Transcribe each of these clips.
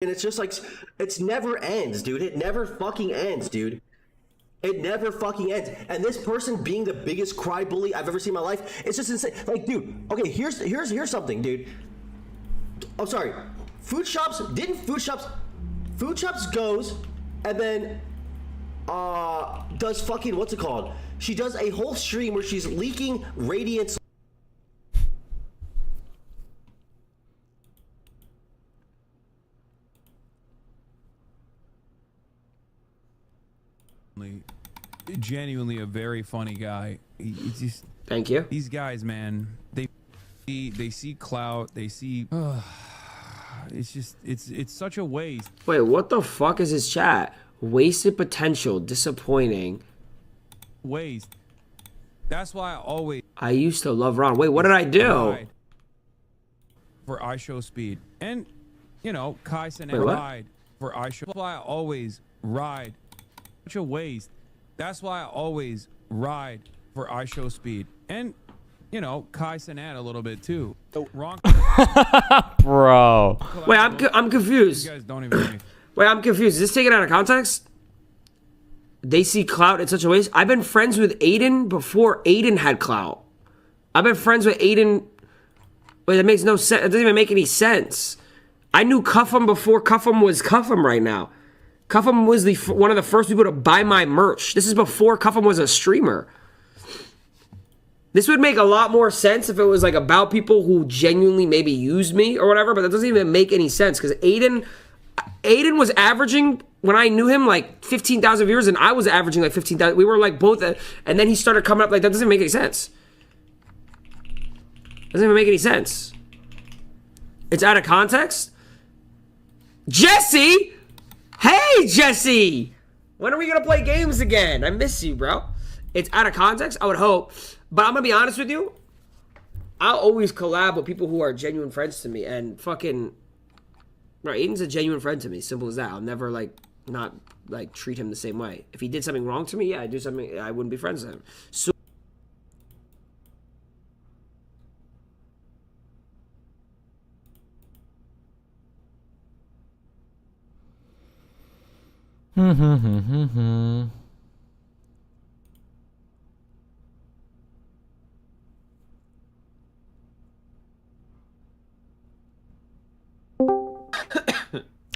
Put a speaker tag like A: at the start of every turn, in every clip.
A: and it's just like, it's never ends, dude. It never fucking ends, dude. It never fucking ends. And this person being the biggest cry bully I've ever seen in my life, it's just insane. Like, dude, okay, here's something, dude. I'm sorry. Food shops goes and then does fucking, what's it called? She does a whole stream where she's leaking radiance.
B: Genuinely a very funny guy. He's just,
A: thank you.
B: These guys, man, they see clout, they see it's just it's such a waste.
C: Wait, what the fuck is his chat? Wasted potential, disappointing.
B: Waste. That's why
C: I used to love Ron. Wait, what did I do?
B: For I show speed. And you know, Kaisen and ride for I show. That's why I always ride. Such a waste. That's why I always ride for I show speed. And you know, Kaisen add a little bit too. So wrong.
D: Bro.
C: Wait, I'm confused.
B: You guys don't even
C: Wait, I'm confused. Is this taken out of context? They see clout in such a waste. I've been friends with Aiden before Aiden had clout. I've been friends with Aiden. Wait, that makes no sense. It doesn't even make any sense. I knew Cuff'em before Cuff'em was Cuff'em right now. Cuff'em was one of the first people to buy my merch. This is before Cuff'em was a streamer. This would make a lot more sense if it was like about people who genuinely maybe use me or whatever, but that doesn't even make any sense because Aiden was averaging, when I knew him, like 15,000 viewers, and I was averaging like 15,000. We were like both, and then he started coming up. Like, that doesn't make any sense. Doesn't even make any sense. It's out of context. Jesse! Hey, Jesse! When are we gonna play games again? I miss you, bro. It's out of context, I would hope. But I'm gonna be honest with you. I'll always collab with people who are genuine friends to me, and fucking... Right, Aiden's a genuine friend to me. Simple as that. I'll never, like, not, like, treat him the same way. If he did something wrong to me, yeah, I'd do something... I wouldn't be friends with him. So...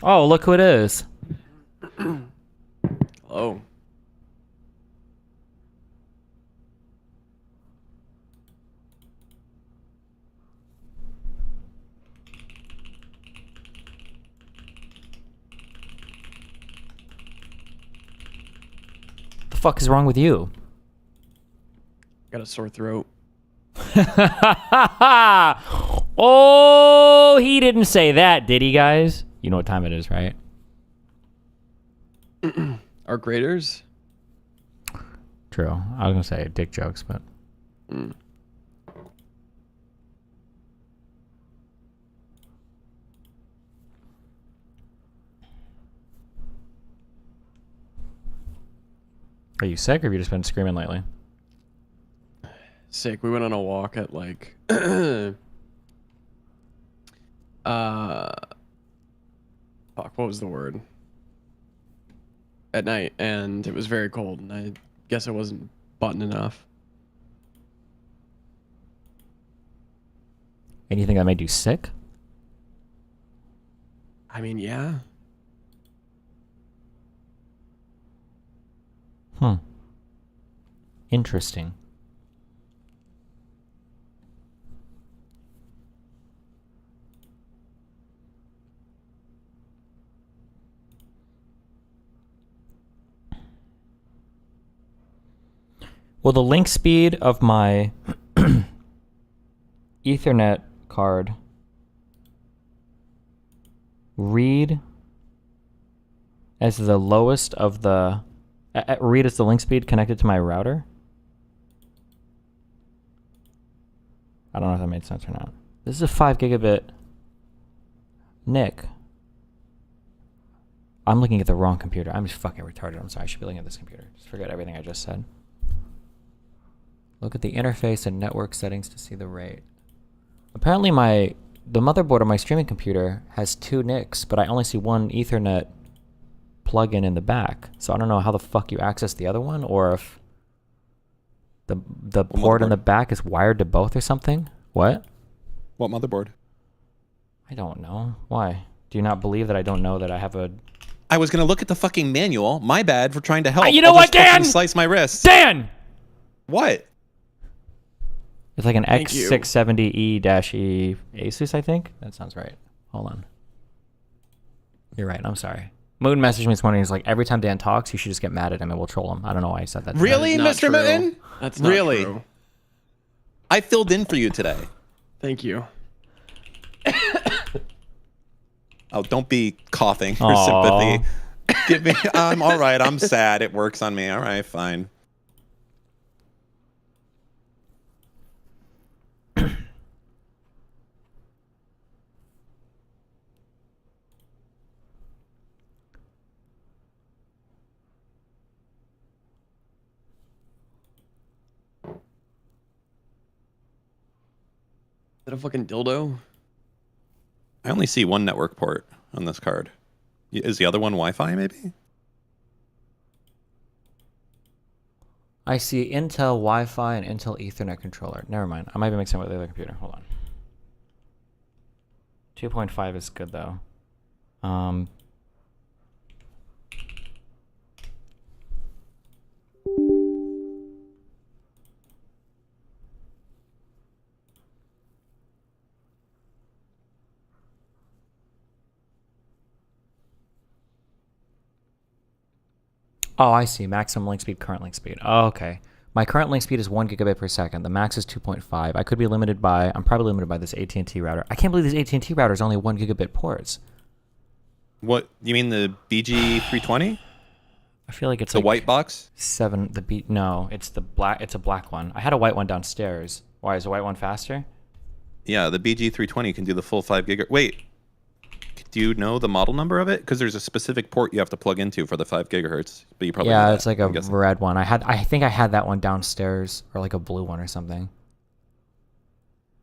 D: Oh, look who it is.
E: Hello.
D: The fuck is wrong with you?
E: Got a sore throat.
D: Oh, he didn't say that, did he, guys? You know what time it is, right?
E: Our graders?
D: True. I was gonna say dick jokes, but... Are you sick, or have you just been screaming lately?
E: Sick. We went on a walk at like fuck, what was the word? At night, and it was very cold, and I guess I wasn't buttoned enough.
D: Anything that made you sick?
E: I mean, yeah.
D: Interesting. Well, the link speed of my Ethernet card read as the lowest of the read as the link speed connected to my router. I don't know if that made sense or not. This is a 5 gigabit. Nick, I'm looking at the wrong computer. I'm just fucking retarded. I'm sorry. I should be looking at this computer. Just forget everything I just said. Look at the interface and network settings to see the rate. Apparently my the motherboard of my streaming computer has 2 NICs, but I only see one Ethernet plug-in in the back. So I don't know how the fuck you access the other one, or if the port in the back is wired to both or something. What?
F: What motherboard?
D: I don't know. Why? Do you not believe that I don't know that I have a...
F: I was gonna look at the fucking manual. My bad for trying to help.
D: You know
F: I'll
D: what,
F: just fucking
D: Dan?
F: Slice my wrist.
D: Dan!
F: What?
D: It's like an
E: Thank you.
D: X670E-E Asus, I think? That sounds right. Hold on. You're right. I'm sorry. Moon messaged me this morning. He's like, every time Dan talks, you should just get mad at him and we'll troll him. I don't know why he said that.
F: Really,
E: That is
F: Mr.
E: not true.
F: Mitten?
E: That's not
F: Really?
E: true.
F: I filled in for you today.
E: Thank you.
F: Oh, don't be coughing for
D: Aw.
F: sympathy. Give me. I'm all right. I'm sad. It works on me. All right, fine.
E: Is that a fucking dildo?
F: I only see one network port on this card. Is the other one Wi-Fi, maybe?
D: I see Intel Wi-Fi and Intel Ethernet controller. Never mind. I might be mixing it with the other computer. Hold on. 2.5 is good, though. Oh, I see. Maximum link speed, current link speed. Oh, okay. My current link speed is 1 gigabit per second. The max is 2.5. I could be limited by... I'm probably limited by this AT&T router. I can't believe this AT&T router is only 1 gigabit ports.
F: What? You mean the BG320?
D: I feel like it's
F: The
D: like
F: white box?
D: 7... No, it's the black... It's a black one. I had a white one downstairs. Why, is the white one faster?
F: Yeah, the BG320 can do the full 5 gig. Wait. Do you know the model number of it? Because there's a specific port you have to plug into for the 5 gigahertz. But you probably know
D: Yeah,
F: that,
D: it's like a
F: I'm guessing.
D: red one. I think I had that one downstairs, or like a blue one or something.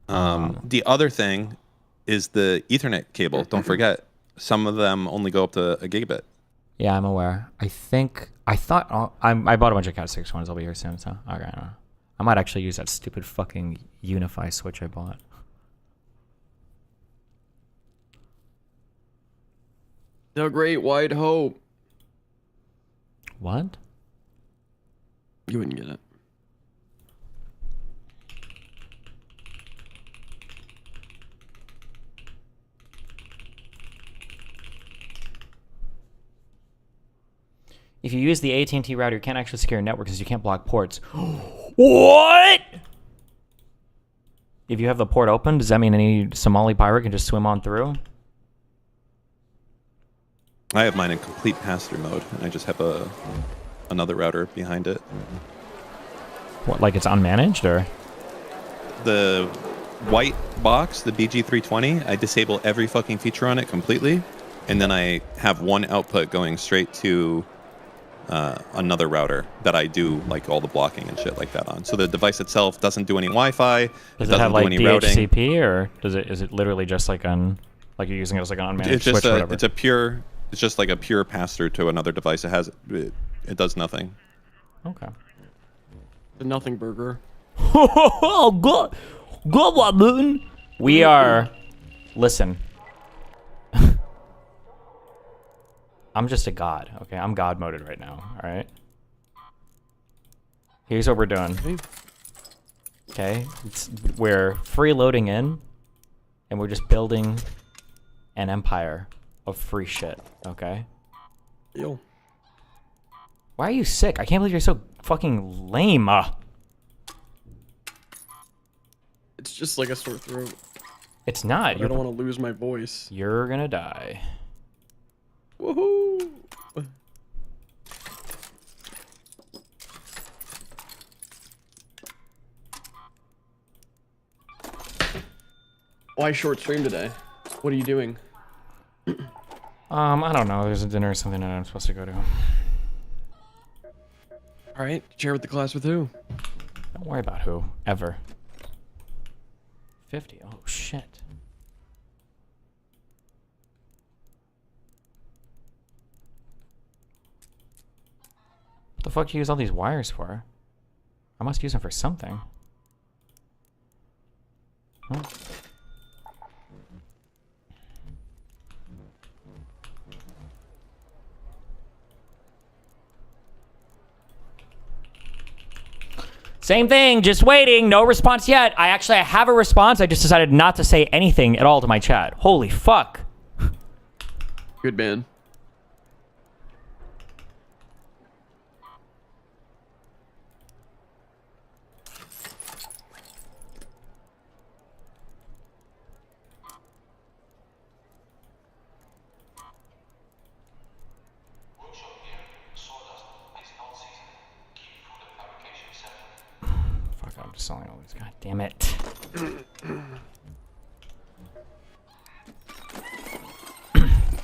F: The other thing is the Ethernet cable. Don't forget, some of them only go up to a gigabit.
D: Yeah, I'm aware. I thought I bought a bunch of Cat 6 ones. I'll be here soon, so okay. I might actually use that stupid fucking Unify switch I bought.
E: The Great White Hope.
D: What?
E: You wouldn't get it.
D: If you use the AT&T router, you can't actually secure a network because you can't block ports. What? If you have the port open, does that mean any Somali pirate can just swim on through?
F: I have mine in complete pass-through mode, and I just have another router behind it.
D: What, like it's unmanaged, or?
F: The white box, the BG320, I disable every fucking feature on it completely, and then I have one output going straight to another router that I do like all the blocking and shit like that on. So the device itself doesn't do any Wi-Fi.
D: Does it
F: doesn't
D: have like
F: do any routing.
D: DHCP, or is it literally just like like you're using it as like an unmanaged
F: It's just
D: switch or whatever?
F: it's just like a pure pass-through to another device. It does nothing.
D: Okay.
E: The Nothing Burger.
D: Oh, good. Good one, Moon. We are... Listen. I'm just a god, okay? I'm god-moded right now, alright? Here's what we're doing. Okay? We're freeloading in, and we're just building an empire of free shit, okay?
E: Yo.
D: Why are you sick? I can't believe you're so fucking lame.
E: It's just like a sore throat.
D: It's not.
E: I don't want to lose my voice.
D: You're gonna die.
E: Woohoo! Why short stream today? What are you doing?
D: I don't know. There's a dinner or something that I'm supposed to go to.
E: All right, share with the class with who?
D: Don't worry about who. Ever. 50. Oh, shit. the fuck do you use all these wires for? I must use them for something. Huh? Same thing, just waiting. No response yet. I have a response. I just decided not to say anything at all to my chat. Holy fuck.
E: Good man.
D: Fuck, I'm just selling all these. God damn it.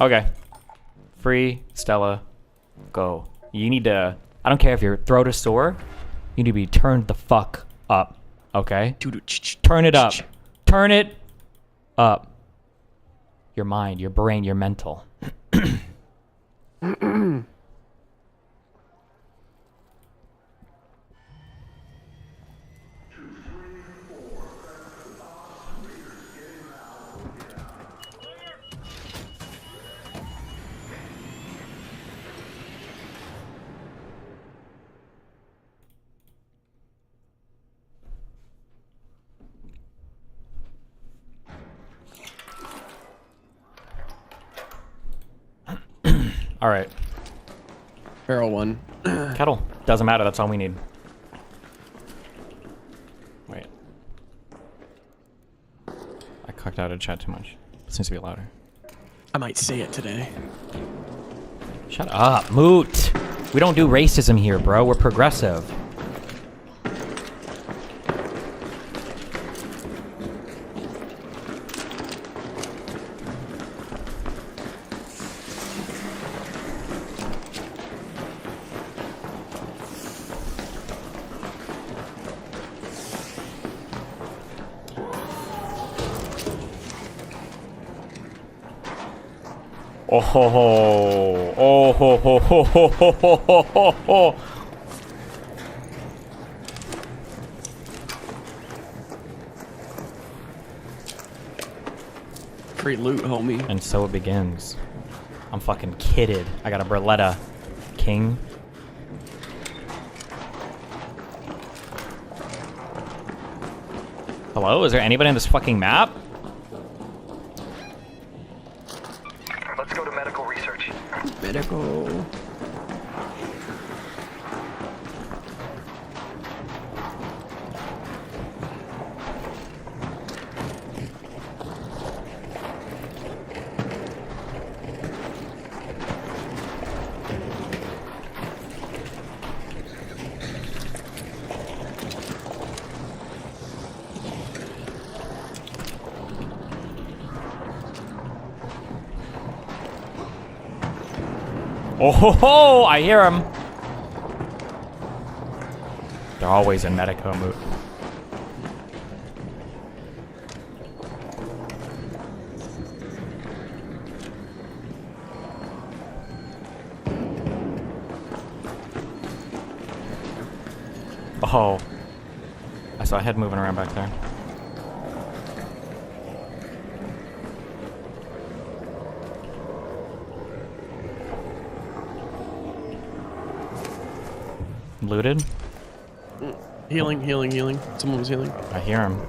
D: Okay. Free, Stella, go. You need to, I don't care if your throat is sore, you need to be turned the fuck up, okay? Turn it up. Turn it up. Your mind, your brain, your mental. All right.
E: Barrel one.
D: Kettle. Doesn't matter. That's all we need. Wait. I cucked out of chat too much. This needs to be louder.
E: I might say it today.
D: Shut up, Moot. We don't do racism here, bro. We're progressive. Oh ho ho! Oh ho ho ho ho ho ho ho ho!
E: Free loot, homie.
D: And so it begins. I'm fucking kidded. I got a Berletta King. Hello? Is there anybody on this fucking map?
G: Let's go to medical research.
E: Medical.
D: Oh ho ho! I hear him. They're always in medico mood. Oh, I saw a head moving around back there. Looted?
E: Healing, healing, healing. Someone was healing.
D: I hear him.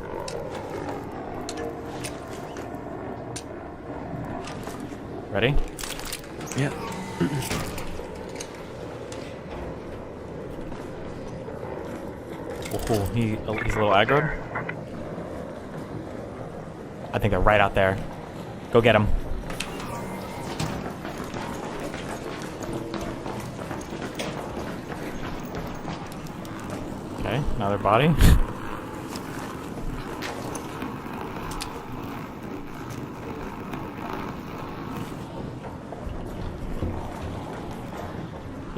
D: Ready?
E: Yeah.
D: Oh, he's a little aggroed. I think they're right out there. Go get him. Okay, another body.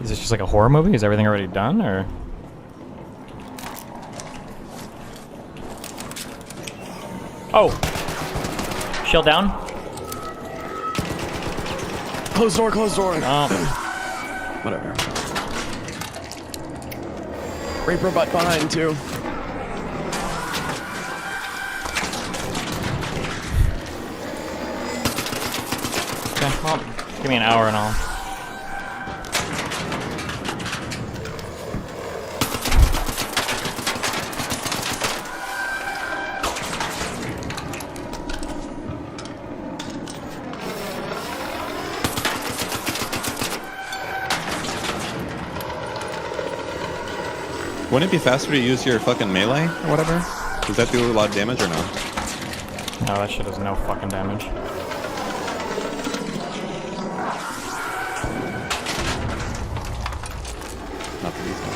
D: Is this just like a horror movie? Is everything already done, or? Oh! Shield down.
E: Close door, close door.
D: Oh.
E: Whatever. Rape robot behind too.
D: Okay, well, give me an hour and all.
F: Wouldn't it be faster to use your fucking melee or whatever? Does that do a lot of damage or no?
D: No, that shit does no fucking damage.
F: Not for these guys.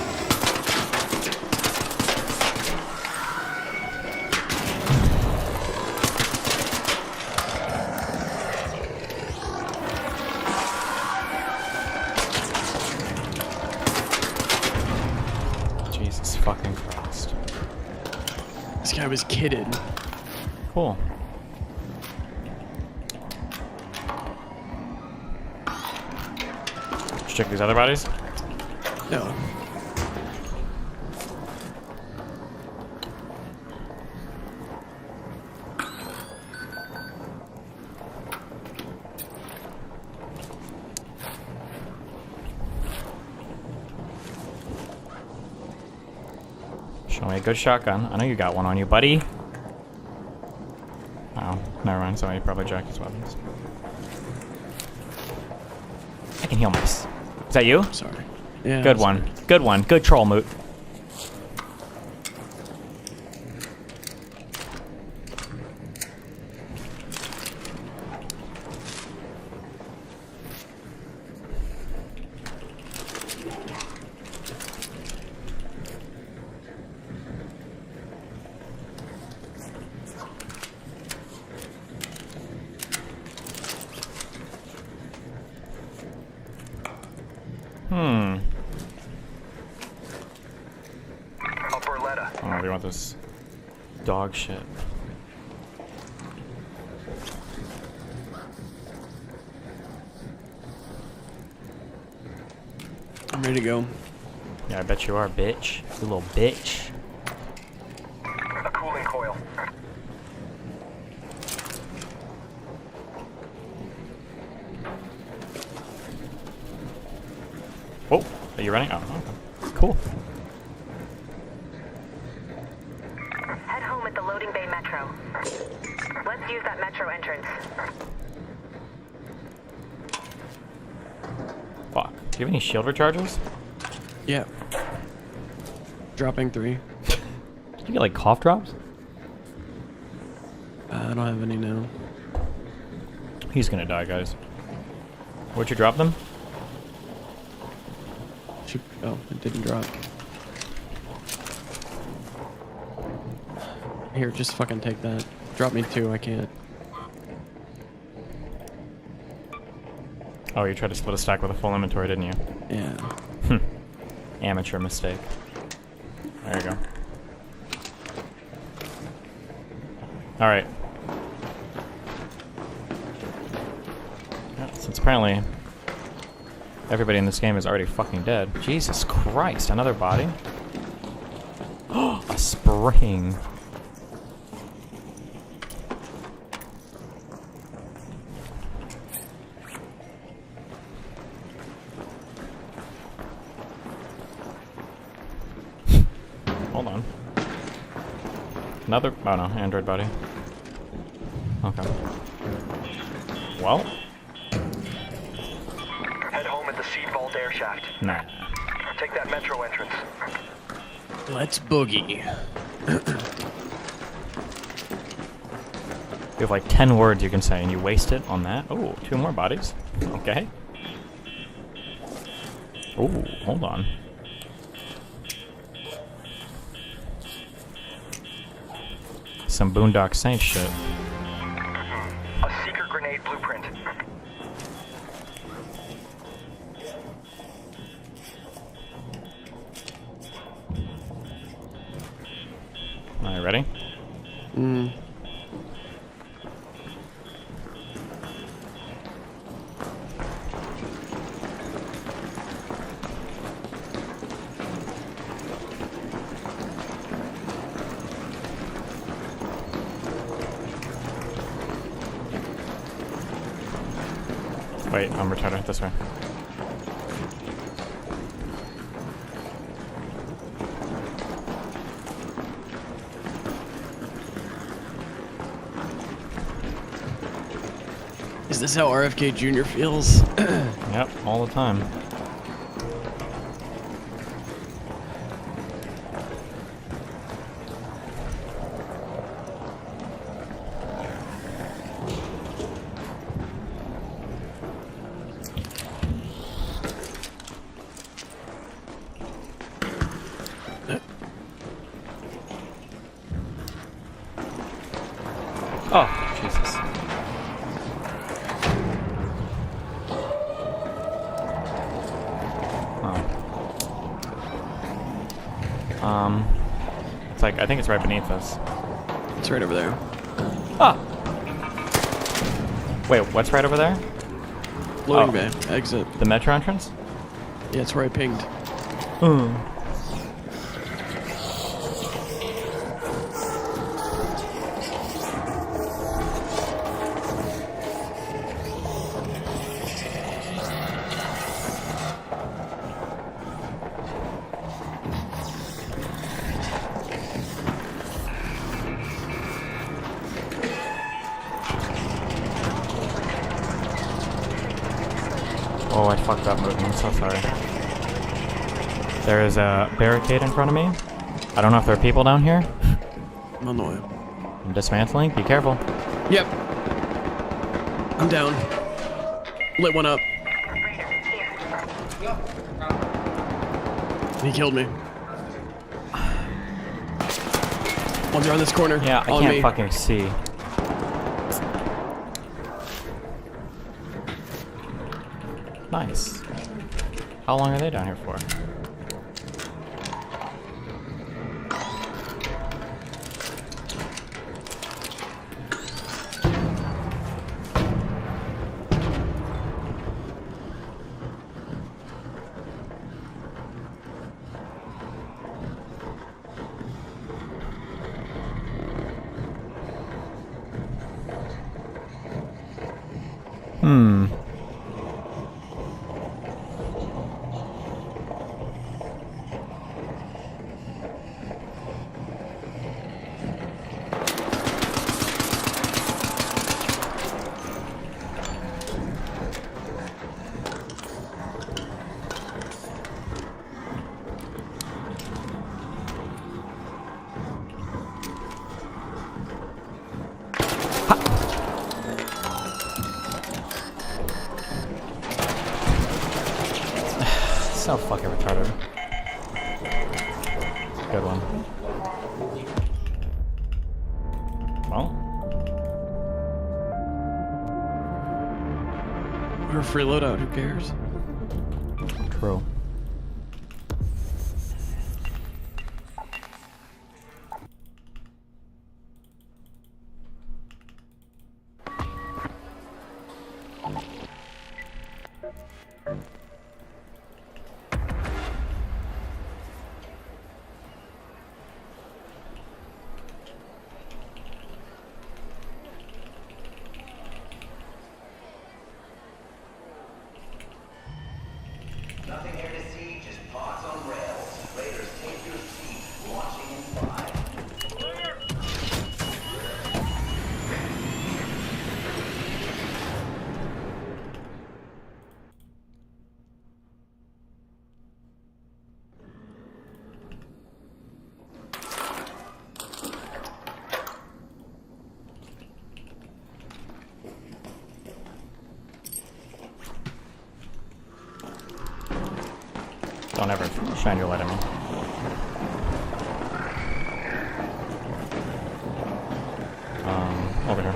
D: Jesus fucking Christ.
E: This guy was kidded.
D: Cool. Let's check these other bodies.
E: No.
D: Show me a good shotgun. I know you got one on you, buddy. Oh, never mind. Somebody probably jacked his weapons. I can heal myself. Is that you?
E: Sorry. Yeah.
D: Good one. Good one. Good troll, Moot.
G: Upper Letta.
D: I don't know if you want this dog shit.
E: I'm ready to go.
D: Yeah, I bet you are, bitch. You little bitch.
G: A cooling coil.
D: Oh, are you running? Oh, okay. Cool.
H: Head home at the loading bay metro. Let's use that metro entrance.
D: Fuck. Do you have any shield recharges?
E: Yeah. Dropping 3.
D: Did you get like cough drops?
E: I don't have any now.
D: He's gonna die, guys. Where'd you drop them?
E: Oh, it didn't drop. Here, just fucking take that. Drop me 2, I can't.
D: Oh, you tried to split a stack with a full inventory, didn't you?
E: Yeah.
D: Amateur mistake. There you go. Alright. Yeah, since apparently everybody in this game is already fucking dead. Jesus Christ, another body? A spring. Hold on. Another, oh no, android body. Okay. Well.
G: Head home at the seed vault air shaft.
D: Nah.
G: Take that metro entrance.
E: Let's boogie.
D: You have like 10 words you can say and you waste it on that? Oh, 2 more bodies. Okay. Oh, hold on. Some Boondock Saints shit.
G: A seeker grenade blueprint.
D: Are you ready? Wait, I'm retarded. This way.
E: Is this how RFK Jr. feels?
D: Yep, all the time. Oh, Jesus. It's like, I think it's right beneath us.
E: It's right over there.
D: Ah! Wait, what's right over there?
E: Loading bay. Exit.
D: The metro entrance?
E: Yeah, it's where I pinged.
D: Oh, I fucked up moving. I'm so sorry. There is a barricade in front of me. I don't know if there are people down here.
E: I'm on the way.
D: I'm dismantling. Be careful.
E: Yep. I'm down. Lit one up. He killed me. One's around this corner.
D: Yeah, I
E: on
D: can't
E: me.
D: fucking see. Nice. How long are they down here for? So fucking retarded. Good one. Well.
E: We're a free loadout, who cares?
D: True.
I: Nothing here to see, just pods on rails. Raiders, take your seat. Launching in 5.
D: Don't ever shine your light at me. Over here.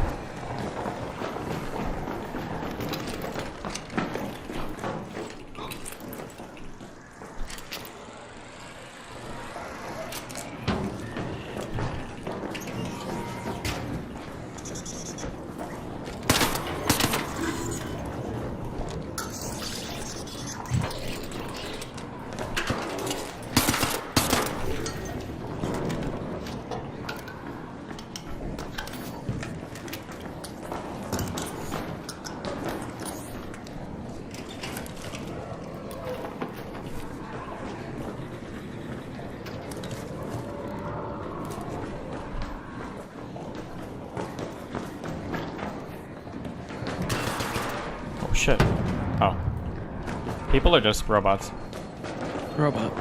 D: shit. Oh. People are just robots.
E: Robot.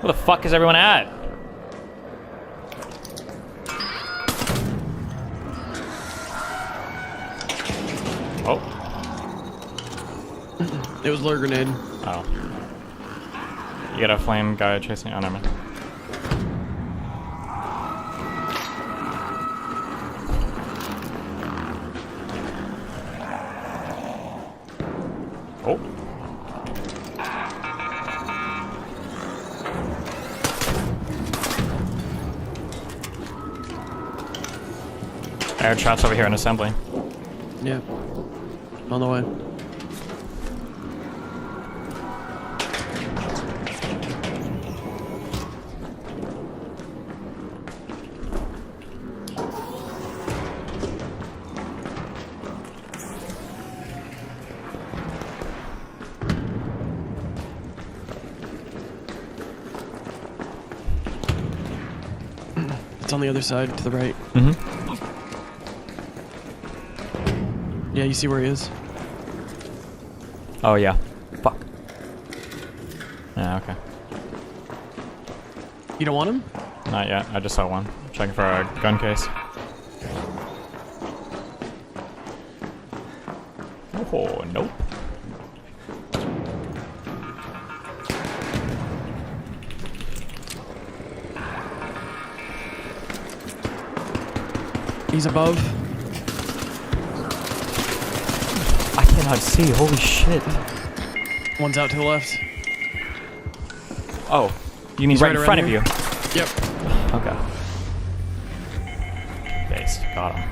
D: Where the fuck is everyone at? Oh.
E: It was lure grenade.
D: Oh. You got a flame guy chasing. Oh, never mind. Oh. Air shots over here in assembly.
E: Yeah. On the way. It's on the other side, to the right.
D: Mm-hmm.
E: Yeah, you see where he is?
D: Oh, yeah. Fuck. Yeah, okay.
E: You don't want him?
D: Not yet. I just saw one. Checking for a gun case. Oh, nope.
E: He's above.
D: I cannot see. Holy shit.
E: One's out to the left.
D: Oh, you mean
E: He's
D: right in
E: right
D: front of
E: around
D: you?
E: Yep.
D: Okay. Based. Got him.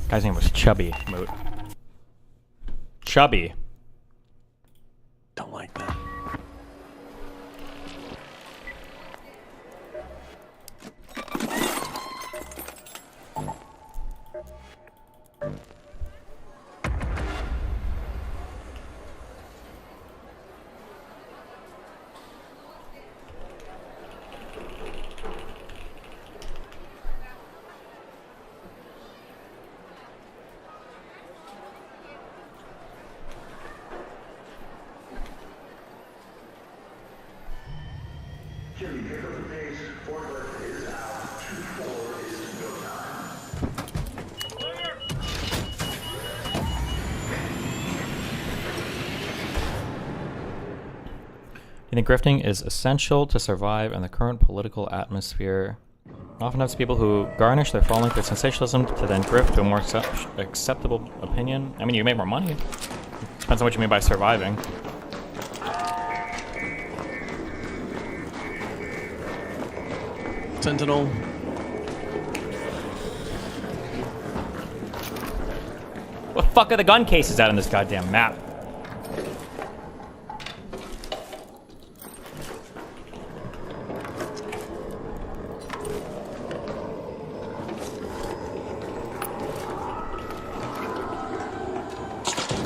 D: Guy's name was Chubby, Moot. Chubby.
E: Don't like that.
I: Jimmy, pick up the pace. Forklift is out. 2-4 is go time.
D: You think grifting is essential to survive in the current political atmosphere? Often has people who garnish their following with sensationalism to then grift to a more acceptable opinion. I mean, you make more money. Depends on what you mean by surviving.
E: Sentinel.
D: What the fuck are the gun cases at in this goddamn map?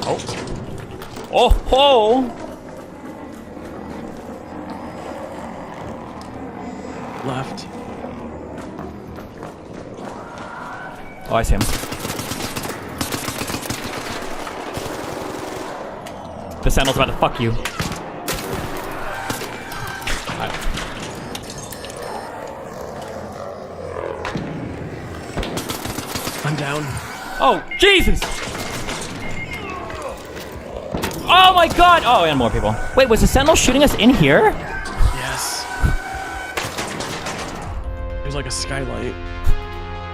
D: Oh. Oh ho!
E: Left.
D: Oh, I see him. The Sentinel's about to fuck you.
E: I'm down.
D: Oh, Jesus! Oh my god! Oh, and more people. Wait, was the Sentinel shooting us in here?
E: Yes. There's like a skylight.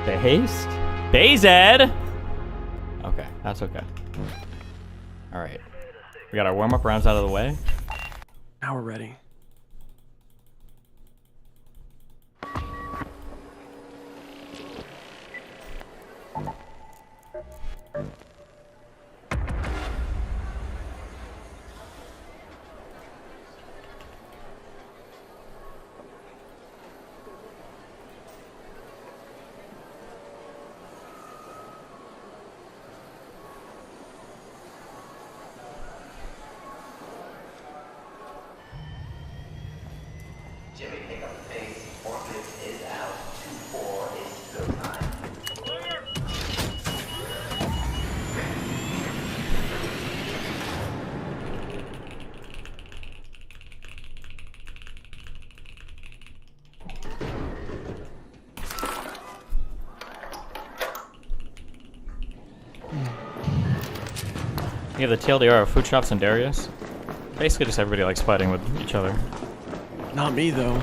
D: Based? Bazed! Okay, that's okay. Alright. We got our warm-up rounds out of the way.
E: Now we're ready.
I: Jimmy, pick up the pace. Orpheus is out. 2-4 is go time.
D: You have the TLDR of food shops in Darius. Basically, just everybody likes fighting with each other.
E: Not me though.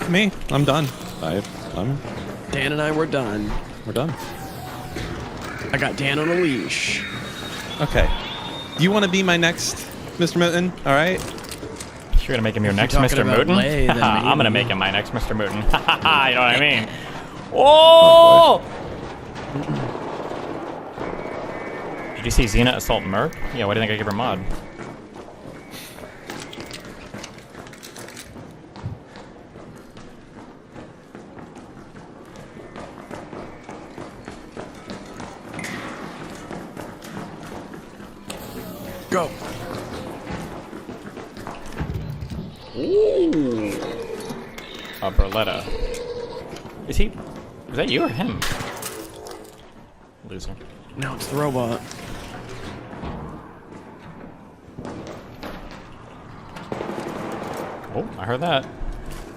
F: Me, I'm done. I'm
E: Dan and I were done.
F: we're done.
E: I got Dan on a leash.
F: Okay. You want to be my next Mr. Mitten? All right.
D: You're gonna make him your next
E: talking
D: Mr.
E: about
D: Mooten?
E: Lay, then
D: I'm gonna
E: maybe.
D: make him my next Mr. Mooten. You know what I mean? Oh! Did you see Xena assault Merc? Yeah, why do you think I give her mod?
E: Go.
D: Ooh. A Berletta. Is that you or him? Loser.
E: Now it's the robot.
D: Oh, I heard that.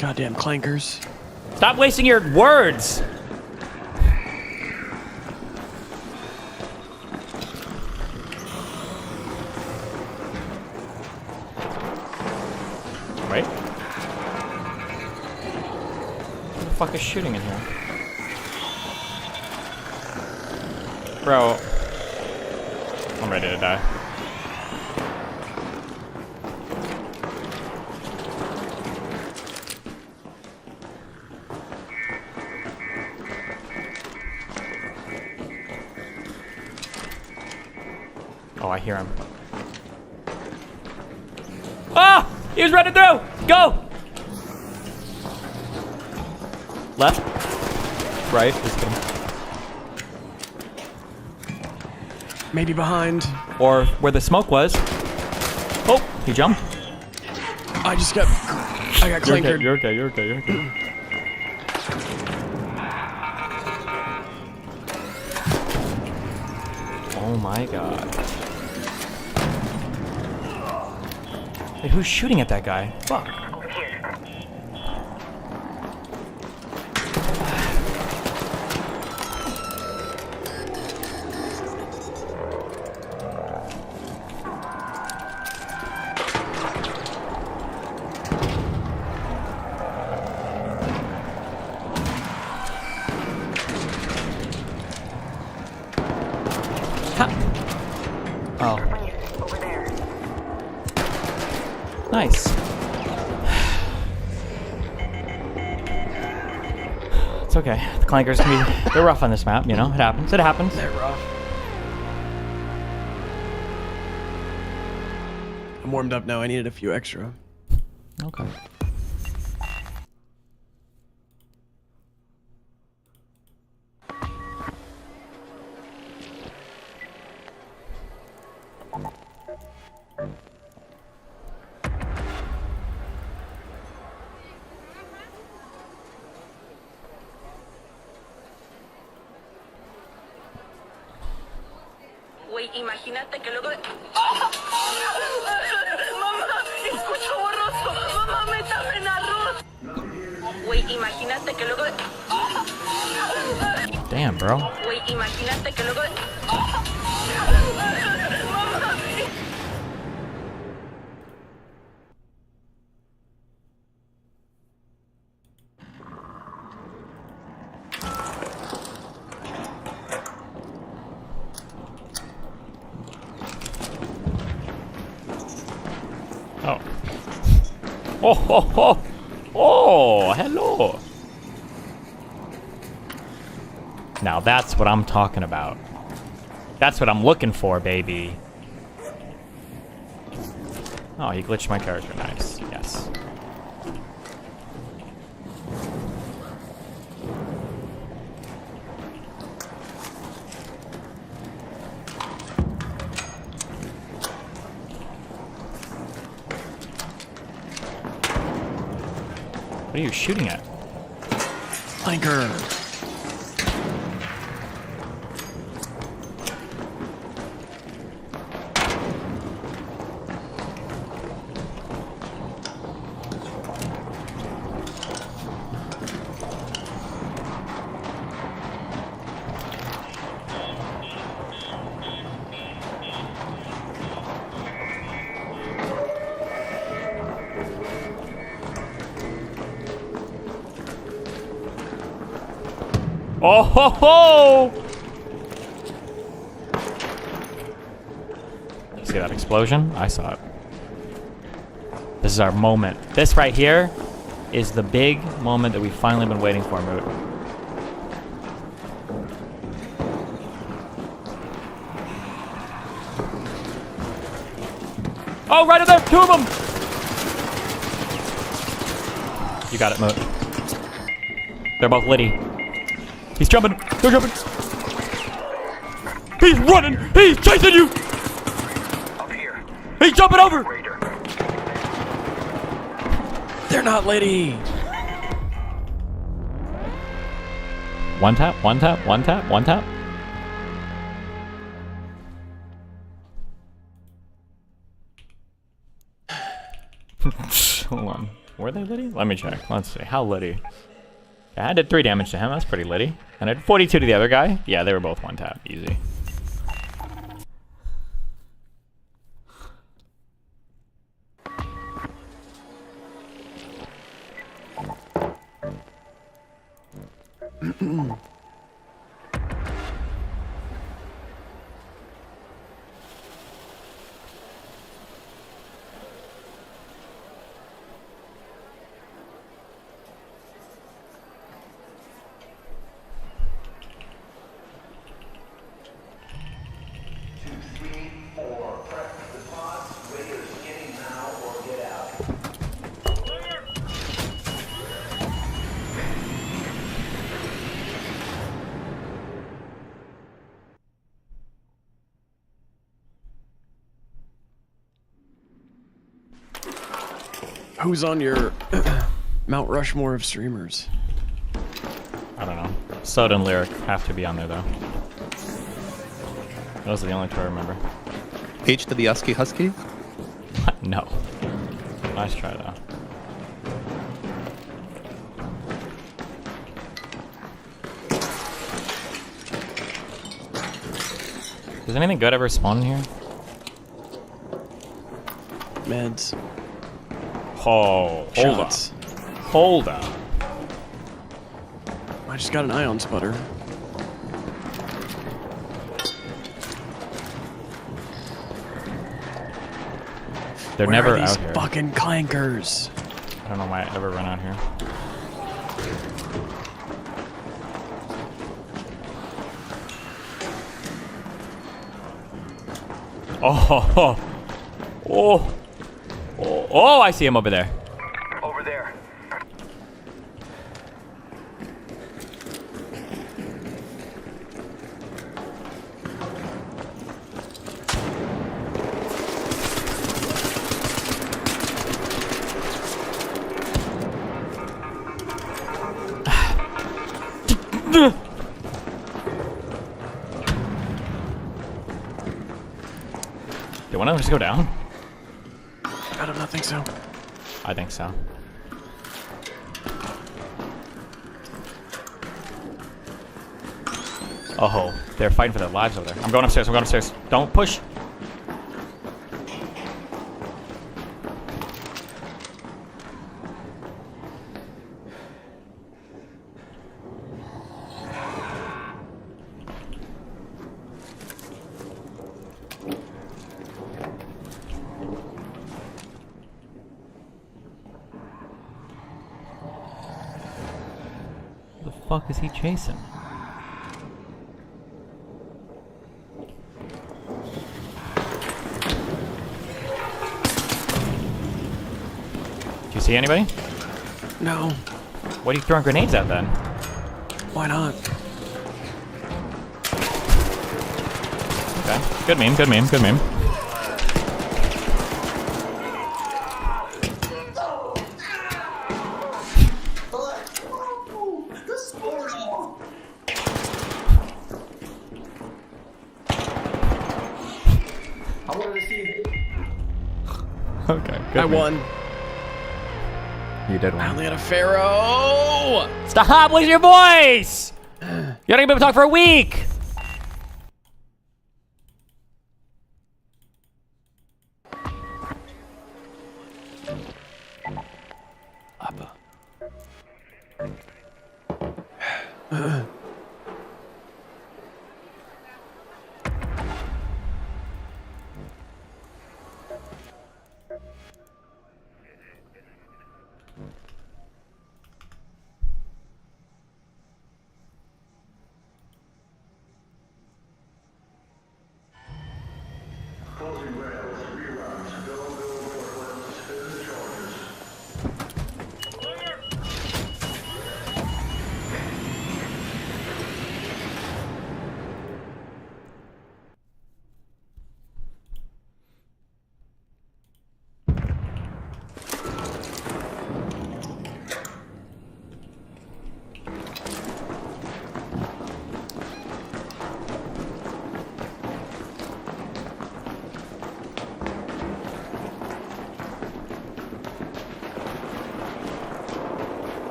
E: Goddamn clankers.
D: Stop wasting your words! Wait. Who the fuck is shooting in here? Bro. I'm ready to die. Oh, I hear him. Ah! He was running through! Go! Left. Right. Just kidding.
E: Maybe behind.
D: Or where the smoke was. Oh, he jumped.
E: I got clankered.
D: You're okay. You're okay. Oh my god. Wait, who's shooting at that guy? Fuck.
H: Over here.
D: Oh,
H: Over there.
D: nice. It's okay. The clankers can be, they're rough on this map, you know? It happens. It happens.
E: They're rough. I'm warmed up now. I needed a few extra.
D: Okay.
H: Güey, imagínate que luego de... ¡Mamá! ¡Escucho borroso! ¡Mamá, métame en arroz! Güey, imagínate que luego de...
D: Damn, bro.
H: Güey, imagínate que luego de...
D: Oh. Oh, ho, ho. Oh, hello. Now that's what I'm talking about. That's what I'm looking for, baby. Oh, he glitched my character. Nice. Yes. What are you shooting at?
E: Flanker.
D: Oh ho ho! See that explosion? I saw it. This is our moment. This right here is the big moment that we've finally been waiting for, Moot. Oh, right in there! 2 of them! You got it, Moot. They're both litty. He's jumping! They're jumping! He's running! He's chasing you!
G: Up here.
D: He's jumping over!
G: Raider.
E: They're not lady.
D: One tap, one tap, one tap, one tap. Hold on. Were they litty? Let me check. Let's see. How litty? I did 3 damage to him. That's pretty litty. And I did 42 to the other guy. Yeah, they were both one tap. Easy.
E: Who's on your Mount Rushmore of streamers?
D: I don't know. Soda and Lyric have to be on there, though. Those are the only 2 I remember.
F: H to the Husky Husky?
D: No. Nice try, though. Does anything good ever spawn in here?
E: Meds.
D: Oh, hold on.
E: Shots.
D: Hold on.
E: I just got an ion sputter.
D: They're
E: Where
D: never
E: are these
D: out here.
E: fucking clankers?
D: I don't know why I ever run out here. Oh, oh, oh, oh, oh, I see him over there.
G: Over there.
D: Did one of them just go down?
E: I do not think so.
D: I think so. Oh, they're fighting for their lives over there. I'm going upstairs, I'm going upstairs. Don't push. fuck is he chasing? Do you see anybody?
E: No.
D: What are you throwing grenades at then?
E: Why not?
D: Okay. Good meme, good meme, good meme. Okay, good
E: I
D: meme.
E: won.
D: You did
E: I
D: win.
E: only had a pharaoh.
D: Stop losing your voice! You're not gonna be able to talk for a week!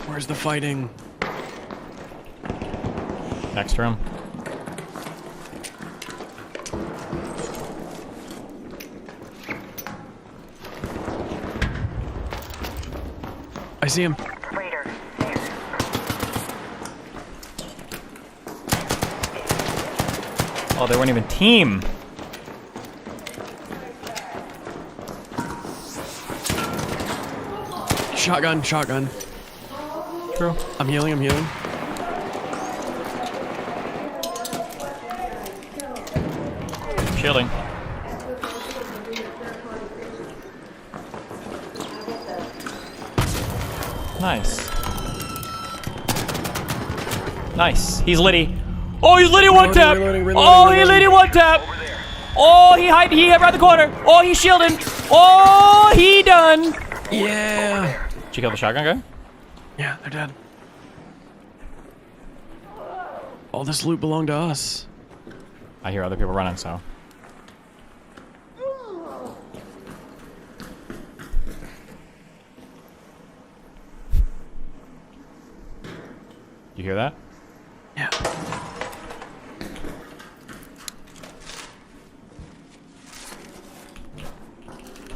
E: Where's the fighting?
D: Next room.
E: I see him.
H: Raider.
D: Oh, they weren't even team.
E: Shotgun, shotgun.
D: True.
E: I'm healing, I'm healing.
D: Shielding. Nice. Nice. He's Liddy. Oh, he's Liddy one tap. Oh, he Liddy one tap. Oh, he around the corner. Oh, he's shielding. Oh, he done.
E: Yeah.
D: Did you kill the shotgun guy?
E: Yeah, they're dead. All this loot belonged to us.
D: I hear other people running, so. You hear that?
E: Yeah.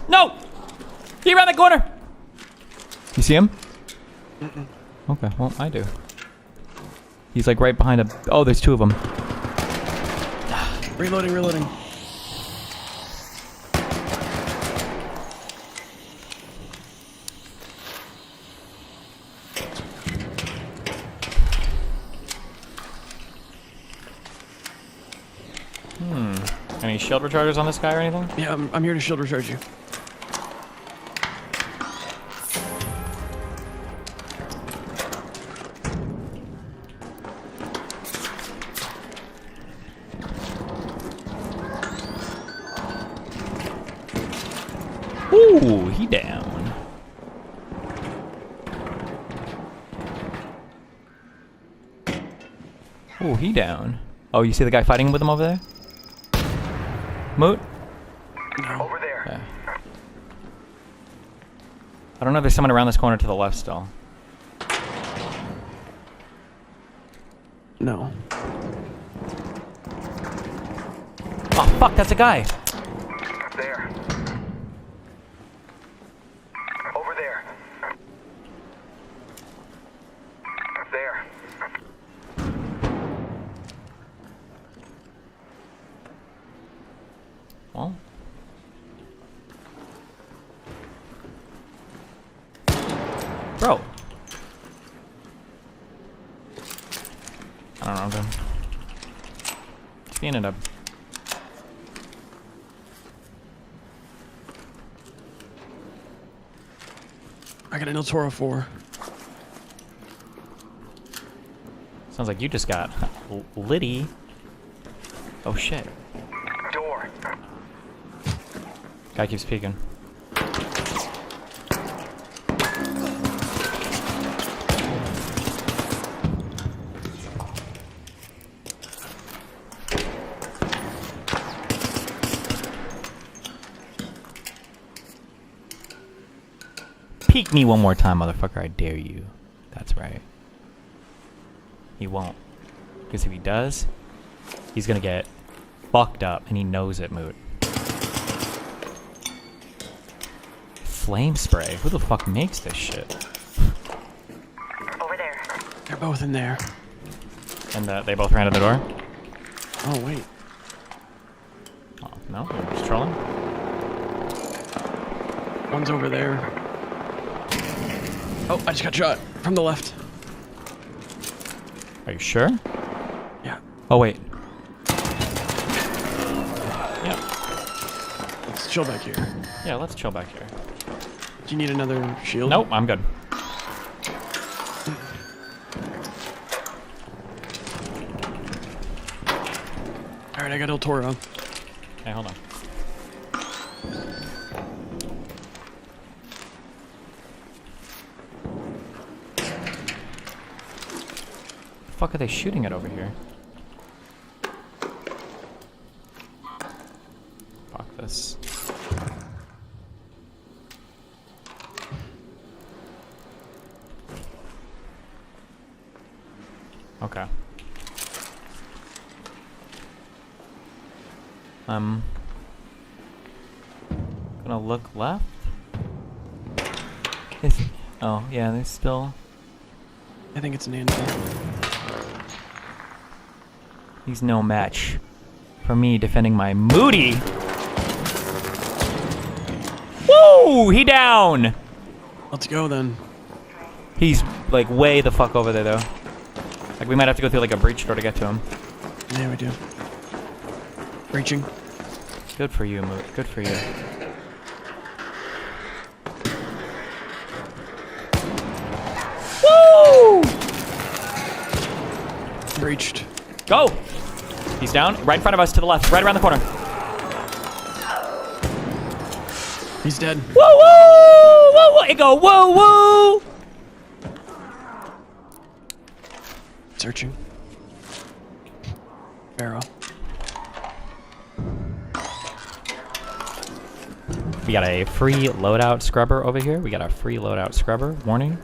D: No! He around the corner! You see him? Okay, well, I do. He's like right behind a... Oh, there's two of them.
E: Reloading, reloading.
D: Any shield rechargers on this guy or anything?
E: Yeah, I'm here to shield recharge you.
D: Ooh, he down. Ooh, he down. Oh, you see the guy fighting with him over there? Moot?
E: No.
G: Over there.
D: Yeah. I don't know if there's someone around this corner to the left still.
E: No.
D: Oh, fuck, that's a guy.
G: There. Over there. There.
D: Well. Bro. I don't know, dude. It's being it up.
E: I got an El Toro 4.
D: Sounds like you just got Liddy. Oh shit.
G: Door.
D: Guy keeps peeking. Peek me one more time, motherfucker. I dare you. That's right. He won't. Because if he does, he's gonna get fucked up, and he knows it, Moot. Flame spray? Who the fuck makes this shit?
H: Over there.
E: They're both in there.
D: And they both ran to the door?
E: Oh, wait.
D: Oh, no? They're just trolling?
E: One's over there. Oh, I just got shot from the left.
D: Are you sure?
E: Yeah.
D: Oh, wait. Yeah.
E: Let's chill back here.
D: Yeah, let's chill back here.
E: Do you need another shield?
D: Nope, I'm good.
E: Alright, I got El Toro.
D: Okay, hold on. The fuck are they shooting at over here? Fuck this. Okay. Gonna look left. Oh, yeah, there's still...
E: I think it's an Andy.
D: He's no match for me defending my Moody. Woo! He down!
E: Let's go then.
D: He's like way the fuck over there though. Like we might have to go through like a breach door to get to him.
E: Yeah, we do. Reaching.
D: Good for you, Moot. Good for you. Woo!
E: Breached.
D: Go! He's down. Right in front of us to the left. Right around the corner.
E: He's dead.
D: Woo woo! Woo woo! It go woo woo!
E: Searching. Barrel.
D: We got a free loadout scrubber over here. We got a free loadout scrubber. Warning.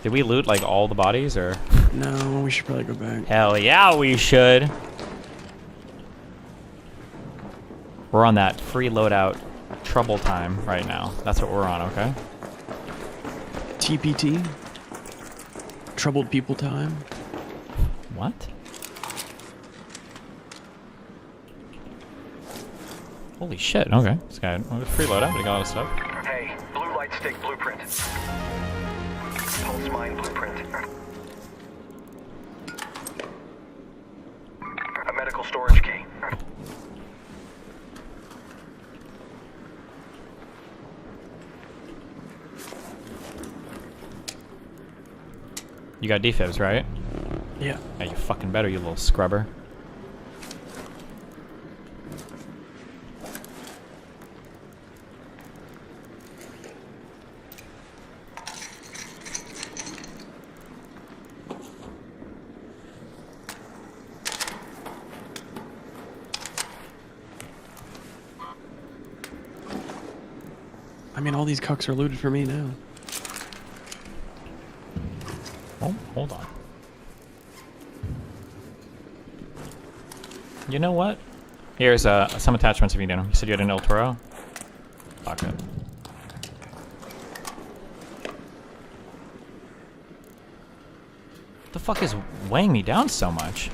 D: Did we loot like all the bodies or?
E: No, we should probably go back.
D: Hell yeah, we should. We're on that free loadout trouble time right now. That's what we're on, okay?
E: TPT. Troubled people time.
D: What? Holy shit, okay. This guy, free loadout, we got all this stuff.
G: Hey, blue light stick blueprint. Pulse mine blueprint. A medical storage key.
D: You got defibs, right?
E: Yeah.
D: Yeah, you fucking better, you little scrubber.
E: I mean, all these cucks are looted for me now.
D: Oh, hold on. You know what? Here's some attachments if you didn't. You said you had an El Toro? Fuck it. What the fuck is weighing me down so much?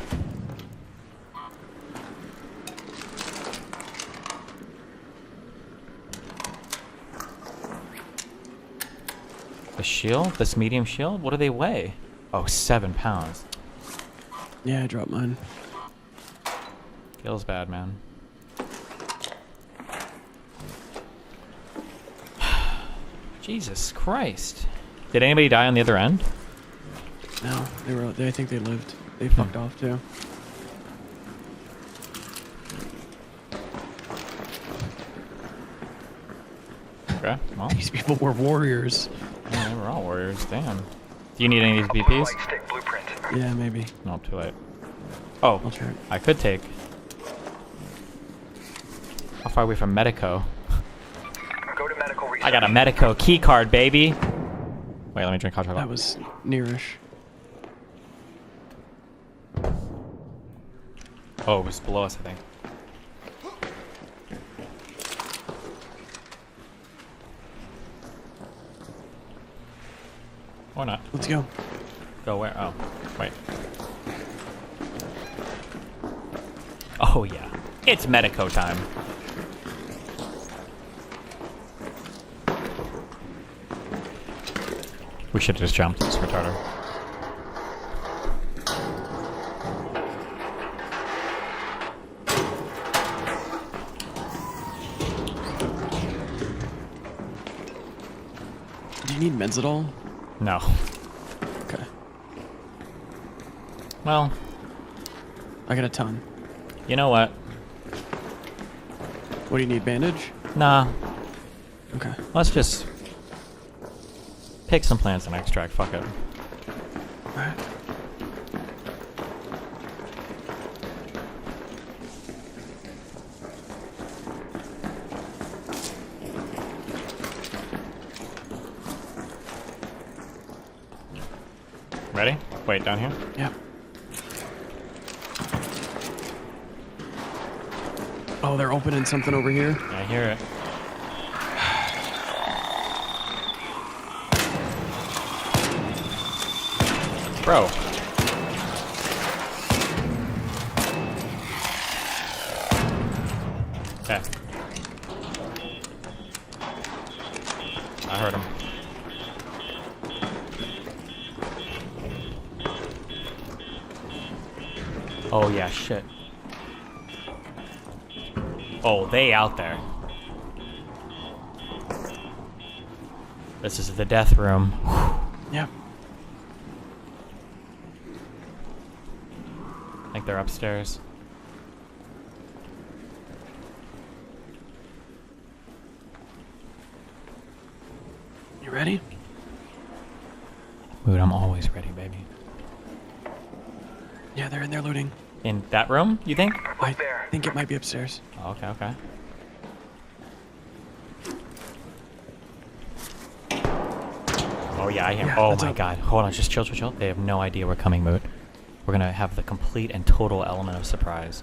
D: shield? This medium shield? What do they weigh? Oh, 7 pounds.
E: Yeah, I dropped mine.
D: Feels bad, man. Jesus Christ. Did anybody die on the other end?
E: No, I think they lived. They fucked off too.
D: Okay, well,
E: These people were warriors.
D: yeah, they were all warriors. Damn. Do you need any of these BPs?
G: Light stick blueprint.
E: Yeah, maybe.
D: No, too late. Oh,
E: I'll try it.
D: I could take. How far away from Medico?
G: Go to medical research.
D: I got a Medico key card, baby. Wait, let me drink hot chocolate.
E: That was nearish.
D: Oh, it was below us, I think. Or not.
E: Let's go.
D: Go where? Oh, wait. Oh, yeah. It's Medico time. We should have just jumped. It's retarded.
E: Do you need meds at all?
D: No.
E: Okay.
D: Well,
E: I got a ton.
D: you know what?
E: What do you need? Bandage?
D: Nah.
E: Okay.
D: Let's just pick some plants and extract. Fuck it.
E: Alright.
D: Ready? Wait, down here?
E: Yeah. Oh, they're opening something over here.
D: I hear it. Bro. Okay. I heard him. Oh yeah, shit. Oh, they out there. This is the death room.
E: Yeah.
D: I think they're upstairs.
E: You ready?
D: Dude, I'm always ready, baby.
E: Yeah, they're in there looting.
D: In that room, you think?
E: I
G: there.
E: think it might be upstairs.
D: Oh, okay, okay. Oh yeah, I hear.
E: Yeah,
D: Oh
E: that's
D: my
E: up.
D: god. Hold on, just chill, chill, chill. They have no idea we're coming, Moot. We're gonna have the complete and total element of surprise.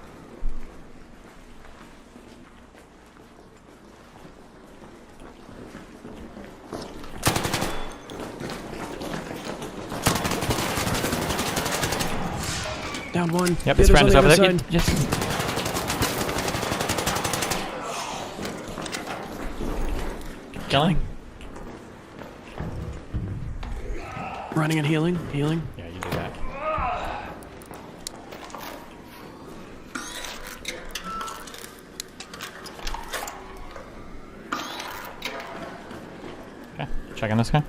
E: Down one.
D: Yep,
E: The
D: his friend
E: other's
D: is
E: on
D: over
E: the
D: there.
E: other side.
D: Just killing.
E: Running and healing. Healing.
D: Yeah, you do that. Okay, checking this guy.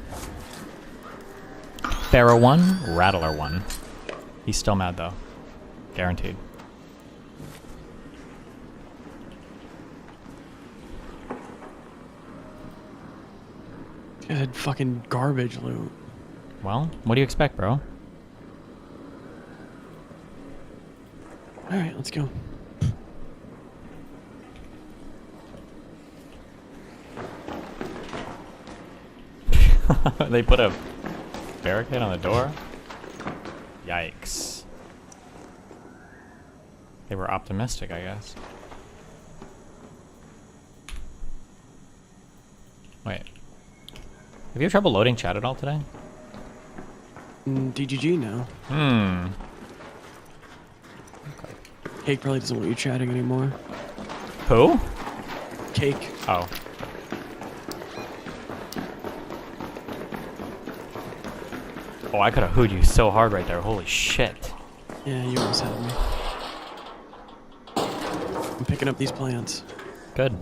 D: Pharaoh 1, Rattler 1. He's still mad though. Guaranteed.
E: These guys had fucking garbage loot.
D: Well, what do you expect, bro?
E: Alright, let's go.
D: They put a barricade on the door? Yikes. They were optimistic, I guess. Wait. Have you had trouble loading chat at all today?
E: DGG now.
D: Hmm.
E: Cake probably doesn't want you chatting anymore.
D: Who?
E: Cake.
D: Oh. Oh, I could have hooed you so hard right there. Holy shit.
E: Yeah, you almost had me. I'm picking up these plants.
D: Good.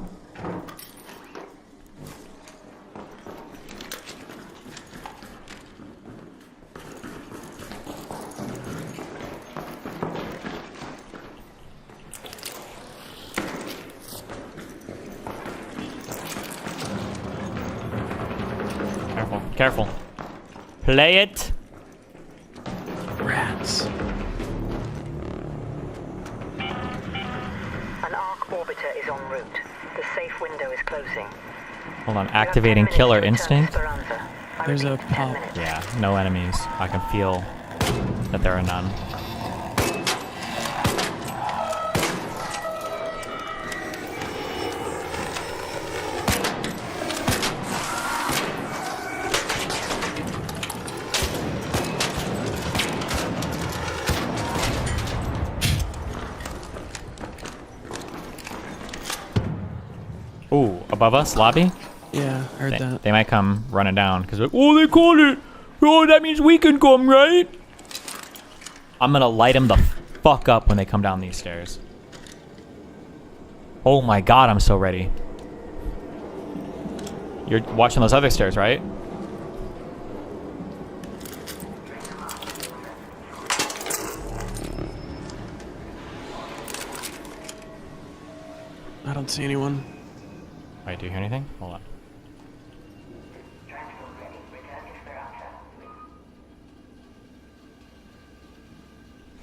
D: Careful, careful. Play it.
E: Rats.
H: An arc orbiter is en route. The safe window is closing.
D: Hold on, activating killer instinct.
E: There's a pop.
D: Yeah, no enemies. I can feel that there are none. Ooh, above us, lobby?
E: Yeah, heard that.
D: They might come running down because like, oh, they called it. Oh, that means we can come, right? I'm gonna light them the fuck up when they come down these stairs. Oh my god, I'm so ready. You're watching those other stairs, right?
E: I don't see anyone.
D: Wait, do you hear anything? Hold on.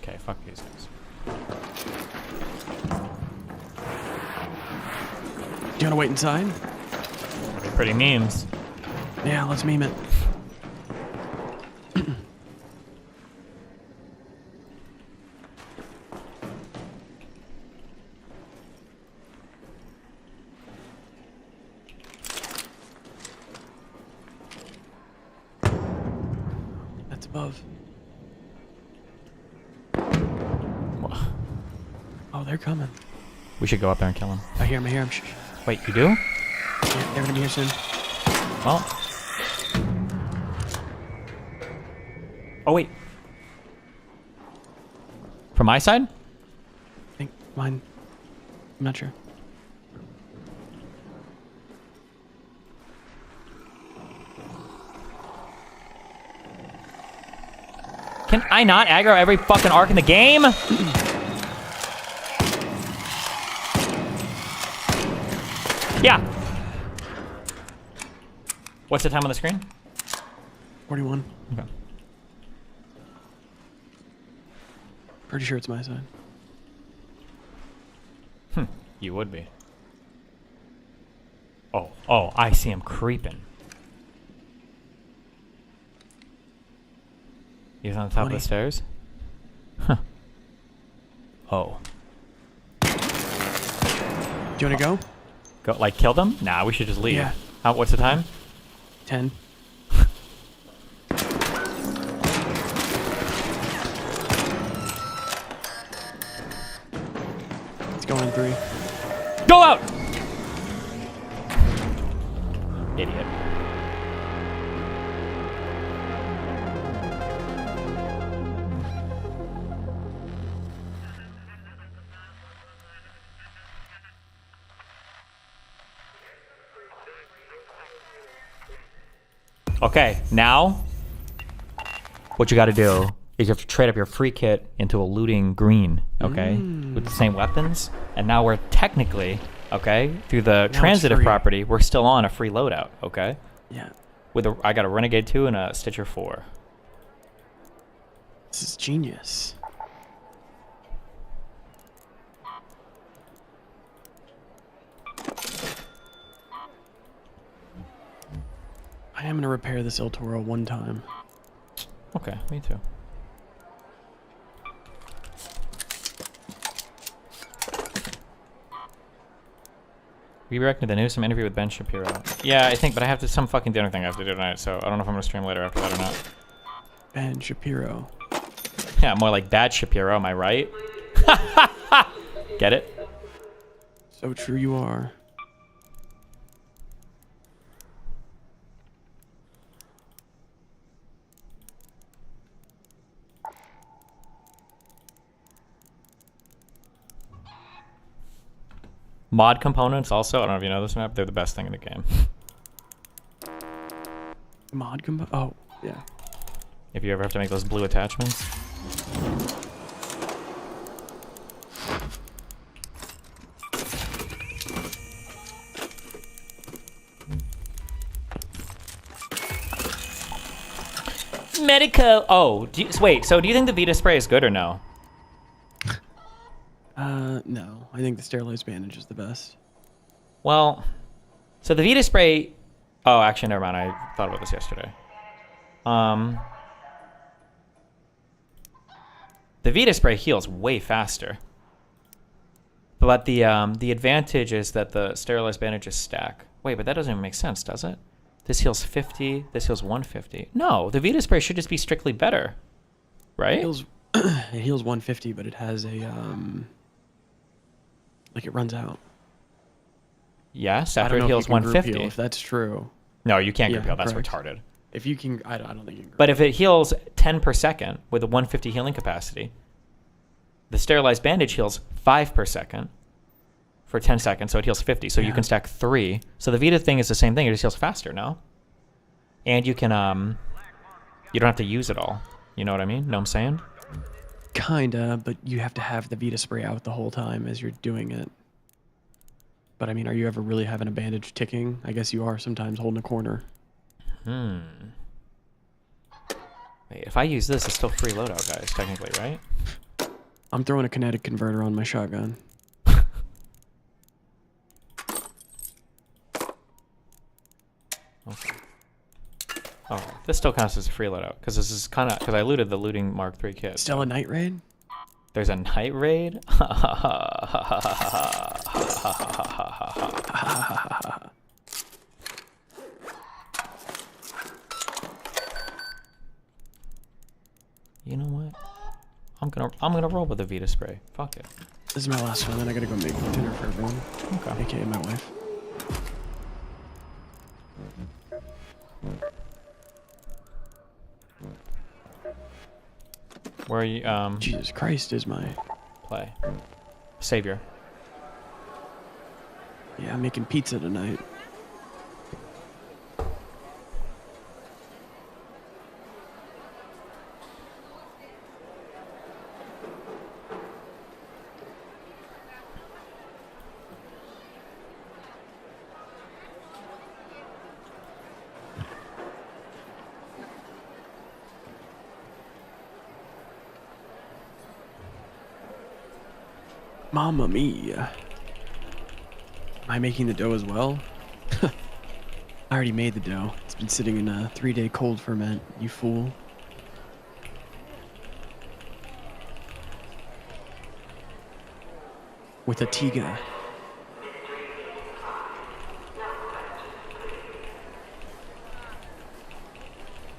D: Okay, fuck these guys.
E: Do you want to wait inside?
D: Pretty memes.
E: Yeah, let's meme it. That's above. Oh, they're coming.
D: We should go up there and kill him.
E: I hear him, I hear him. Shh.
D: Wait, you do?
E: Yeah, they're gonna be here soon.
D: Well. Oh, wait. From my side?
E: I think mine. I'm not sure.
D: Can I not aggro every fucking arc in the game? Yeah. What's the time on the screen?
E: 41.
D: Okay.
E: Pretty sure it's my side.
D: You would be. Oh, I see him creeping. He's on the top of the stairs? Huh. Oh.
E: Do you want to go?
D: Go, like, kill them? Nah, we should just leave.
E: Yeah.
D: What's the time?
E: 10. It's going in 3.
D: Go out! Idiot. Okay, now what you got to do is you have to trade up your free kit into a looting green, okay, with the same weapons. And now we're technically, okay, through the transitive property, we're still on a free loadout, okay?
E: Yeah.
D: With I got a Renegade 2 and a Stitcher 4.
E: This is genius. I am gonna repair this El Toro one time.
D: Okay, me too. We reckon the news, some interview with Ben Shapiro. Yeah, I think, but I have to some fucking dinner thing I have to do tonight, so I don't know if I'm gonna stream later after that or not.
E: Ben Shapiro.
D: Yeah, more like Bad Shapiro, am I right? Get it?
E: So true you are.
D: Mod components also, I don't know if you know this map, they're the best thing in the game.
E: Mod combo. Oh, yeah.
D: If you ever have to make those blue attachments. Medico. Oh, wait. So do you think the Vita spray is good or no?
E: No. I think the sterilized bandage is the best.
D: Well, so the Vita spray. Oh, actually, never mind. I thought about this yesterday. The Vita spray heals way faster. But the advantage is that the sterilized bandages stack. Wait, but that doesn't even make sense, does it? This heals 50. This heals 150. No, the Vita spray should just be strictly better, right?
E: It heals 150, but it has a like it runs out.
D: Yes,
E: I
D: after
E: don't
D: it
E: know
D: heals
E: if you can group
D: 150.
E: heal, if that's true.
D: No, you can't group
E: Yeah,
D: heal. That's
E: correct.
D: retarded.
E: If you can, I don't think you can.
D: But if it heals 10 per second with a 150 healing capacity, the sterilized bandage heals 5 per second for 10 seconds, so it heals 50. So you can stack 3. So the Vita thing is the same thing. It just heals faster, no? And you can, you don't have to use it all. You know what I mean? Know what I'm saying?
E: Kinda, but you have to have the Vita spray out the whole time as you're doing it. But I mean, are you ever really having a bandage ticking? I guess you are sometimes holding a corner.
D: Wait, if I use this, it's still free loadout, guys, technically, right?
E: I'm throwing a kinetic converter on my shotgun.
D: Okay. Oh, this still counts as a free loadout because this is kind of because I looted the looting Mark III kit.
E: Still a night raid?
D: There's a night raid. You know what? I'm gonna roll with the Vita spray. Fuck it.
E: This is my last one, then I gotta go make dinner for everyone.
D: Okay.
E: AKA my wife.
D: Where are you?
E: Jesus Christ is my
D: Play. Savior.
E: Yeah, I'm making pizza tonight. Mamma mia. Am I making the dough as well? I already made the dough. It's been sitting in a 3-day cold ferment, you fool. With a Tiga.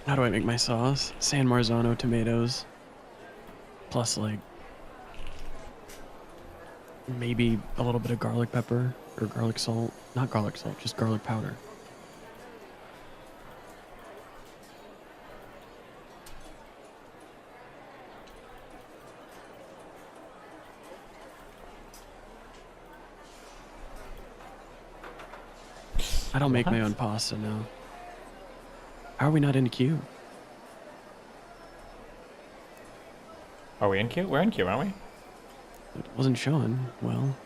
E: How do I make my sauce? San Marzano tomatoes. Plus like maybe a little bit of garlic pepper or garlic salt. Not garlic salt, just garlic powder. I don't make my own pasta now. How are we not in queue?
D: Are we in queue? We're in queue, aren't we?
E: It wasn't showing. Well.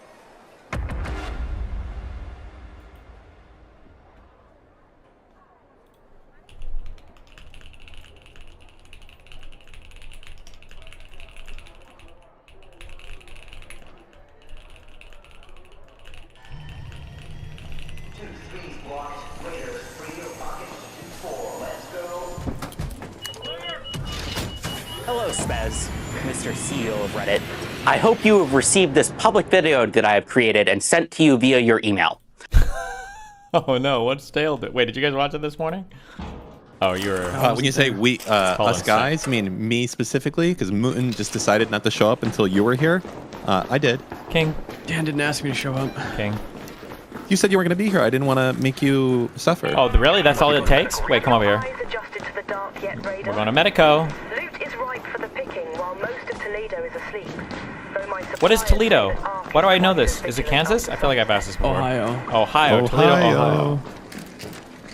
J: Hello, Spez, Mr. CEO of Reddit. I hope you have received this public video that I have created and sent to you via your email.
D: Oh no, what's Stale? Wait, did you guys watch it this morning? Oh, you're.
F: When you say we, us guys, I mean me specifically, because Mootin just decided not to show up until you were here. I did.
D: King.
E: Dan didn't ask me to show up.
D: King.
F: You said you were going to be here. I didn't want to make you suffer.
D: Oh, really? That's all it takes? Wait, come over here. We're going to Medico.
H: Loot is ripe for the picking while most of Toledo is asleep. Though my
D: What is Toledo?
H: suppliers
D: Why do I know this? Is it Kansas? I feel like I've asked this before.
E: Ohio.
D: Toledo, Ohio.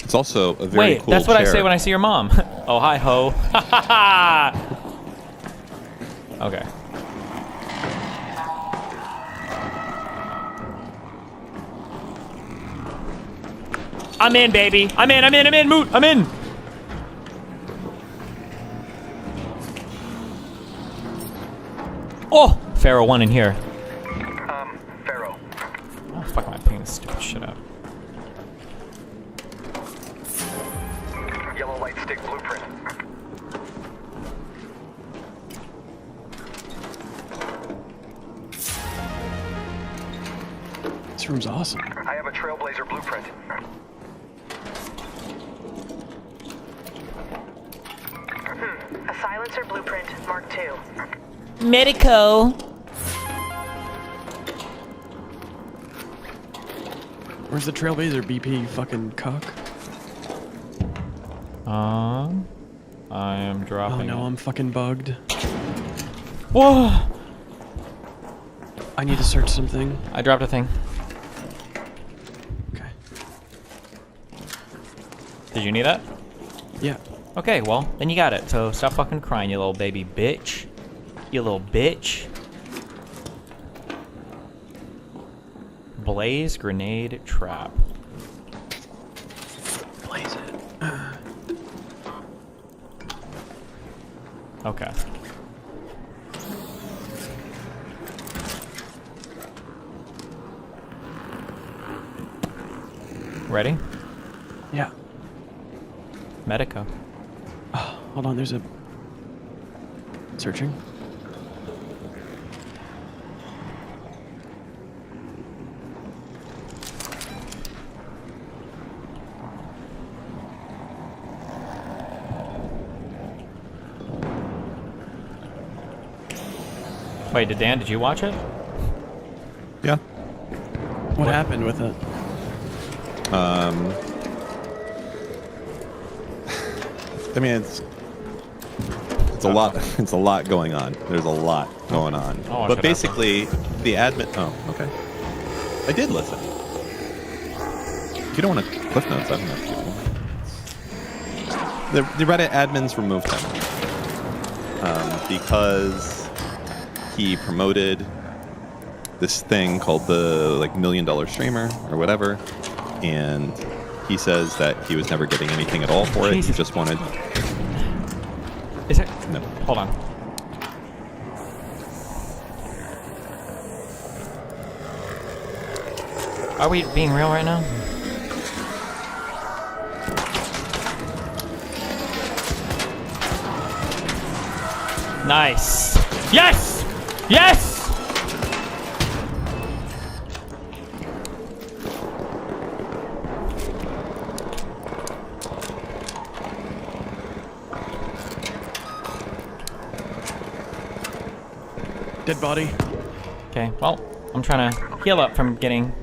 F: It's also a very
D: Wait,
F: cool
D: that's what I
F: chair.
D: say when I see your mom. Oh, hi ho. Okay. I'm in, baby. I'm in, Moot. I'm in. Oh, Pharaoh 1 in here.
G: Pharaoh.
D: Oh, fuck, am I picking this stupid shit up?
G: Yellow light stick blueprint.
E: This room's awesome.
G: I have a trailblazer blueprint.
H: A silencer blueprint, Mark II.
D: Medico.
E: Where's the trailblazer BP, you fucking cuck?
D: I am dropping.
E: Oh no, I'm fucking bugged.
D: Whoa!
E: I need to search something.
D: I dropped a thing.
E: Okay.
D: Did you need that?
E: Yeah.
D: Okay, well, then you got it. So stop fucking crying, you little baby bitch. You little bitch. Blaze grenade trap.
E: Blaze it.
D: Okay. Ready?
E: Yeah.
D: Medico.
E: Oh, hold on, there's a... Searching.
D: Wait, did you watch it?
F: Yeah.
E: What happened with it?
F: I mean, it's a lot. It's a lot going on. There's a lot going on.
D: Oh,
F: but basically, the admin. Oh, okay. I did listen. If you don't want to cliff notes, I don't know people. The Reddit admins removed him because he promoted this thing called the $1 million streamer or whatever, and he says that he was never getting anything at all for it. He just wanted.
D: Is it?
F: No.
D: Hold on. Are we being real right now? Nice. Yes! Yes!
E: Dead body.
D: Okay, well, I'm trying to heal up from getting...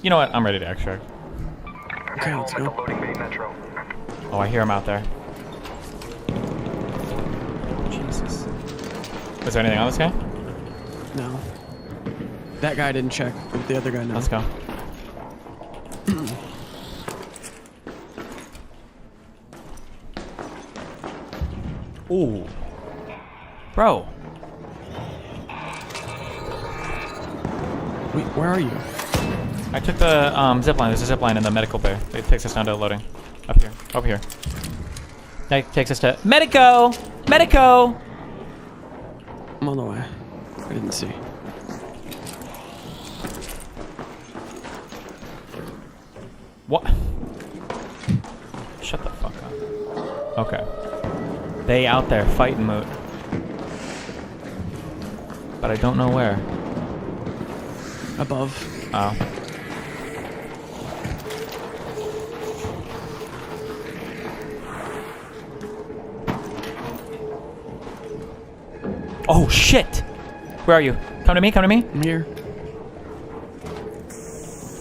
D: You know what? I'm ready to extract.
E: Okay, let's go.
G: Loading bay metro.
D: Oh, I hear him out there. Jesus. Is there anything on this guy?
E: No. That guy didn't check, but the other guy knows.
D: Let's go. Ooh. Bro.
E: Wait, where are you?
D: I took the zip line. There's a zip line in the medical bay. It takes us down to loading. Up here. Over here. That takes us to Medico! Medico!
E: I'm on the way. I didn't see.
D: What? Shut the fuck up. Okay. They out there fighting Moot. But I don't know where.
E: Above.
D: Oh. Oh shit! Where are you? Come to me, come to me.
E: I'm here.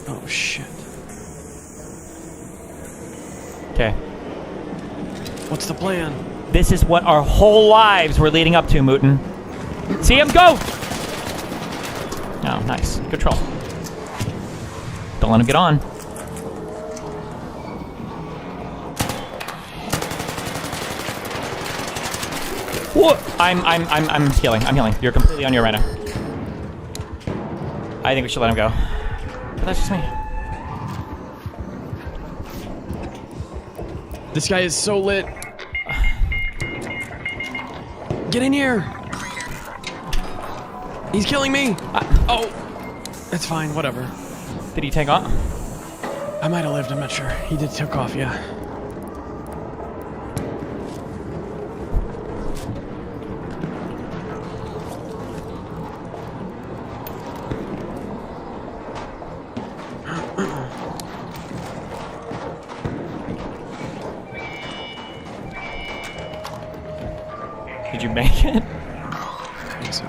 E: Oh shit.
D: Okay.
E: What's the plan?
D: This is what our whole lives were leading up to, Mootin. See him go! Oh, nice. Good troll. Don't let him get on. Whoa! I'm healing. I'm healing. You're completely on your right now. I think we should let him go. But that's just me.
E: This guy is so lit. Get in here. He's killing me. Oh, that's fine. Whatever.
D: Did he take off?
E: I might have lived. I'm not sure. He did took off. Yeah.
D: Did you make it?
E: I think so.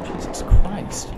D: Jesus Christ.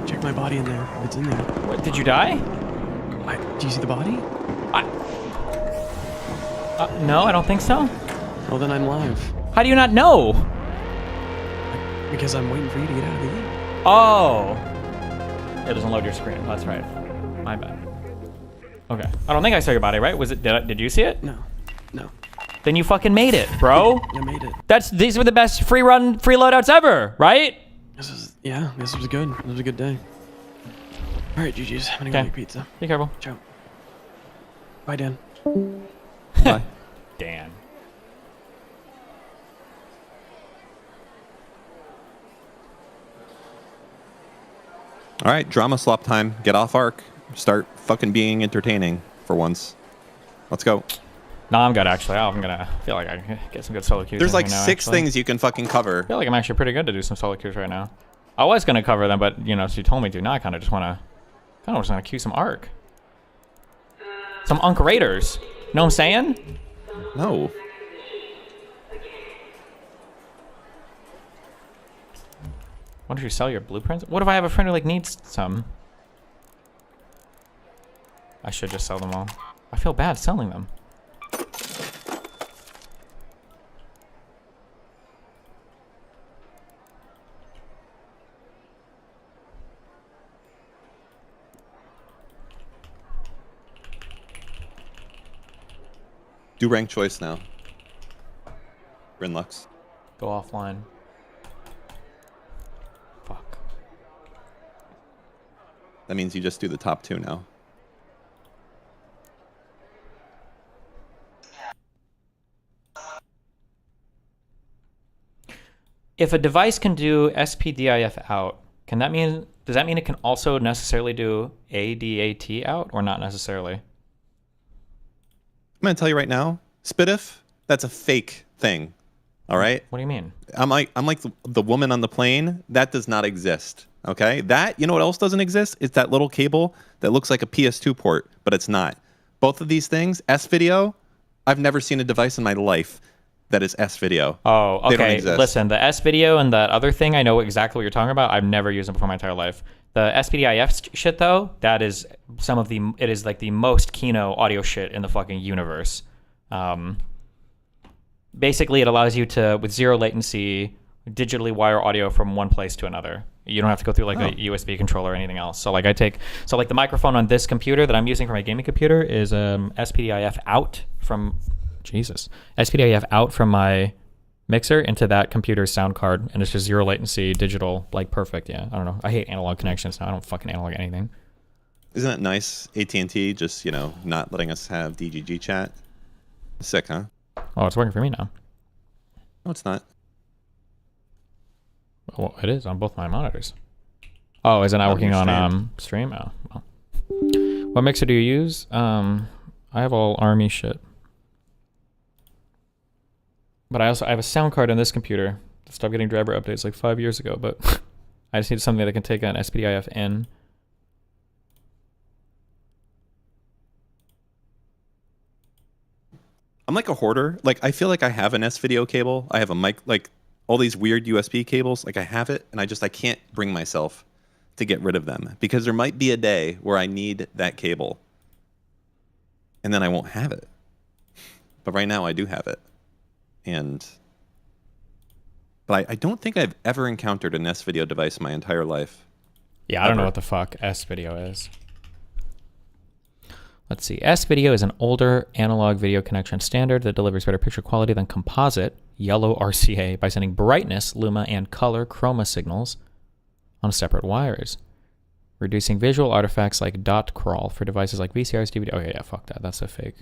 E: Check my body in there. It's in there.
D: What, did you die?
E: Do you see the body?
D: No, I don't think so.
E: Well, then I'm live.
D: How do you not know?
E: Because I'm waiting for you to get out of the game.
D: Oh. It doesn't load your screen. That's right. My bad. Okay. I don't think I saw your body, right? Was it? Did you see it?
E: No. No.
D: Then you fucking made it, bro.
E: I made it.
D: These were the best free loadouts ever, right?
E: This was good. This was a good day. All right, GG's. I'm gonna go make pizza.
D: Be careful.
E: Ciao. Bye, Dan.
F: Bye.
D: Dan.
F: All right, drama slop time. Get off arc. Start fucking being entertaining for once. Let's go.
D: No, I'm good actually. I'm gonna feel like I can get some good solo queues.
F: There's like
D: now,
F: 6
D: actually.
F: things you can fucking cover.
D: I feel like I'm actually pretty good to do some solo queues right now. I was gonna cover them, but you know, she told me to. Now I kind of just wanna queue some arc, some Unc Raiders. Know what I'm saying?
F: No.
D: What if you sell your blueprints? What if I have a friend who like needs some? I should just sell them all. I feel bad selling them.
F: Do rank choice now. Rinlux.
D: Go offline. Fuck.
F: That means you just do the top 2 now.
D: If a device can do SPDIF out, does that mean it can also necessarily do ADAT out or not necessarily?
F: I'm gonna tell you right now, SPDIF, that's a fake thing. All right?
D: What do you mean?
F: I'm like the woman on the plane. That does not exist. Okay? That, you know what else doesn't exist? It's that little cable that looks like a PS2 port, but it's not. Both of these things, S-Video, I've never seen a device in my life that is S-Video.
D: Oh,
F: They don't
D: okay.
F: exist.
D: Listen, the S-Video and that other thing, I know exactly what you're talking about. I've never used them before my entire life. The SPDIF shit, though, that is it is like the most Kino audio shit in the fucking universe. Basically, it allows you to, with zero latency, digitally wire audio from one place to another. You don't have to go through like a USB controller or anything else. So like the microphone on this computer that I'm using for my gaming computer is SPDIF out from SPDIF out from my mixer into that computer's sound card, and it's just zero latency, digital, like perfect. Yeah, I don't know. I hate analog connections now. I don't fucking analog anything.
F: Isn't that nice? AT&T just, you know, not letting us have DGG chat. Sick, huh?
D: Oh, it's working for me now.
F: No, it's not.
D: Well, it is on both my monitors. Oh, is it not working on stream? Oh, well. What mixer do you use? I have all Army shit. But I have a sound card on this computer that stopped getting driver updates like 5 years ago, but I just need something that can take an SPDIF in.
F: I'm like a hoarder. Like, I feel like I have an S-video cable. I have a mic, like all these weird USB cables. Like, I have it, and I can't bring myself to get rid of them because there might be a day where I need that cable, and then I won't have it. But right now, I do have it. But I don't think I've ever encountered an S-video device in my entire life.
D: Yeah, I don't know what the fuck S-video is. Let's see. S-video is an older analog video connection standard that delivers better picture quality than composite yellow RCA by sending brightness, luma, and color chroma signals on separate wires, reducing visual artifacts like dot crawl for devices like VCRs, DVD. Okay, yeah, fuck that. That's a fake.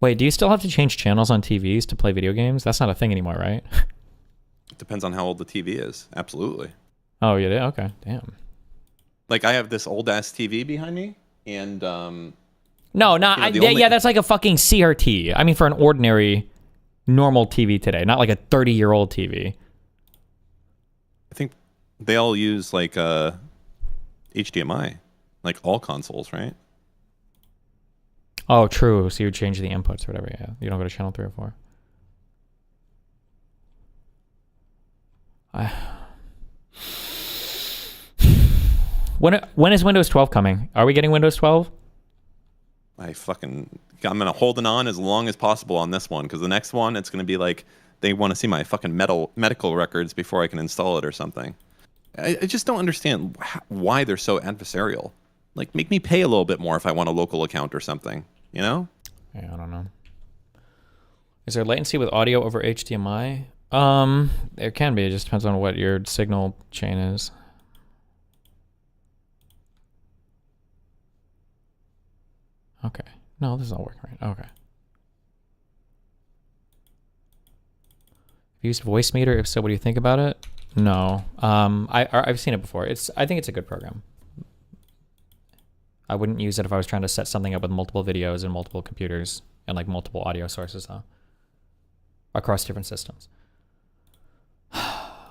D: Wait, do you still have to change channels on TVs to play video games? That's not a thing anymore, right?
F: It depends on how old the TV is. Absolutely.
D: Oh, you did? Okay, damn.
F: Like, I have this old-ass TV behind me, and...
D: No, not... yeah, that's like a fucking CRT. I mean, for an ordinary, normal TV today, not like a 30-year-old TV.
F: I think they all use, like, HDMI. Like, all consoles, right?
D: Oh, true. So you would change the inputs or whatever, yeah. You don't go to channel 3 or 4. When is Windows 12 coming? Are we getting Windows 12?
F: I'm gonna holding on as long as possible on this one, because the next one, it's gonna be like they want to see my fucking medical records before I can install it or something. I just don't understand why they're so adversarial. Like, make me pay a little bit more if I want a local account or something, you know?
D: Yeah, I don't know. Is there latency with audio over HDMI? There can be. It just depends on what your signal chain is. Okay. No, this is all working right. Okay. Used voice meter? If so, what do you think about it? No. I've seen it before. I think it's a good program. I wouldn't use it if I was trying to set something up with multiple videos and multiple computers and like multiple audio sources though. Across different systems.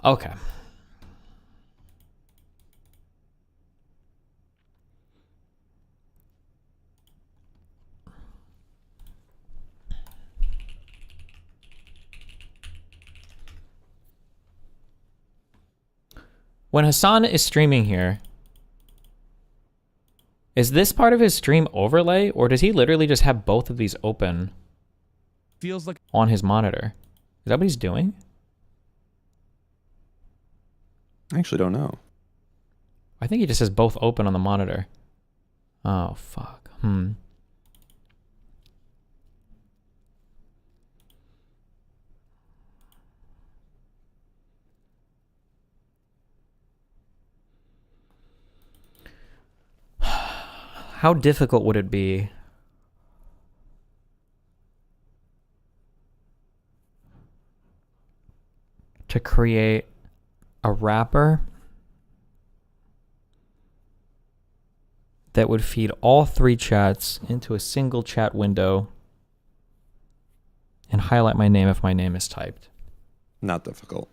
D: Okay. When Hassan is streaming here, is this part of his stream overlay, or does he literally just have both of these open
B: Feels like
D: on his monitor? Is that what he's doing?
F: I actually don't know.
D: I think he just has both open on the monitor. Oh, fuck. How difficult would it be to create a wrapper that would feed all three chats into a single chat window and highlight my name if my name is typed?
F: Not difficult.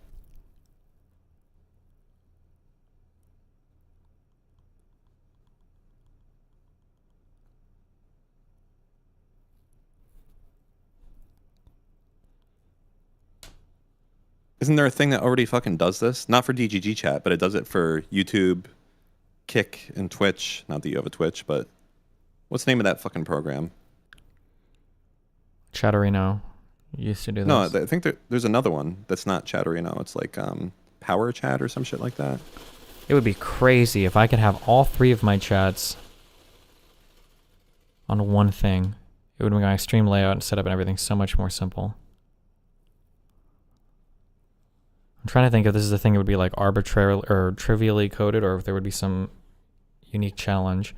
F: Isn't there a thing that already fucking does this? Not for DGG chat, but it does it for YouTube, Kick, and Twitch. Not that you have a Twitch, but what's the name of that fucking program?
D: Chatterino used to do this.
F: No, I think there's another one that's not Chatterino. It's like Power Chat or some shit like that.
D: It would be crazy if I could have all three of my chats on one thing. It would make my stream layout and setup and everything so much more simple. I'm trying to think if this is a thing that would be like arbitrarily or trivially coded, or if there would be some unique challenge.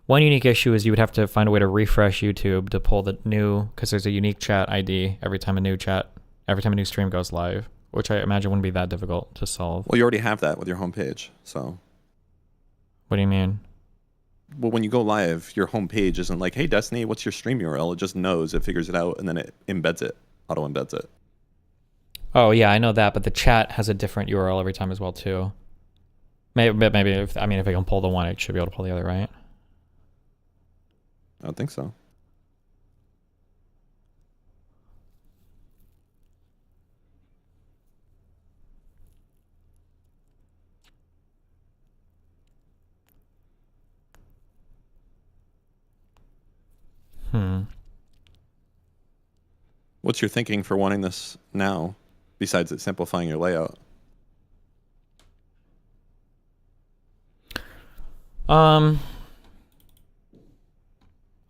D: One unique issue is you would have to find a way to refresh YouTube to pull the new, because there's a unique chat ID every time a new stream goes live, which I imagine wouldn't be that difficult to solve.
F: Well, you already have that with your homepage, so.
D: What do you mean?
F: Well, when you go live, your homepage isn't like, hey, Destiny, what's your stream URL? It just knows, it figures it out, and then it embeds it, auto embeds it.
D: Oh yeah, I know that, but the chat has a different URL every time as well too. Maybe if I can pull the one, it should be able to pull the other, right?
F: I don't think so. What's your thinking for wanting this now, besides it simplifying your layout?
D: I'm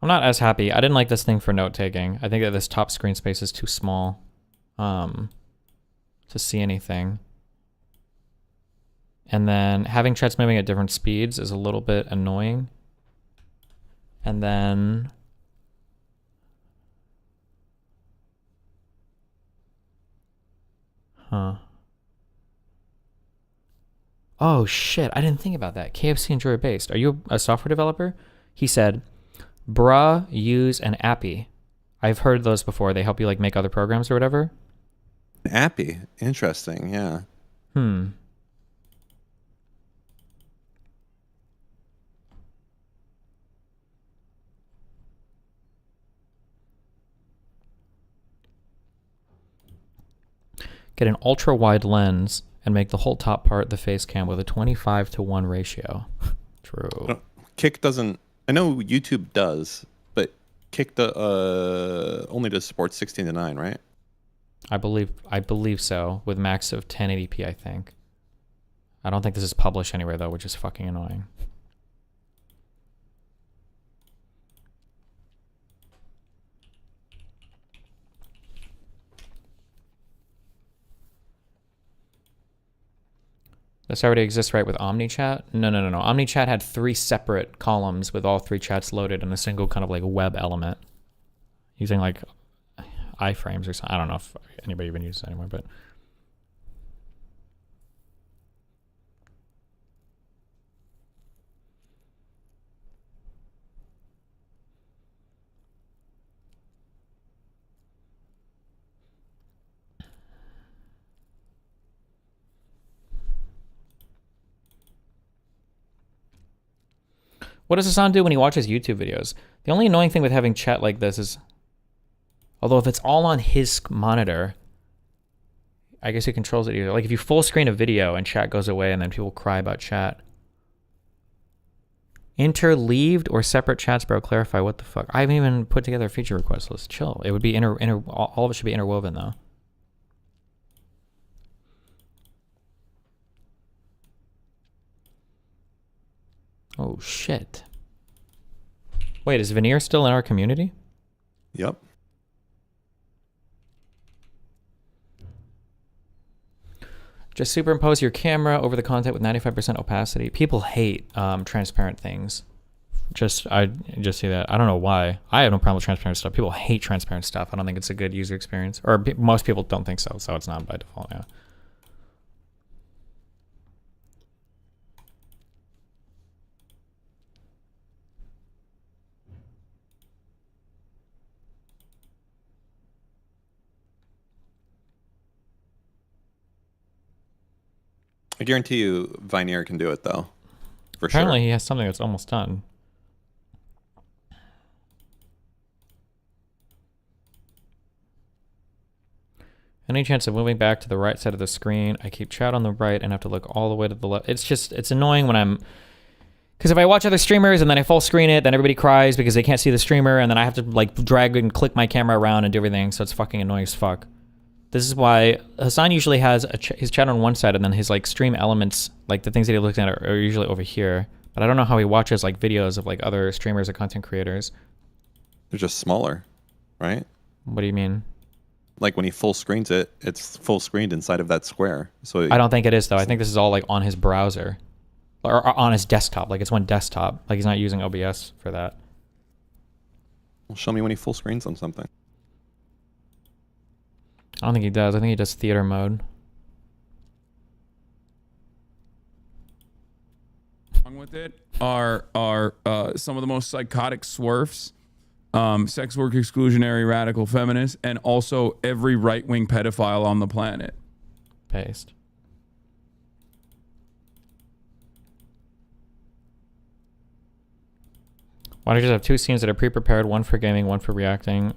D: not as happy. I didn't like this thing for note taking. I think that this top screen space is too small to see anything. And then having chats moving at different speeds is a little bit annoying. And then oh shit, I didn't think about that. KFC and Joy Based. Are you a software developer? He said, bruh, use an appy. I've heard those before. They help you like make other programs or whatever.
F: An appy? Interesting, yeah.
D: Get an ultra wide lens and make the whole top part the face cam with a 25:1 ratio. True.
F: Kick doesn't, I know YouTube does, but Kick only does support 16:9, right?
D: I believe so, with max of 1080p, I think. I don't think this is published anywhere though, which is fucking annoying. This already exists, right, with OmniChat? No. OmniChat had 3 separate columns with all 3 chats loaded in a single kind of like web element. Using like iframes or something. I don't know if anybody even uses it anymore, but... What does Hassan do when he watches YouTube videos? The only annoying thing with having chat like this is, although if it's all on his monitor, I guess he controls it either. Like if you full screen a video and chat goes away and then people cry about chat. Interleaved or separate chats, bro? Clarify, what the fuck? I haven't even put together a feature request list. Chill. It would be all of it should be interwoven though. Oh shit. Wait, is Veneer still in our community?
F: Yep.
D: Just superimpose your camera over the content with 95% opacity. People hate transparent things. I just see that. I don't know why. I have no problem with transparent stuff. People hate transparent stuff. I don't think it's a good user experience. Or most people don't think so, so it's not by default, yeah.
F: I guarantee you Vineer can do it though. For
D: Apparently
F: sure.
D: he has something that's almost done. Any chance of moving back to the right side of the screen? I keep chat on the right and have to look all the way to the left. It's annoying when I'm... Because if I watch other streamers and then I full screen it, then everybody cries because they can't see the streamer, and then I have to like drag and click my camera around and do everything, so it's fucking annoying as fuck. This is why Hassan usually has his chat on one side and then his like stream elements, like the things that he looks at are usually over here. But I don't know how he watches like videos of like other streamers or content creators.
F: They're just smaller, right?
D: What do you mean?
F: Like when he full screens it, it's full screened inside of that square. So
D: I don't think it is though. I think this is all like on his browser or on his desktop. Like it's one desktop. Like he's not using OBS for that.
F: Well, show me when he full screens on something.
D: I don't think he does. I think he does theater mode.
B: With it are some of the most psychotic swerfs, sex work exclusionary radical feminists, and also every right-wing pedophile on the planet.
D: Paste. Why don't you just have two scenes that are pre-prepared, one for gaming, one for reacting?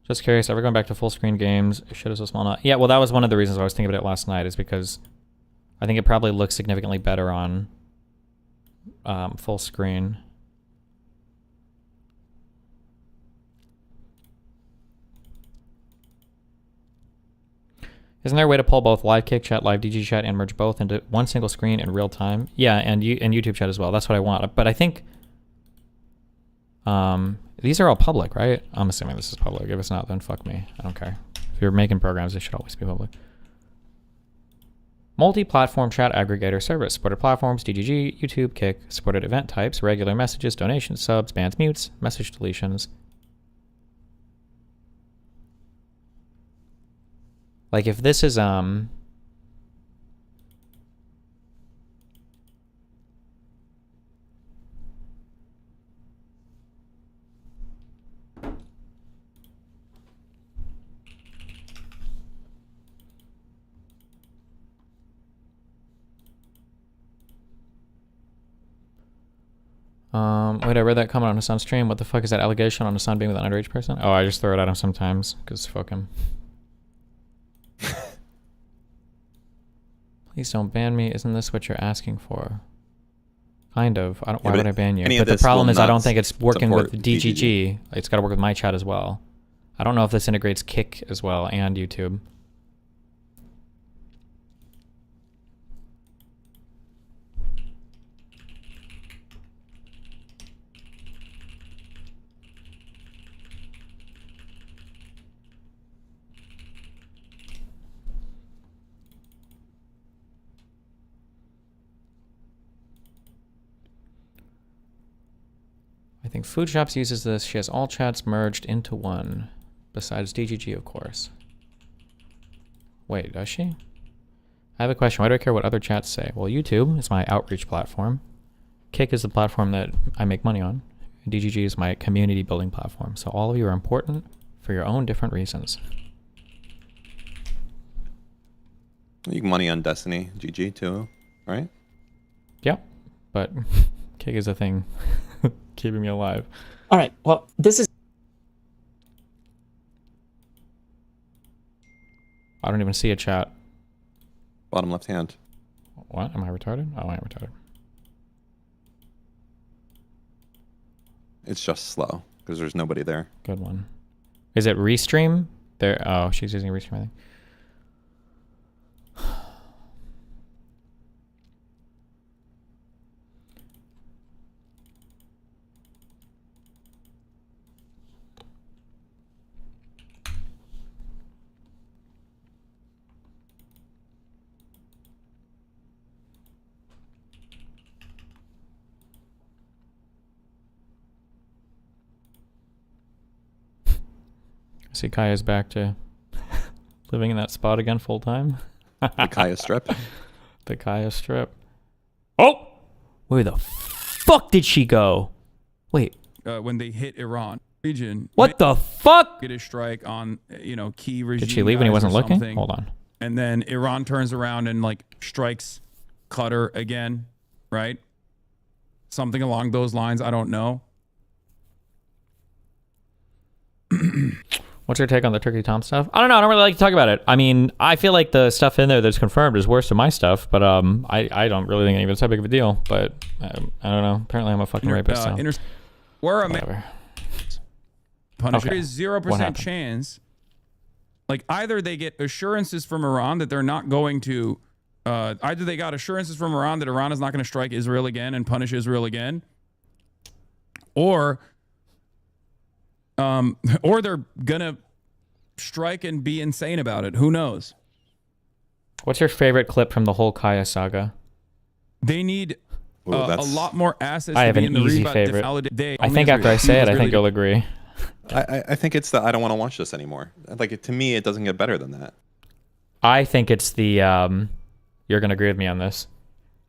D: Just curious, ever going back to full screen games? Shit is so small. Yeah, well, that was one of the reasons I was thinking about it last night, is because I think it probably looks significantly better on full screen. Isn't there a way to pull both live kick chat, live DG chat, and merge both into one single screen in real time? Yeah, and YouTube chat as well. That's what I want. But I think these are all public, right? I'm assuming this is public. If it's not, then fuck me. I don't care. If you're making programs, they should always be public. Multi-platform chat aggregator service. Supported platforms, DGG, YouTube, Kick. Supported event types, regular messages, donations, subs, bans, mutes, message deletions. Like if this is wait, I read that comment on Hassan's stream. What the fuck is that allegation on Hassan being with an underage person? Oh, I just throw it at him sometimes, because fuck him. Please don't ban me. Isn't this what you're asking for? Kind of. I don't. Why would I ban you? But the problem is I don't think it's working with DGG. It's got to work with my chat as well. I don't know if this integrates Kick as well and YouTube. I think Food Shops uses this. She has all chats merged into one, besides DGG, of course. Wait, does she? I have a question. Why do I care what other chats say? Well, YouTube is my outreach platform. Kick is the platform that I make money on. DGG is my community building platform. So all of you are important for your own different reasons.
F: You can money on Destiny, GG too, right?
D: Yep, but Kick is a thing. Keeping me alive.
J: All right. Well, this is.
D: I don't even see a chat.
F: Bottom left hand.
D: What? Am I retarded? Oh, I am retarded.
F: It's just slow because there's nobody there.
D: Good one. Is it Restream? There. Oh, she's using Restream, I think. See, Kaya's back to living in that spot again full time.
F: The Kaya strip.
D: The Kaya strip. Oh! Where the fuck did she go? Wait.
B: When they hit Iran region.
D: What the fuck?
B: Get a strike on, key regime.
D: Did she leave when he wasn't looking? Hold on.
B: And then Iran turns around and like strikes Qatar again, right? Something along those lines. I don't know.
D: What's your take on the Turkey Tom stuff? I don't know. I don't really like to talk about it. I mean, I feel like the stuff in there that's confirmed is worse than my stuff, but I don't really think it's that big of a deal. But I don't know. Apparently, I'm a fucking rapist. So.
B: We're a
D: whatever.
B: Punisher.
D: Okay.
B: There is 0% chance. Like either they get assurances from Iran that they're not going to. Either they got assurances from Iran that Iran is not going to strike Israel again and punish Israel again, or they're gonna strike and be insane about it. Who knows?
D: What's your favorite clip from the whole Kaya saga?
B: They need a lot more assets.
D: I have
B: to be
D: an
B: in the
D: easy
B: read,
D: favorite. I
B: only
D: think
B: has
D: after I say it, I think
B: really
D: you'll agree.
F: I think it's the I don't want to watch this anymore. Like to me, it doesn't get better than that.
D: I think it's the you're gonna agree with me on this.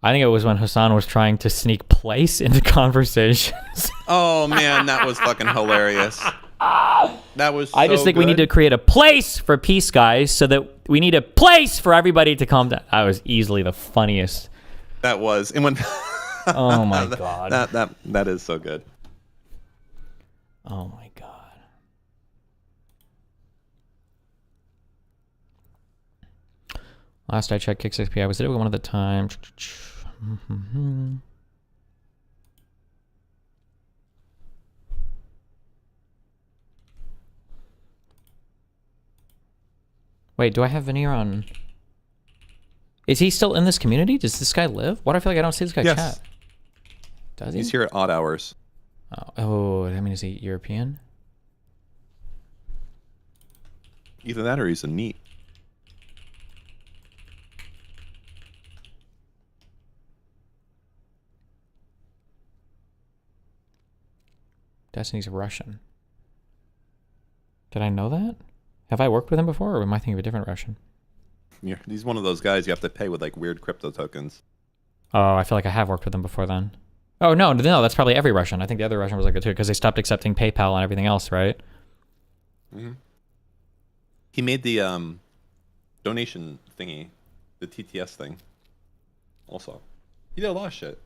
D: I think it was when Hassan was trying to sneak place into conversations.
F: Oh man, that was fucking hilarious. That was.
D: I just think we need to create a place for peace, guys, so that we need a place for everybody to calm down. That was easily the funniest.
F: That was, and when.
D: Oh my god.
F: That is so good.
D: Oh my god. Last I checked, Kick 6P, I was at it one of the time. Wait, do I have Veneer on? Is he still in this community? Does this guy live? Why do I feel like I don't see this guy chat? Does he?
F: He's here at odd hours.
D: Oh, I mean, is he European?
F: Either that or he's a NEET.
D: Destiny's Russian. Did I know that? Have I worked with him before, or am I thinking of a different Russian?
F: Yeah, he's one of those guys you have to pay with like weird crypto tokens.
D: Oh, I feel like I have worked with him before then. Oh, no, that's probably every Russian. I think the other Russian was like that too, because they stopped accepting PayPal and everything else, right?
F: Mm-hmm. He made the donation thingy, the TTS thing. Also, he did a lot of shit.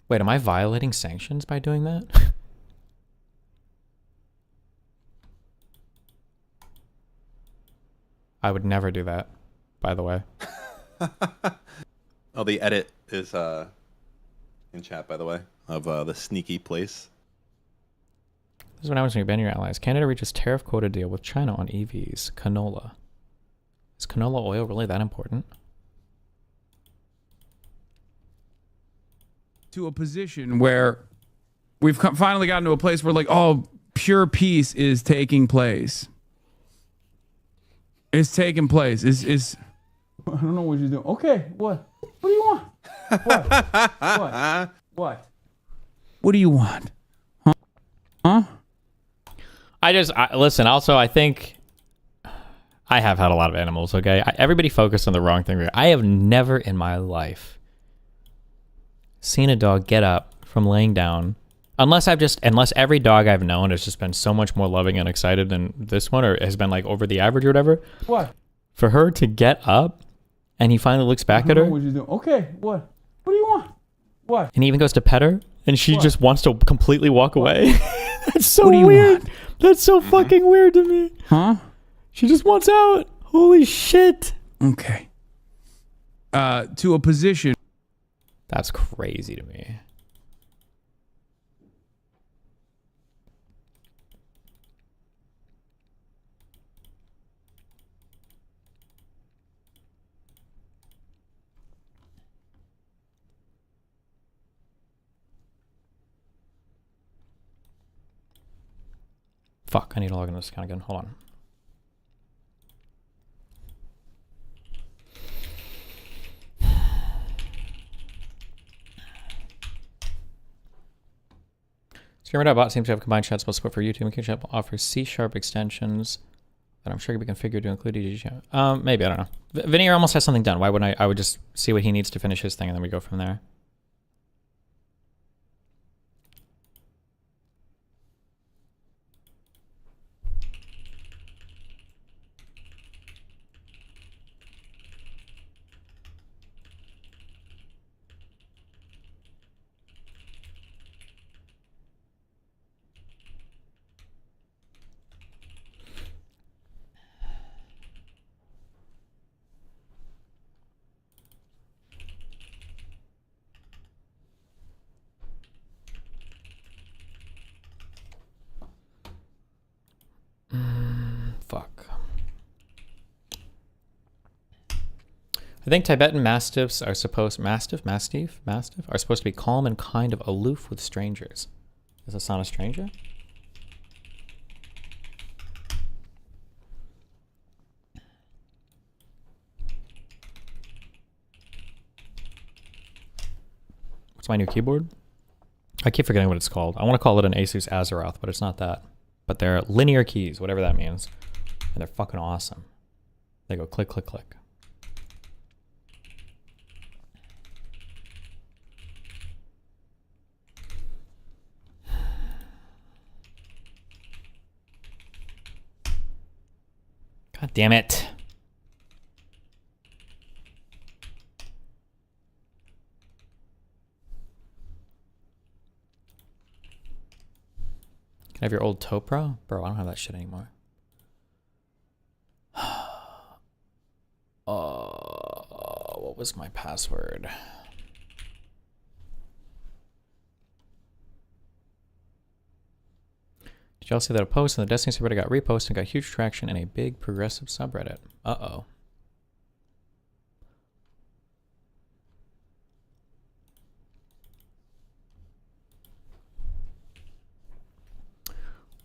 D: Wait, am I violating sanctions by doing that? I would never do that, by the way.
F: Oh, the edit is in chat, by the way, of the sneaky place.
D: This is when I was when you ban your allies. Canada reaches tariff quota deal with China on EVs. Canola. Is canola oil really that important?
B: To a position where we've finally gotten to a place where like, oh, pure peace is taking place. It's taking place. Is I don't know what you're doing. Okay, what? What do you want? What? What? What do you want? Huh?
D: Listen, also, I think I have had a lot of animals, okay? Everybody focused on the wrong thing. I have never in my life seen a dog get up from laying down, unless every dog I've known has just been so much more loving and excited than this one, or has been like over the average or whatever.
B: What?
D: For her to get up and he finally looks back at her.
B: What you doing? Okay, what? What do you want? What?
D: And he even goes to pet her and she just wants to completely walk away. That's so
B: What do you
D: weird.
B: want?
D: That's so fucking weird to me.
B: Huh?
D: She just wants out. Holy shit.
B: Okay. To a position.
D: That's crazy to me. Fuck, I need to log into this account again. Hold on. Streamer.bot seems to have combined chat support for YouTube and KChat offers C# extensions that I'm sure can be configured to include DG. Maybe, I don't know. Veneer almost has something done. Why wouldn't I would just see what he needs to finish his thing and then we go from there. I think Tibetan Mastiffs are supposed... Mastiff are supposed to be calm and kind of aloof with strangers. Is this not a stranger? What's my new keyboard? I keep forgetting what it's called. I want to call it an Asus Azeroth, but it's not that. But they're linear keys, whatever that means. And they're fucking awesome. They go click, click, click. God damn it. Can I have your old Topro? Bro, I don't have that shit anymore. What was my password? Did y'all see that a post on the Destiny subreddit got reposted and got huge traction in a big progressive subreddit? Uh-oh.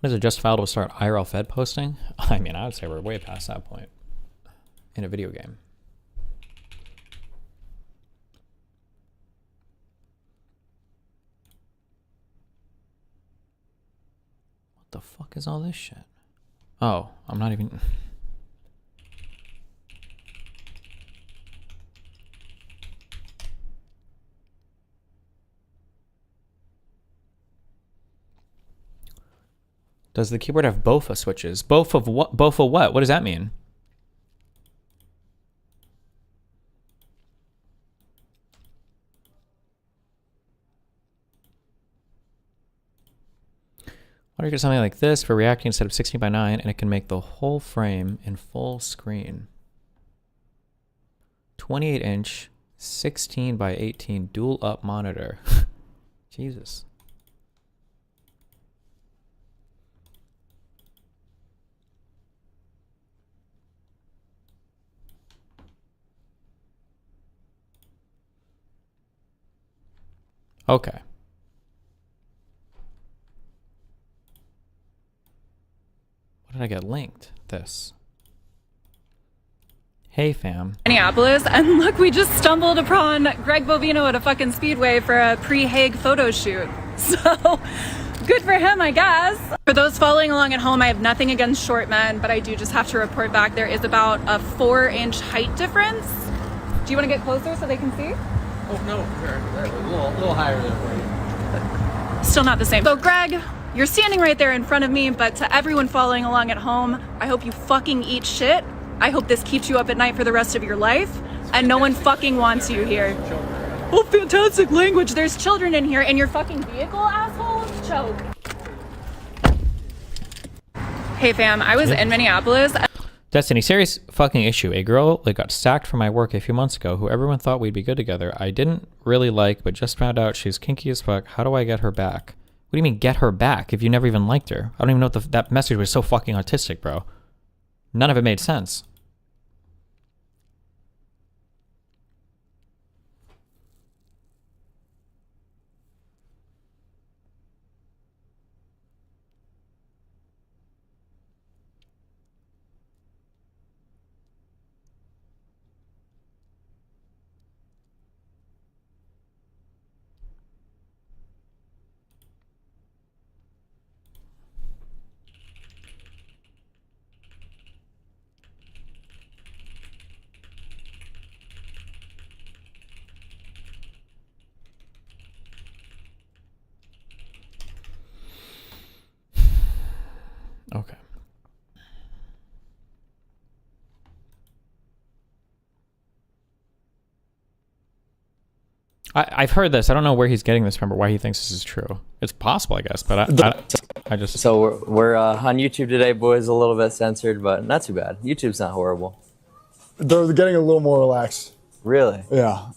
D: When is it justifiable to start IRL Fed posting? I mean, I would say we're way past that point in a video game. What the fuck is all this shit? Oh, I'm not even... Does the keyboard have BOFA switches? BOFA of what? BOFA what? What does that mean? Why don't you get something like this for reacting instead of 16:9 and it can make the whole frame in full screen. 28-inch, 16:18 dual up monitor. Jesus. Okay. What did I get linked? This. Hey fam.
K: Minneapolis, and look, we just stumbled upon Greg Bovino at a fucking Speedway for a pre-Hague photo shoot. So, good for him, I guess. For those following along at home, I have nothing against short men, but I do just have to report back there is about a 4-inch height difference. Do you want to get closer so they can see?
L: Oh, no, a little higher there for you.
K: Still not the same. So Greg, you're standing right there in front of me, but to everyone following along at home, I hope you fucking eat shit. I hope this keeps you up at night for the rest of your life, and no one fucking wants you here. Oh, fantastic language. There's children in here, and your fucking vehicle, assholes. Choke. Hey fam, I was in Minneapolis.
D: Destiny, serious fucking issue. A girl that got sacked from my work a few months ago, who everyone thought we'd be good together, I didn't really like, but just found out she's kinky as fuck. How do I get her back? What do you mean, get her back, if you never even liked her? I don't even know what that message was so fucking autistic, bro. None of it made sense. Okay. I've heard this. I don't know where he's getting this from or why he thinks this is true. It's possible, I guess, but I just...
L: So we're on YouTube today, boys, a little bit censored, but not too bad. YouTube's not horrible.
M: They're getting a little more relaxed.
L: Really?
M: Yeah.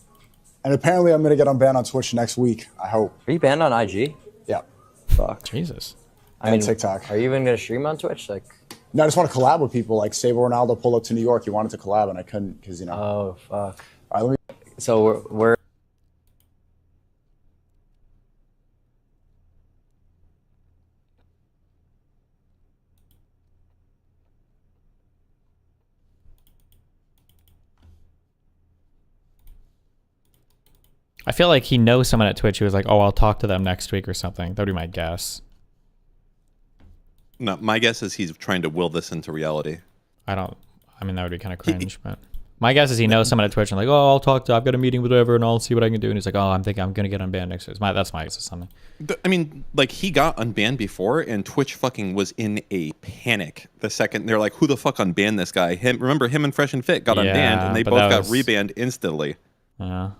M: And apparently I'm going to get unbanned on Twitch next week, I hope.
L: Are you banned on IG?
M: Yeah.
L: Fuck.
D: Jesus.
L: I mean,
M: TikTok.
L: Are you even going to stream on Twitch? Like,
M: No, I just want to collab with people. Like, say Ronaldo pulled up to New York. He wanted to collab, and I couldn't because, you know.
L: Oh, fuck.
M: All right, let me.
L: So we're
D: I feel like he knows someone at Twitch who was like, oh, I'll talk to them next week or something. That would be my guess.
F: No, my guess is he's trying to will this into reality.
D: I mean, that would be kind of cringe, but my guess is he knows someone at Twitch and like, oh, I've got a meeting with whatever and I'll see what I can do. And he's like, oh, I'm thinking I'm going to get unbanned next week. That's my guess of something.
F: I mean, like, he got unbanned before, and Twitch fucking was in a panic the second they're like, who the fuck unbanned this guy? Remember him and Fresh and Fit got unbanned, and they both got rebanned instantly.
D: Yeah.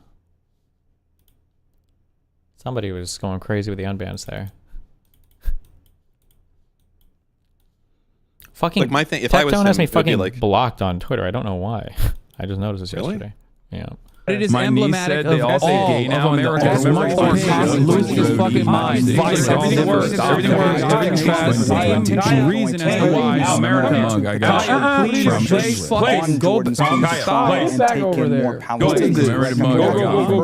D: Somebody was going crazy with the unbans there. Fucking
F: like my thing, if I was
D: Tone
F: him,
D: has me
F: it would be
D: fucking
F: like,
D: blocked on Twitter. I don't know why. I just noticed this yesterday. Yeah.
B: It is emblematic of all of America's losing his fucking mind. Everything works. Everything works. Everything's fast. Same reason as to why America. I got you. Go back over there. Go to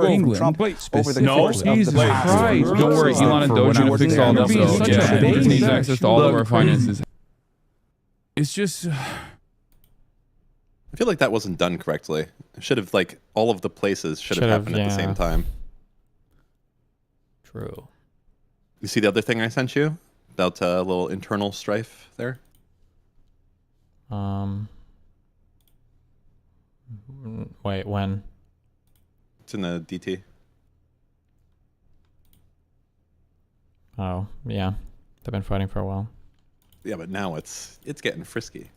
B: England. No, Jesus Christ. Don't worry, Elon and Doge will fix all this. Yeah, he needs access to all of our finances. It's just.
F: I feel like that wasn't done correctly. It should have, like, all of the places should have happened at the same time.
D: True.
F: You see the other thing I sent you? About a little internal strife there?
D: Wait, when?
F: It's in the DT.
D: Oh, yeah. They've been fighting for a while.
F: Yeah, but now it's getting frisky.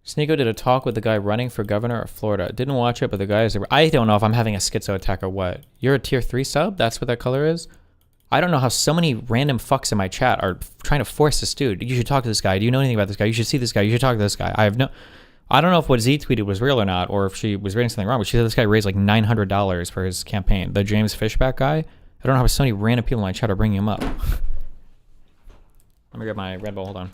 D: Sneako did a talk with the guy running for governor of Florida. Didn't watch it, but the guy is... I don't know if I'm having a schizo attack or what. You're a tier 3 sub? That's what that color is? I don't know how so many random fucks in my chat are trying to force this dude. You should talk to this guy. Do you know anything about this guy? You should see this guy. You should talk to this guy. I don't know if what Z tweeted was real or not, or if she was reading something wrong, but she said this guy raised like $900 for his campaign. The James Fishback guy. I don't know how so many random people in my chat are bringing him up. Let me grab my Red Bull. Hold on.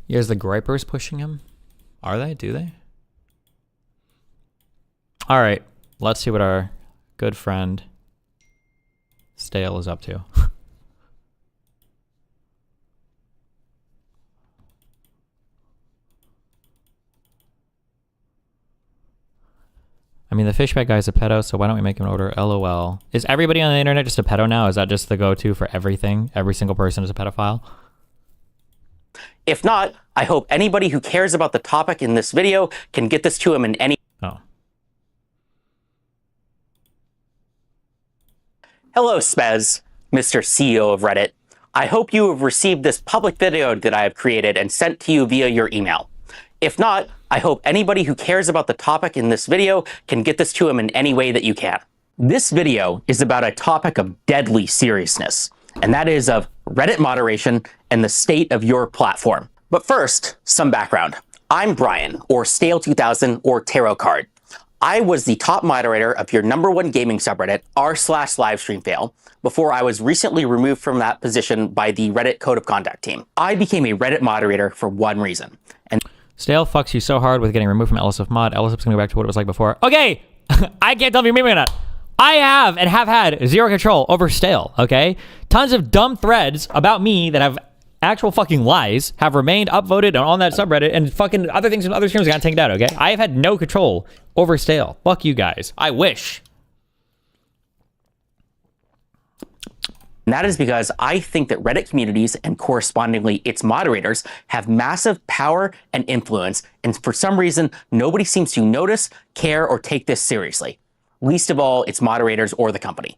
D: Yeah, is the Gripers pushing him? Are they? Do they? All right, let's see what our good friend Stale is up to. I mean, the Fishback guy is a pedo, so why don't we make him an order? LOL. Is everybody on the internet just a pedo now? Is that just the go-to for everything? Every single person is a pedophile?
J: If not, I hope anybody who cares about the topic in this video can get this to him in any...
D: Oh.
J: Hello, Spez, Mr. CEO of Reddit. I hope you have received this public video that I have created and sent to you via your email. If not, I hope anybody who cares about the topic in this video can get this to him in any way that you can. This video is about a topic of deadly seriousness, and that is of Reddit moderation and the state of your platform. But first, some background. I'm Brian, or Stale2000, or Tarot Card. I was the top moderator of your #1 gaming subreddit, r/livestreamfail, before I was recently removed from that position by the Reddit Code of Conduct team. I became a Reddit moderator for one reason. And
D: Stale fucks you so hard with getting removed from LSF mod. LSF's gonna go back to what it was like before. Okay, I can't tell if you're memeing or not. I have and have had zero control over Stale, okay? Tons of dumb threads about me that have actual fucking lies have remained upvoted on that subreddit, and fucking other things from other streamers got taken out, okay? I have had no control over Stale. Fuck you guys. I wish.
J: And that is because I think that Reddit communities and correspondingly its moderators have massive power and influence, and for some reason, nobody seems to notice, care, or take this seriously. Least of all, its moderators or the company.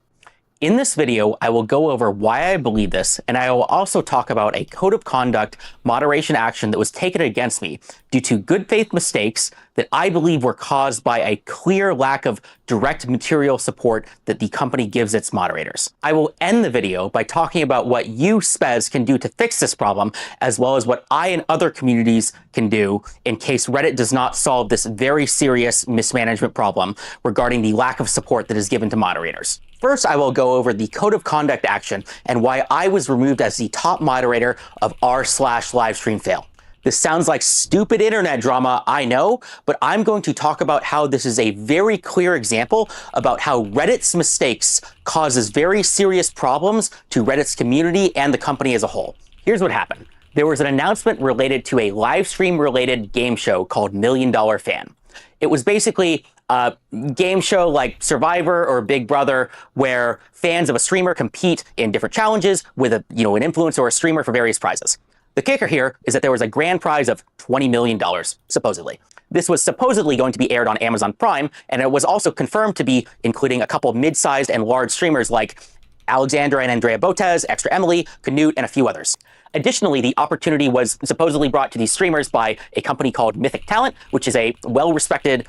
J: In this video, I will go over why I believe this, and I will also talk about a code of conduct moderation action that was taken against me due to good faith mistakes that I believe were caused by a clear lack of direct material support that the company gives its moderators. I will end the video by talking about what you, Spez, can do to fix this problem, as well as what I and other communities can do in case Reddit does not solve this very serious mismanagement problem regarding the lack of support that is given to moderators. First, I will go over the code of conduct action and why I was removed as the top moderator of r/livestreamfail. This sounds like stupid internet drama, I know, but I'm going to talk about how this is a very clear example about how Reddit's mistakes causes very serious problems to Reddit's community and the company as a whole. Here's what happened. There was an announcement related to a live stream related game show called $1 Million Fan. It was basically a game show like Survivor or Big Brother, where fans of a streamer compete in different challenges with an influencer or a streamer for various prizes. The kicker here is that there was a grand prize of $20 million, supposedly. This was supposedly going to be aired on Amazon Prime, and it was also confirmed to be including a couple mid-sized and large streamers like Alexandra and Andrea Botez, Extra Emily, Canute, and a few others. Additionally, the opportunity was supposedly brought to these streamers by a company called Mythic Talent, which is a well-respected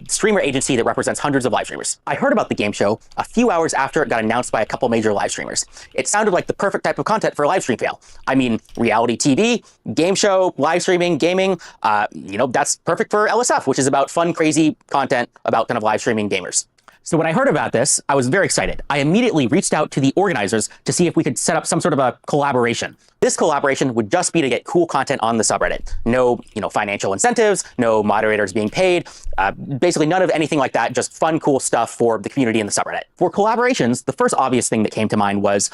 J: streamer agency that represents hundreds of live streamers. I heard about the game show a few hours after it got announced by a couple major live streamers. It sounded like the perfect type of content for live stream fail. I mean, reality TV, game show, live streaming, gaming, that's perfect for LSF, which is about fun, crazy content about kind of live streaming gamers. So when I heard about this, I was very excited. I immediately reached out to the organizers to see if we could set up some sort of a collaboration. This collaboration would just be to get cool content on the subreddit. No, financial incentives, no moderators being paid, basically none of anything like that, just fun, cool stuff for the community in the subreddit. For collaborations, the first obvious thing that came to mind was,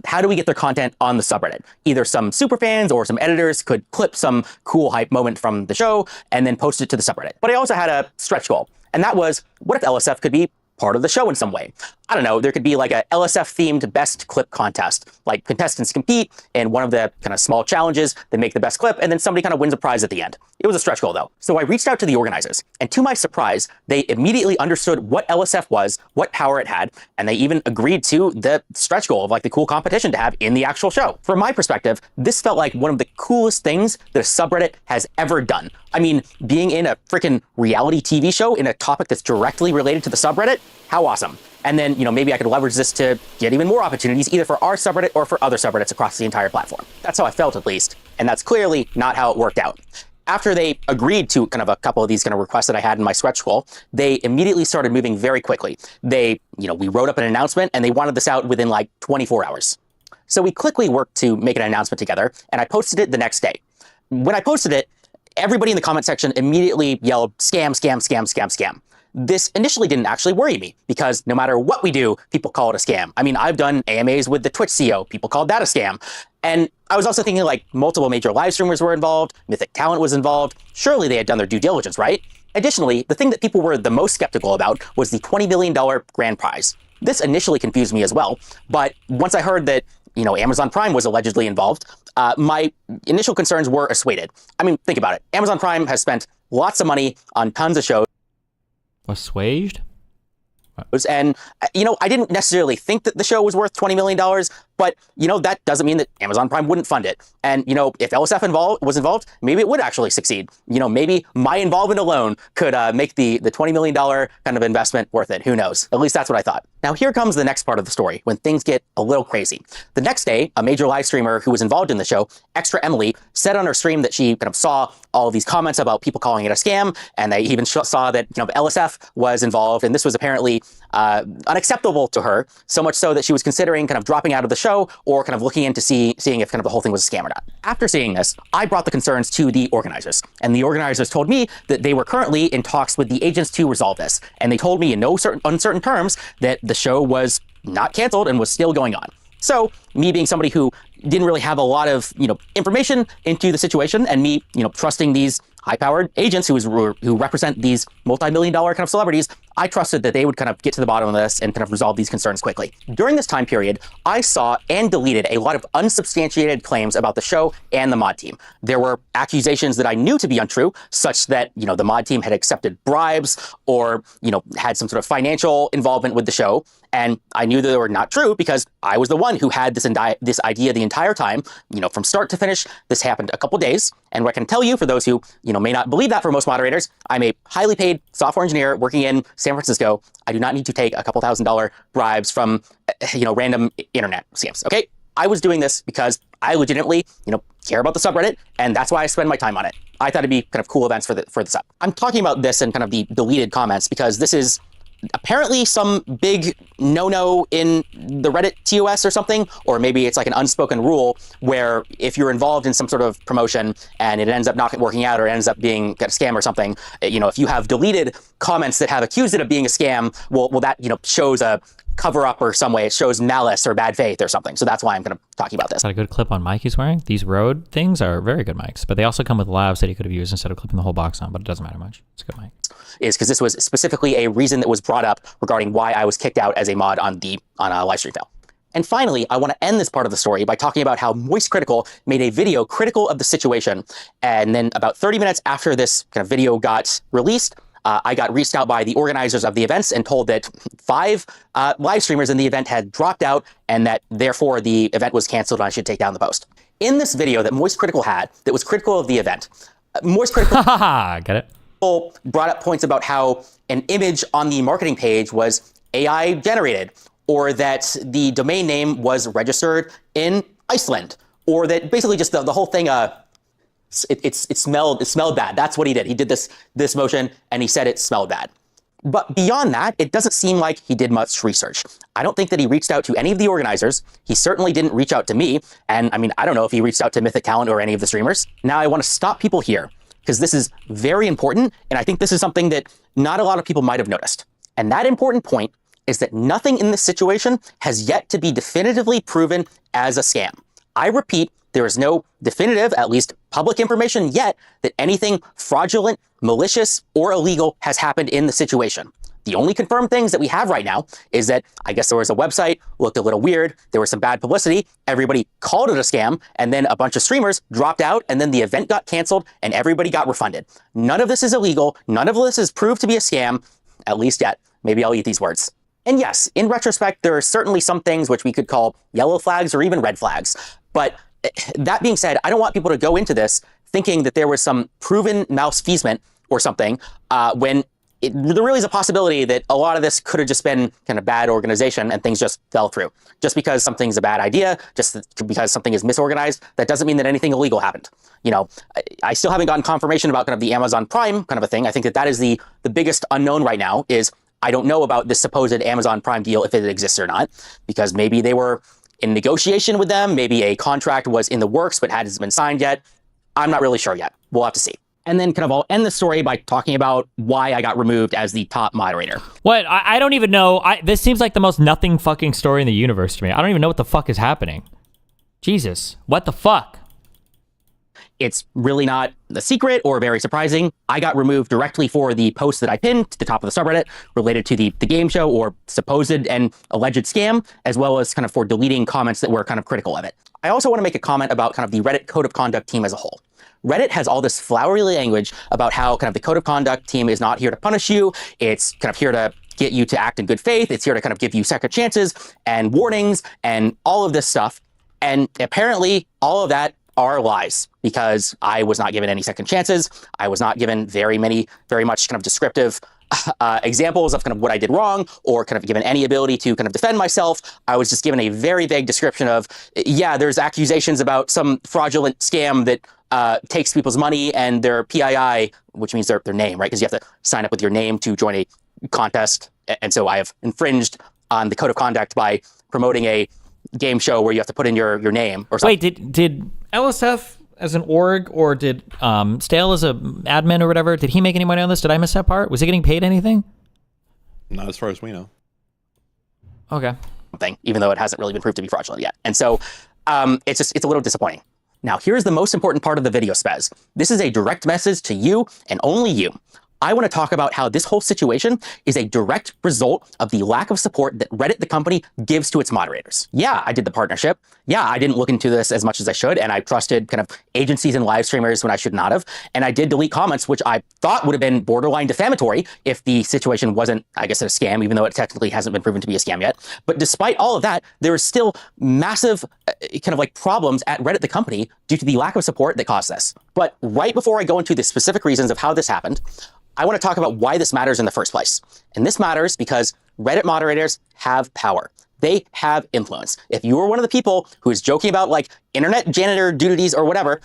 J: how do we get their content on the subreddit? Either some superfans or some editors could clip some cool hype moment from the show and then post it to the subreddit. But I also had a stretch goal, and that was, what if LSF could be part of the show in some way? I don't know, there could be like a LSF themed best clip contest. Like contestants compete in one of the kind of small challenges, they make the best clip, and then somebody kind of wins a prize at the end. It was a stretch goal though. So I reached out to the organizers, and to my surprise, they immediately understood what LSF was, what power it had, and they even agreed to the stretch goal of like the cool competition to have in the actual show. From my perspective, this felt like one of the coolest things that a subreddit has ever done. I mean, being in a freaking reality TV show in a topic that's directly related to the subreddit, how awesome. And then, maybe I could leverage this to get even more opportunities, either for our subreddit or for other subreddits across the entire platform. That's how I felt, at least. And that's clearly not how it worked out. After they agreed to kind of a couple of these kind of requests that I had in my stretch goal, they immediately started moving very quickly. We wrote up an announcement, and they wanted this out within like 24 hours. So we quickly worked to make an announcement together, and I posted it the next day. When I posted it, everybody in the comment section immediately yelled, scam, scam, scam, scam, scam. This initially didn't actually worry me, because no matter what we do, people call it a scam. I mean, I've done AMAs with the Twitch CEO, people called that a scam. And I was also thinking like multiple major live streamers were involved, Mythic Talent was involved, surely they had done their due diligence, right? Additionally, the thing that people were the most skeptical about was the $20 million grand prize. This initially confused me as well, but once I heard that Amazon Prime was allegedly involved, my initial concerns were assuaded. I mean, think about it. Amazon Prime has spent lots of money on tons of shows.
D: Assuaged?
J: And, I didn't necessarily think that the show was worth $20 million, but, that doesn't mean that Amazon Prime wouldn't fund it. And, if LSF was involved, maybe it would actually succeed. Maybe my involvement alone could make the $20 million kind of investment worth it. Who knows? At least that's what I thought. Now, here comes the next part of the story, when things get a little crazy. The next day, a major live streamer who was involved in the show, Extra Emily, said on her stream that she kind of saw all of these comments about people calling it a scam, and they even saw that, LSF was involved, and this was apparently unacceptable to her, so much so that she was considering kind of dropping out of the show or kind of looking into seeing if kind of the whole thing was a scam or not. After seeing this, I brought the concerns to the organizers, and the organizers told me that they were currently in talks with the agents to resolve this, and they told me in no uncertain terms that the show was not canceled and was still going on. So me being somebody who didn't really have a lot of, information into the situation, and me, trusting these high-powered agents who represent these multi-million-dollar kind of celebrities, I trusted that they would kind of get to the bottom of this and kind of resolve these concerns quickly. During this time period, I saw and deleted a lot of unsubstantiated claims about the show and the mod team. There were accusations that I knew to be untrue, such that, you know, the mod team had accepted bribes or, you know, had some sort of financial involvement with the show. And I knew that they were not true because I was the one who had this idea the entire time, you know, from start to finish. This happened a couple days. And what I can tell you, for those who, you know, may not believe that for most moderators, I'm a highly paid software engineer working in San Francisco. I do not need to take a couple $1,000 bribes from, you know, random internet scams. Okay. I was doing this because I legitimately, you know, care about the subreddit, and that's why I spend my time on it. I thought it'd be kind of cool events for the sub. I'm talking about this in kind of the deleted comments because this is apparently some big no-no in the Reddit TOS or something, or maybe it's like an unspoken rule where if you're involved in some sort of promotion and it ends up not working out or ends up being a scam or something, you know, if you have deleted comments that have accused it of being a scam, well that, you know, shows a cover up or some way. It shows malice or bad faith or something. So that's why I'm going to talk about this.
D: Got a good clip on mic he's wearing. These Rode things are very good mics, but they also come with lavs that he could have used instead of clipping the whole box on, but it doesn't matter much. It's a good mic.
J: Is because this was specifically a reason that was brought up regarding why I was kicked out as a mod on a livestream fail. And finally, I want to end this part of the story by talking about how Moist Critical made a video critical of the situation. And then about 30 minutes after this kind of video got released, I got reached out by the organizers of the events and told that 5 live streamers in the event had dropped out and that therefore the event was canceled and I should take down the post. In this video that Moist Critical had that was critical of the event, Moist Critical
D: get it?
J: Brought up points about how an image on the marketing page was AI generated, or that the domain name was registered in Iceland, or that basically just the whole thing it smelled bad. That's what he did. He did this motion and he said it smelled bad. But beyond that, it doesn't seem like he did much research. I don't think that he reached out to any of the organizers. He certainly didn't reach out to me. And I mean, I don't know if he reached out to Mythic Talent or any of the streamers. Now I want to stop people here because this is very important. And I think this is something that not a lot of people might have noticed. And that important point is that nothing in this situation has yet to be definitively proven as a scam. I repeat, there is no definitive, at least public information yet, that anything fraudulent, malicious, or illegal has happened in the situation. The only confirmed things that we have right now is that I guess there was a website, looked a little weird, there was some bad publicity, everybody called it a scam, and then a bunch of streamers dropped out, and then the event got canceled, and everybody got refunded. None of this is illegal, none of this is proved to be a scam, at least yet. Maybe I'll eat these words. And yes, in retrospect, there are certainly some things which we could call yellow flags or even red flags. But that being said, I don't want people to go into this thinking that there was some proven malfeasance or something when there really is a possibility that a lot of this could have just been kind of bad organization and things just fell through. Just because something's a bad idea, just because something is misorganized, that doesn't mean that anything illegal happened. You know, I still haven't gotten confirmation about kind of the Amazon Prime kind of a thing. I think that is the biggest unknown right now is I don't know about this supposed Amazon Prime deal, if it exists or not, because maybe they were in negotiation with them. Maybe a contract was in the works, but hasn't been signed yet. I'm not really sure yet. We'll have to see. And then kind of I'll end the story by talking about why I got removed as the top moderator.
D: What? I don't even know. This seems like the most nothing fucking story in the universe to me. I don't even know what the fuck is happening. Jesus. What the fuck?
J: It's really not a secret or very surprising. I got removed directly for the post that I pinned to the top of the subreddit related to the game show or supposed and alleged scam, as well as kind of for deleting comments that were kind of critical of it. I also want to make a comment about kind of the Reddit Code of Conduct team as a whole. Reddit has all this flowery language about how kind of the Code of Conduct team is not here to punish you. It's kind of here to get you to act in good faith. It's here to kind of give you second chances and warnings and all of this stuff. And apparently all of that are lies because I was not given any second chances. I was not given very much kind of descriptive examples of kind of what I did wrong or kind of given any ability to kind of defend myself. I was just given a very vague description of, yeah, there's accusations about some fraudulent scam that takes people's money and their PII, which means their name, right? Because you have to sign up with your name to join a contest. And so I have infringed on the Code of Conduct by promoting a game show where you have to put in your name or something.
D: Wait, did LSF as an org or did Stale as a admin or whatever, did he make any money on this? Did I miss that part? Was he getting paid anything?
F: Not as far as we know.
D: Okay.
J: Even though it hasn't really been proved to be fraudulent yet. And so it's a little disappointing. Now, here's the most important part of the video, Spez. This is a direct message to you and only you. I want to talk about how this whole situation is a direct result of the lack of support that Reddit, the company, gives to its moderators. Yeah, I did the partnership. Yeah, I didn't look into this as much as I should, and I trusted kind of agencies and live streamers when I should not have. And I did delete comments, which I thought would have been borderline defamatory if the situation wasn't, I guess, a scam, even though it technically hasn't been proven to be a scam yet. But despite all of that, there is still massive kind of like problems at Reddit, the company, due to the lack of support that caused this. But right before I go into the specific reasons of how this happened, I want to talk about why this matters in the first place. And this matters because Reddit moderators have power. They have influence. If you are one of the people who is joking about like internet janitor duties or whatever,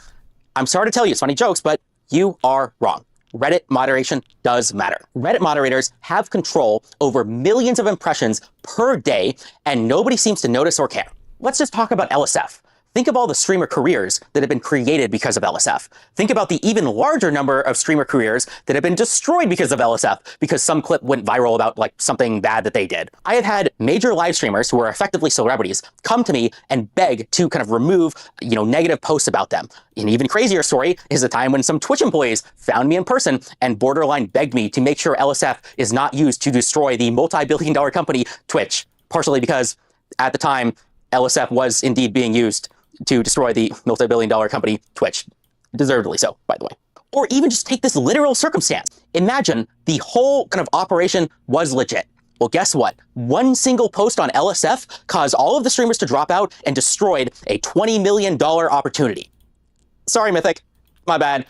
J: I'm sorry to tell you, it's funny jokes, but you are wrong. Reddit moderation does matter. Reddit moderators have control over millions of impressions per day, and nobody seems to notice or care. Let's just talk about LSF. Think of all the streamer careers that have been created because of LSF. Think about the even larger number of streamer careers that have been destroyed because of LSF, because some clip went viral about like something bad that they did. I have had major live streamers who are effectively celebrities come to me and beg to kind of remove, negative posts about them. An even crazier story is the time when some Twitch employees found me in person and borderline begged me to make sure LSF is not used to destroy the multi-billion-dollar company Twitch, partially because at the time, LSF was indeed being used to destroy the multi-billion-dollar company Twitch. Deservedly so, by the way. Or even just take this literal circumstance. Imagine the whole kind of operation was legit. Well, guess what? One single post on LSF caused all of the streamers to drop out and destroyed a $20 million opportunity. Sorry, Mythic. My bad.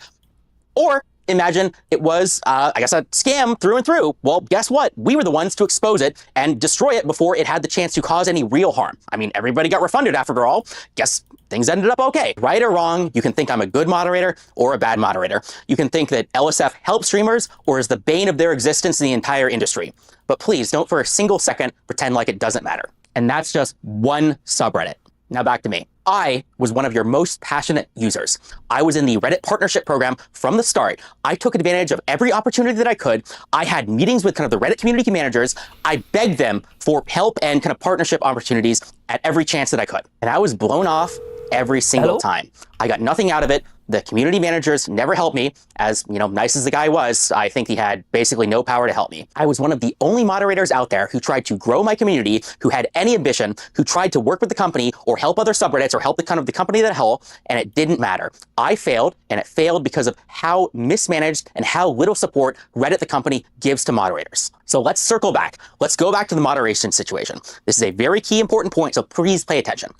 J: Or imagine it was, a scam through and through. Well, guess what? We were the ones to expose it and destroy it before it had the chance to cause any real harm. I mean, everybody got refunded after all. Guess things ended up okay. Right or wrong, you can think I'm a good moderator or a bad moderator. You can think that LSF helps streamers or is the bane of their existence in the entire industry. But please don't for a single second pretend like it doesn't matter. And that's just one subreddit. Now back to me. I was one of your most passionate users. I was in the Reddit partnership program from the start. I took advantage of every opportunity that I could. I had meetings with kind of the Reddit community managers. I begged them for help and kind of partnership opportunities at every chance that I could. And I was blown off every single time. I got nothing out of it. The community managers never helped me. As, nice as the guy was, I think he had basically no power to help me. I was one of the only moderators out there who tried to grow my community, who had any ambition, who tried to work with the company or help other subreddits or help the company that hell, and it didn't matter. I failed, and it failed because of how mismanaged and how little support Reddit, the company, gives to moderators. So let's circle back. Let's go back to the moderation situation. This is a very key important point, so please pay attention.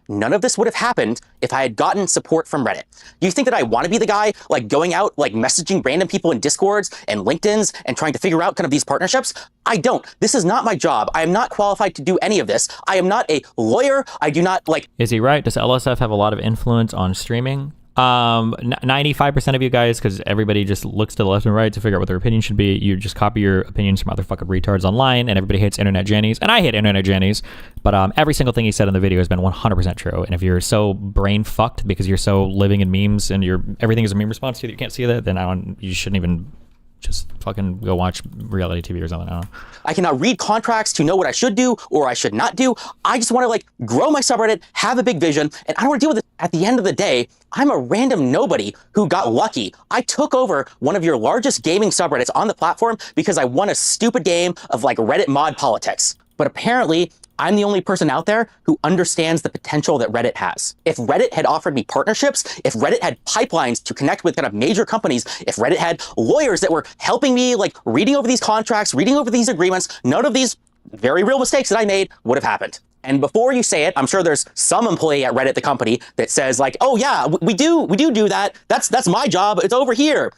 J: None of this would have happened if I had gotten support from Reddit. Do you think that I want to be the guy like going out, like messaging random people in Discords and LinkedIn's and trying to figure out kind of these partnerships? I don't. This is not my job. I am not qualified to do any of this. I am not a lawyer. I do not like...
D: Is he right? Does LSF have a lot of influence on streaming? 95% of you guys, because everybody just looks to the left and right to figure out what their opinion should be. You just copy your opinions from other fucking retards online, and everybody hates internet jannies, and I hate internet jannies. But every single thing he said in the video has been 100% true. And if you're so brain fucked because you're so living in memes and everything is a meme response to you, you can't see that, then you shouldn't even just fucking go watch reality TV or something. I don't know.
J: I cannot read contracts to know what I should do or I should not do. I just want to like grow my subreddit, have a big vision, and I don't want to deal with it. At the end of the day, I'm a random nobody who got lucky. I took over one of your largest gaming subreddits on the platform because I won a stupid game of like Reddit mod politics. But apparently, I'm the only person out there who understands the potential that Reddit has. If Reddit had offered me partnerships, if Reddit had pipelines to connect with kind of major companies, if Reddit had lawyers that were helping me like reading over these contracts, reading over these agreements, none of these very real mistakes that I made would have happened. And before you say it, I'm sure there's some employee at Reddit, the company, that says like, oh yeah, we do that. That's my job. It's over here.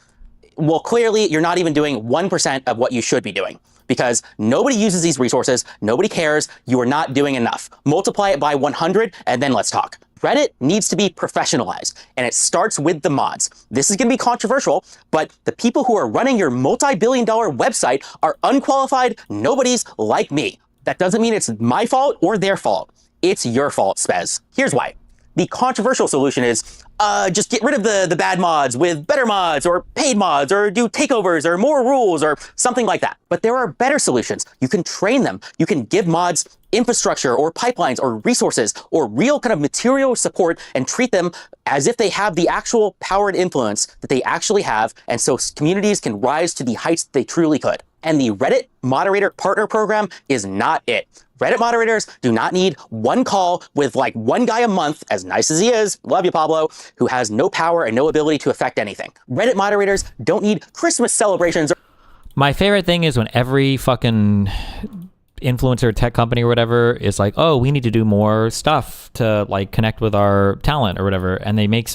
J: Well, clearly you're not even doing 1% of what you should be doing. Because nobody uses these resources, nobody cares, you are not doing enough. Multiply it by 100, and then let's talk. Reddit needs to be professionalized, and it starts with the mods. This is gonna be controversial, but the people who are running your multi-billion-dollar website are unqualified nobodies like me. That doesn't mean it's my fault or their fault. It's your fault, Spez. Here's why. The controversial solution is just get rid of the bad mods with better mods or paid mods or do takeovers or more rules or something like that. But there are better solutions. You can train them. You can give mods infrastructure or pipelines or resources or real kind of material support and treat them as if they have the actual power and influence that they actually have, and so communities can rise to the heights they truly could. And the Reddit Moderator Partner Program is not it. Reddit moderators do not need one call with like one guy a month, as nice as he is, love you Pablo, who has no power and no ability to affect anything. Reddit moderators don't need Christmas celebrations.
D: My favorite thing is when every fucking influencer tech company or whatever is like, oh, we need to do more stuff to like connect with our talent or whatever, and they make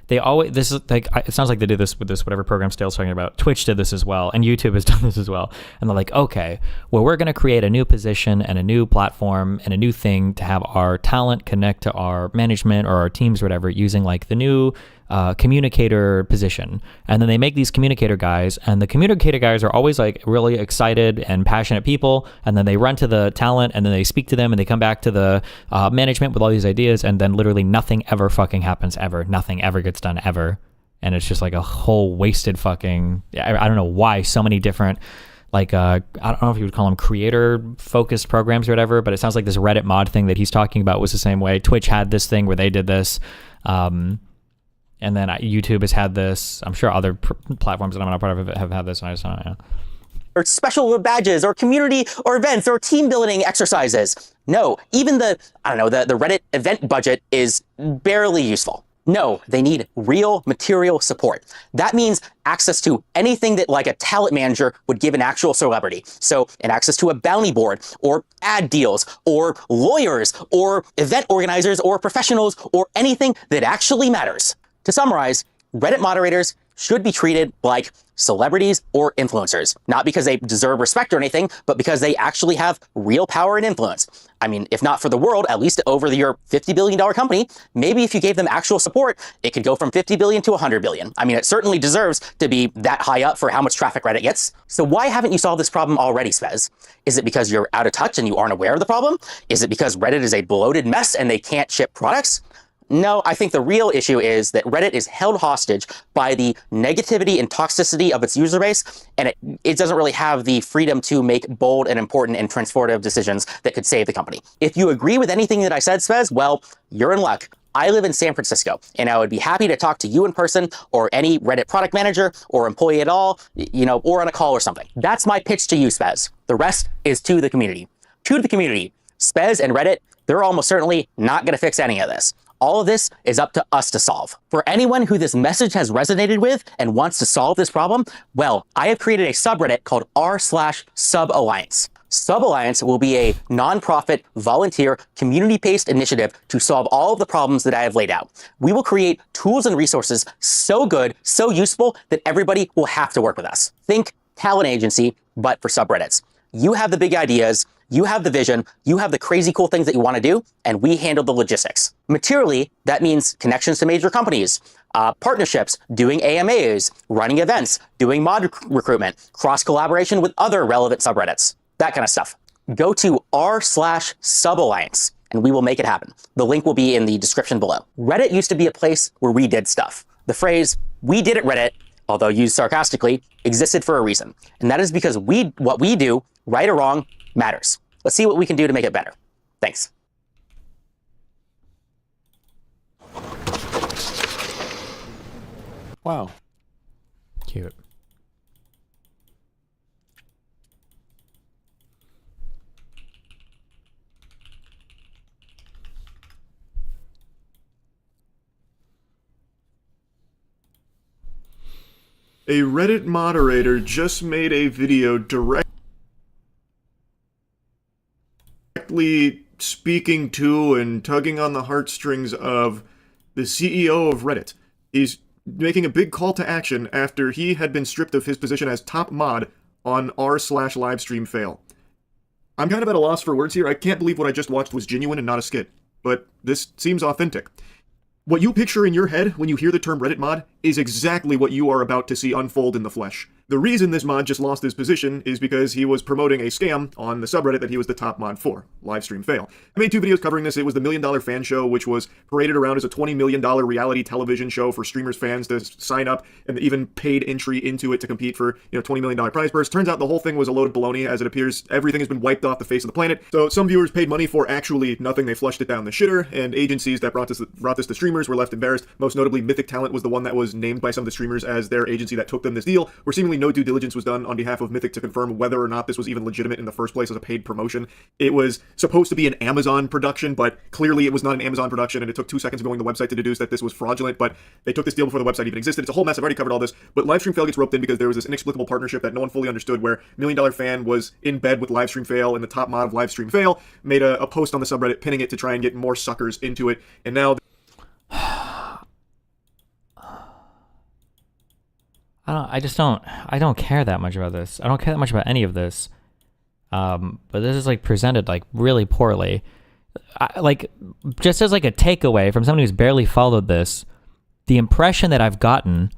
D: they always, this is like, it sounds like they did this with this whatever program Stale's talking about. Twitch did this as well, and YouTube has done this as well, and they're like, okay, well, we're going to create a new position and a new platform and a new thing to have our talent connect to our management or our teams or whatever, using like the new communicator position. And then they make these communicator guys, and the communicator guys are always like really excited and passionate people, and then they run to the talent and then they speak to them and they come back to the management with all these ideas, and then literally nothing ever fucking happens ever. Nothing ever gets done ever. And it's just like a whole wasted fucking, I don't know why so many different like I don't know if you would call them creator focused programs or whatever, but it sounds like this Reddit mod thing that he's talking about was the same way. Twitch had this thing where they did this, and then YouTube has had this. I'm sure other platforms that I'm not part of have had this, and I just don't know.
J: Or special badges or community or events or team building exercises. No, even the Reddit event budget is barely useful. No, they need real material support. That means access to anything that like a talent manager would give an actual celebrity. So an access to a bounty board or ad deals or lawyers or event organizers or professionals or anything that actually matters. To summarize, Reddit moderators should be treated like celebrities or influencers, not because they deserve respect or anything, but because they actually have real power and influence. I mean, if not for the world, at least over your $50 billion company, maybe if you gave them actual support, it could go from 50 billion to 100 billion. I mean, it certainly deserves to be that high up for how much traffic Reddit gets. So why haven't you solved this problem already, Spez? Is it because you're out of touch and you aren't aware of the problem? Is it because Reddit is a bloated mess and they can't ship products? No, I think the real issue is that Reddit is held hostage by the negativity and toxicity of its user base, and it doesn't really have the freedom to make bold and important and transformative decisions that could save the company. If you agree with anything that I said, Spez, well, you're in luck. I live in San Francisco, and I would be happy to talk to you in person or any Reddit product manager or employee at all, or on a call or something. That's my pitch to you, Spez. The rest is to the community. To the community, Spez and Reddit, they're almost certainly not going to fix any of this. All of this is up to us to solve. For anyone who this message has resonated with and wants to solve this problem, well, I have created a subreddit called r/SubAlliance. SubAlliance will be a nonprofit, volunteer, community-based initiative to solve all of the problems that I have laid out. We will create tools and resources so good, so useful, that everybody will have to work with us. Think talent agency, but for subreddits. You have the big ideas, you have the vision, you have the crazy cool things that you want to do, and we handle the logistics. Materially, that means connections to major companies, partnerships, doing AMAs, running events, doing mod recruitment, cross-collaboration with other relevant subreddits, that kind of stuff. Go to r/SubAlliance, and we will make it happen. The link will be in the description below. Reddit used to be a place where we did stuff. The phrase, "we did at Reddit," although used sarcastically, existed for a reason. And that is because what we do, right or wrong, matters. Let's see what we can do to make it better. Thanks.
F: Wow.
D: Cute.
N: A Reddit moderator just made a video directly speaking to and tugging on the heartstrings of the CEO of Reddit. He's making a big call to action after he had been stripped of his position as top mod on r/livestream_fail. I'm kind of at a loss for words here. I can't believe what I just watched was genuine and not a skit, but this seems authentic. What you picture in your head when you hear the term Reddit mod is exactly what you are about to see unfold in the flesh. The reason this mod just lost his position is because he was promoting a scam on the subreddit that he was the top mod for, livestream fail. I made 2 videos covering this. It was the $1 Million Fan Show, which was paraded around as a $20 million reality television show for streamers fans to sign up and even paid entry into it to compete for, $20 million prize purse. Turns out the whole thing was a load of baloney, as it appears everything has been wiped off the face of the planet. So some viewers paid money for actually nothing. They flushed it down the shitter, and agencies that brought this to streamers were left embarrassed. Most notably, Mythic Talent was the one that was named by some of the streamers as their agency that took them this deal, where seemingly no due diligence was done on behalf of Mythic to confirm whether or not this was even legitimate in the first place as a paid promotion. It was supposed to be an Amazon production, but clearly it was not an Amazon production, and it took 2 seconds of going to the website to deduce that this was fraudulent, but they took this deal before the website even existed. It's a whole mess. I've already covered all this, but Livestream Fail gets roped in because there was this inexplicable partnership that no one fully understood, where $1 Million Fan was in bed with Livestream Fail, and the top mod of Livestream Fail made a post on the subreddit pinning it to try and get more suckers into it, and now
D: I don't care that much about this. I don't care that much about any of this. But this is like presented like really poorly. Just as like a takeaway from somebody who's barely followed this, the impression that I've gotten,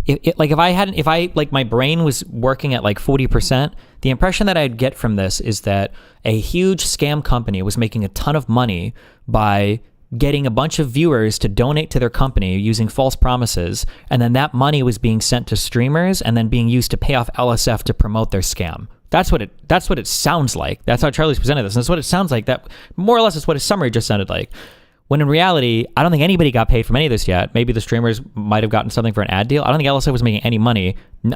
D: if my brain was working at like 40%, the impression that I'd get from this is that a huge scam company was making a ton of money by getting a bunch of viewers to donate to their company using false promises, and then that money was being sent to streamers and then being used to pay off LSF to promote their scam. That's what it sounds like. That's how Charlie's presented this, and that's what it sounds like. That more or less is what his summary just sounded like. When in reality, I don't think anybody got paid from any of this yet. Maybe the streamers might have gotten something for an ad deal. I don't think LSF was making any money.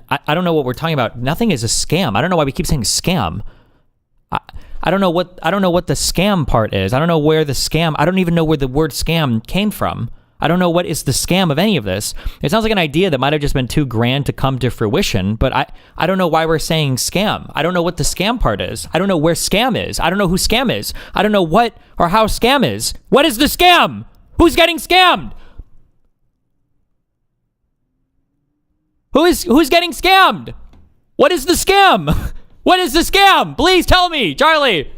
D: I don't know what we're talking about. Nothing is a scam. I don't know why we keep saying scam. I don't know what the scam part is. I don't know where the scam. I don't even know where the word scam came from. I don't know what is the scam of any of this. It sounds like an idea that might have just been too grand to come to fruition, but I don't know why we're saying scam. I don't know what the scam part is. I don't know where scam is. I don't know who scam is. I don't know what or how scam is. What is the scam? Who's getting scammed? Who's getting scammed? What is the scam? What is the scam? Please tell me, Charlie.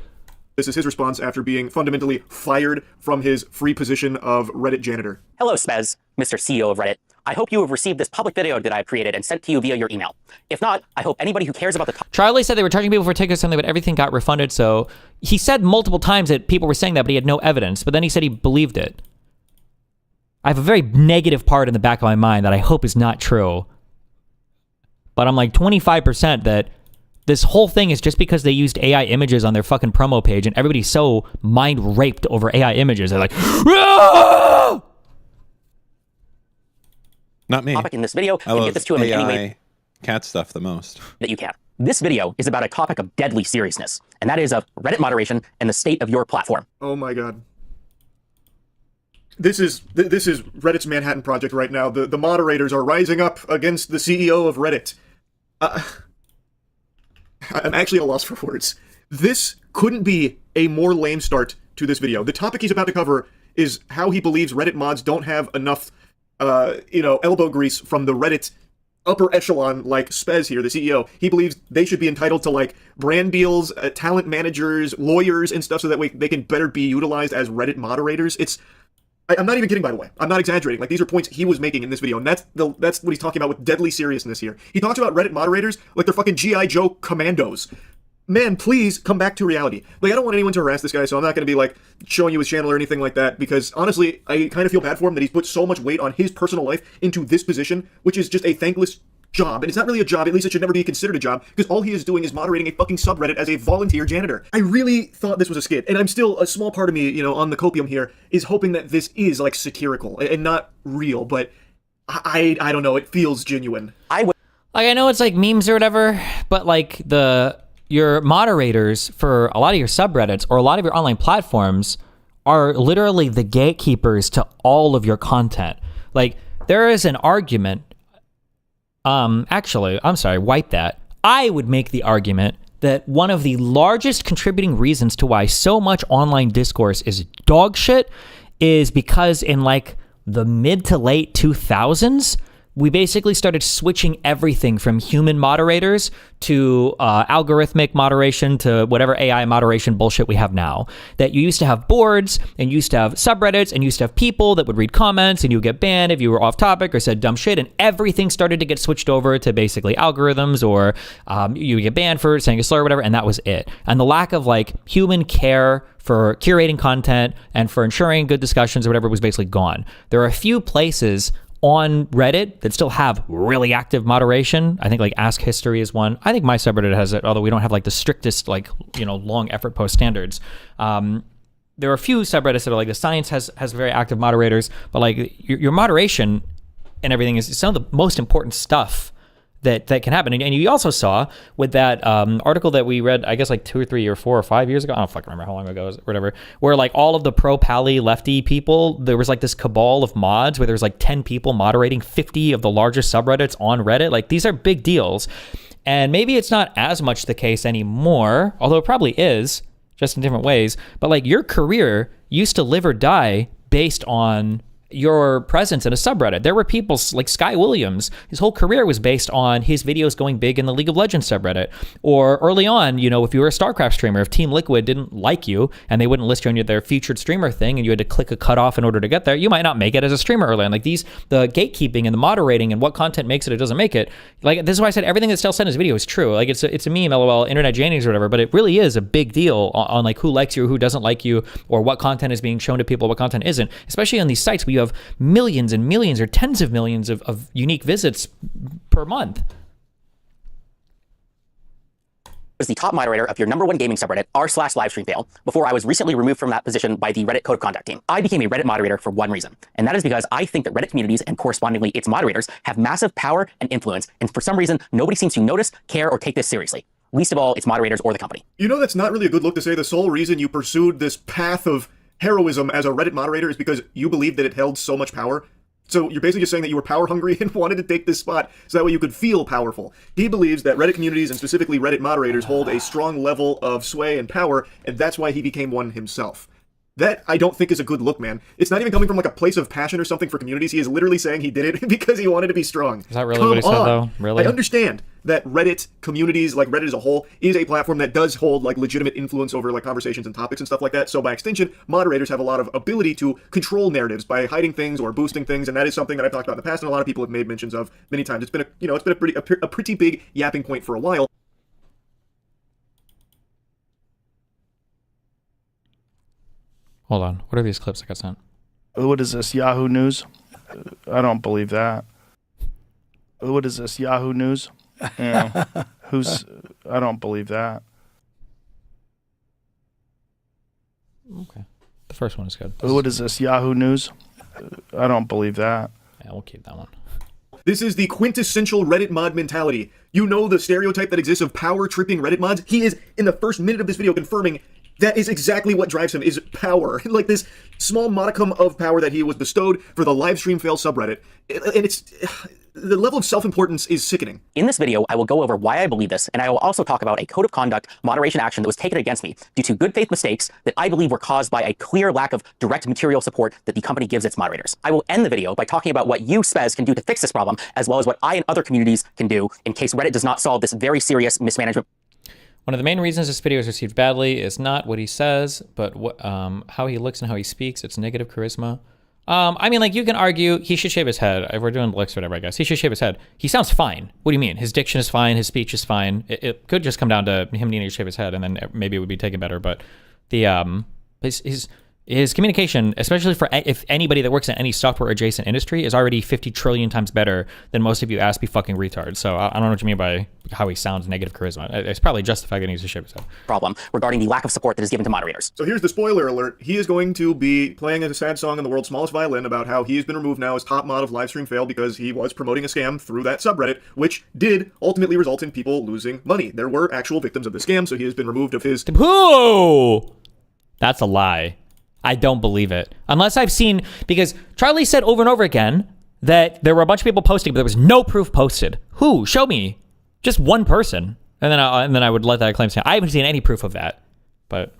N: This is his response after being fundamentally fired from his free position of Reddit janitor.
J: Hello, Spez, Mr. CEO of Reddit. I hope you have received this public video that I have created and sent to you via your email. If not, I hope anybody who cares about the
D: Charlie said they were charging people for tickets or something, but everything got refunded. So he said multiple times that people were saying that, but he had no evidence. But then he said he believed it. I have a very negative part in the back of my mind that I hope is not true. But I'm like 25% that this whole thing is just because they used AI images on their fucking promo page, and everybody's so mind raped over AI images. They're like, "Ah!"
F: Not me.
J: Topic in this video
F: I
J: and
F: love
J: get this to him in any way
F: cat stuff the most
J: that you can. This video is about a topic of deadly seriousness, and that is of Reddit moderation and the state of your platform.
N: Oh my god. This is Reddit's Manhattan Project right now. The moderators are rising up against the CEO of Reddit. I'm actually at a loss for words. This couldn't be a more lame start to this video. The topic he's about to cover is how he believes Reddit mods don't have enough, elbow grease from the Reddit upper echelon, like Spez here, the CEO. He believes they should be entitled to, like, brand deals, talent managers, lawyers, and stuff so that way they can better be utilized as Reddit moderators. I'm not even kidding, by the way. I'm not exaggerating. Like, these are points he was making in this video, and that's what he's talking about with deadly seriousness here. He talks about Reddit moderators like they're fucking G.I. Joe commandos. Man, please come back to reality. Like, I don't want anyone to harass this guy, so I'm not going to be, like, showing you his channel or anything like that, because, honestly, I kind of feel bad for him that he's put so much weight on his personal life into this position, which is just a thankless job. And it's not really a job, at least it should never be considered a job, because all he is doing is moderating a fucking subreddit as a volunteer janitor. I really thought this was a skit, and I'm still, a small part of me, on the copium here, is hoping that this is, like, satirical and not real, but I don't know, it feels genuine.
D: I know it's like memes or whatever, but like your moderators for a lot of your subreddits or a lot of your online platforms are literally the gatekeepers to all of your content. Like, there is an argument. Actually, I'm sorry, wipe that. I would make the argument that one of the largest contributing reasons to why so much online discourse is dog shit is because in like the mid to late 2000s, we basically started switching everything from human moderators to algorithmic moderation to whatever AI moderation bullshit we have now. That you used to have boards and you used to have subreddits and you used to have people that would read comments and you would get banned if you were off topic or said dumb shit, and everything started to get switched over to basically algorithms, or you would get banned for saying a slur or whatever, and that was it. And the lack of like human care for curating content and for ensuring good discussions or whatever was basically gone. There are a few places on Reddit that still have really active moderation. I think like Ask History is one. I think my subreddit has it, although we don't have like the strictest like, you know, long effort post standards. There are a few subreddits that are like the Science has very active moderators, but like your moderation and everything is some of the most important stuff that can happen. And you also saw with that article that we read, I guess like 2 or 3 or 4 or 5 years ago, I don't fucking remember how long ago it was, or whatever, where like all of the pro-pally lefty people, there was like this cabal of mods where there's like 10 people moderating 50 of the largest subreddits on Reddit. Like these are big deals. And maybe it's not as much the case anymore, although it probably is, just in different ways. But like your career used to live or die based on your presence in a subreddit. There were people like Sky Williams, his whole career was based on his videos going big in the League of Legends subreddit. Or early on, you know, if you were a StarCraft streamer, if Team Liquid didn't like you and they wouldn't list you on their featured streamer thing and you had to click a cutoff in order to get there, you might not make it as a streamer early on. Like the gatekeeping and the moderating and what content makes it or doesn't make it. Like this is why I said everything that Stale said in his video is true. Like it's a meme, lol, internet jannings or whatever, but it really is a big deal on like who likes you or who doesn't like you, or what content is being shown to people, what content isn't, especially on these sites where you have millions and millions or tens of millions of unique visits per month.
J: Was the top moderator of your #1 gaming subreddit, r/livestreamfail, before I was recently removed from that position by the Reddit Code of Conduct team. I became a Reddit moderator for one reason, and that is because I think that Reddit communities and correspondingly its moderators have massive power and influence, and for some reason, nobody seems to notice, care, or take this seriously. Least of all, its moderators or the company.
N: You know, that's not really a good look to say the sole reason you pursued this path of heroism as a Reddit moderator is because you believed that it held so much power. So you're basically just saying that you were power hungry and wanted to take this spot so that way you could feel powerful. He believes that Reddit communities and specifically Reddit moderators hold a strong level of sway and power, and that's why he became one himself. That, I don't think, is a good look, man. It's not even coming from like a place of passion or something for communities. He is literally saying he did it because he wanted to be strong.
D: Is that really what he said, though? Really?
N: I understand that Reddit communities, like Reddit as a whole, is a platform that does hold like legitimate influence over like conversations and topics and stuff like that. So by extension, moderators have a lot of ability to control narratives by hiding things or boosting things, and that is something that I've talked about in the past, and a lot of people have made mentions of many times. It's been a pretty big yapping point for a while.
D: Hold on. What are these clips I got sent?
O: What is this, Yahoo News? I don't believe that. What is this, Yahoo News? Yeah. I don't believe that.
D: Okay. The first one is good.
O: What is this, Yahoo News? I don't believe that.
D: Yeah, we'll keep that one.
N: This is the quintessential Reddit mod mentality. You know the stereotype that exists of power-tripping Reddit mods? He is, in the first minute of this video, confirming that is exactly what drives him, is power. Like this small modicum of power that he was bestowed for the livestream fail subreddit. And it's... the level of self-importance is sickening.
J: In this video, I will go over why I believe this, and I will also talk about a code of conduct moderation action that was taken against me due to good faith mistakes that I believe were caused by a clear lack of direct material support that the company gives its moderators. I will end the video by talking about what you, Spez, can do to fix this problem, as well as what I and other communities can do in case Reddit does not solve this very serious mismanagement.
D: One of the main reasons this video is received badly is not what he says, but what, how he looks and how he speaks. It's negative charisma. I mean, like, you can argue he should shave his head. If we're doing licks or whatever, I guess. He should shave his head. He sounds fine. What do you mean? His diction is fine. His speech is fine. It could just come down to him needing to shave his head, and then maybe it would be taken better. But the his communication, especially for if anybody that works in any software adjacent industry, is already 50 trillion times better than most of you ass be fucking retards. So I don't know what you mean by how he sounds negative charisma. It's probably justified that he needs to shave his head.
J: Problem regarding the lack of support that is given to moderators.
N: So here's the spoiler alert. He is going to be playing a sad song on the world's smallest violin about how he has been removed now as top mod of livestream fail because he was promoting a scam through that subreddit, which did ultimately result in people losing money. There were actual victims of the scam, so he has been removed of his...
D: Whoa! That's a lie. I don't believe it. Unless I've seen... Because Charlie said over and over again that there were a bunch of people posting, but there was no proof posted. Who? Show me. Just one person. And then I would let that claim stand. I haven't seen any proof of that. But...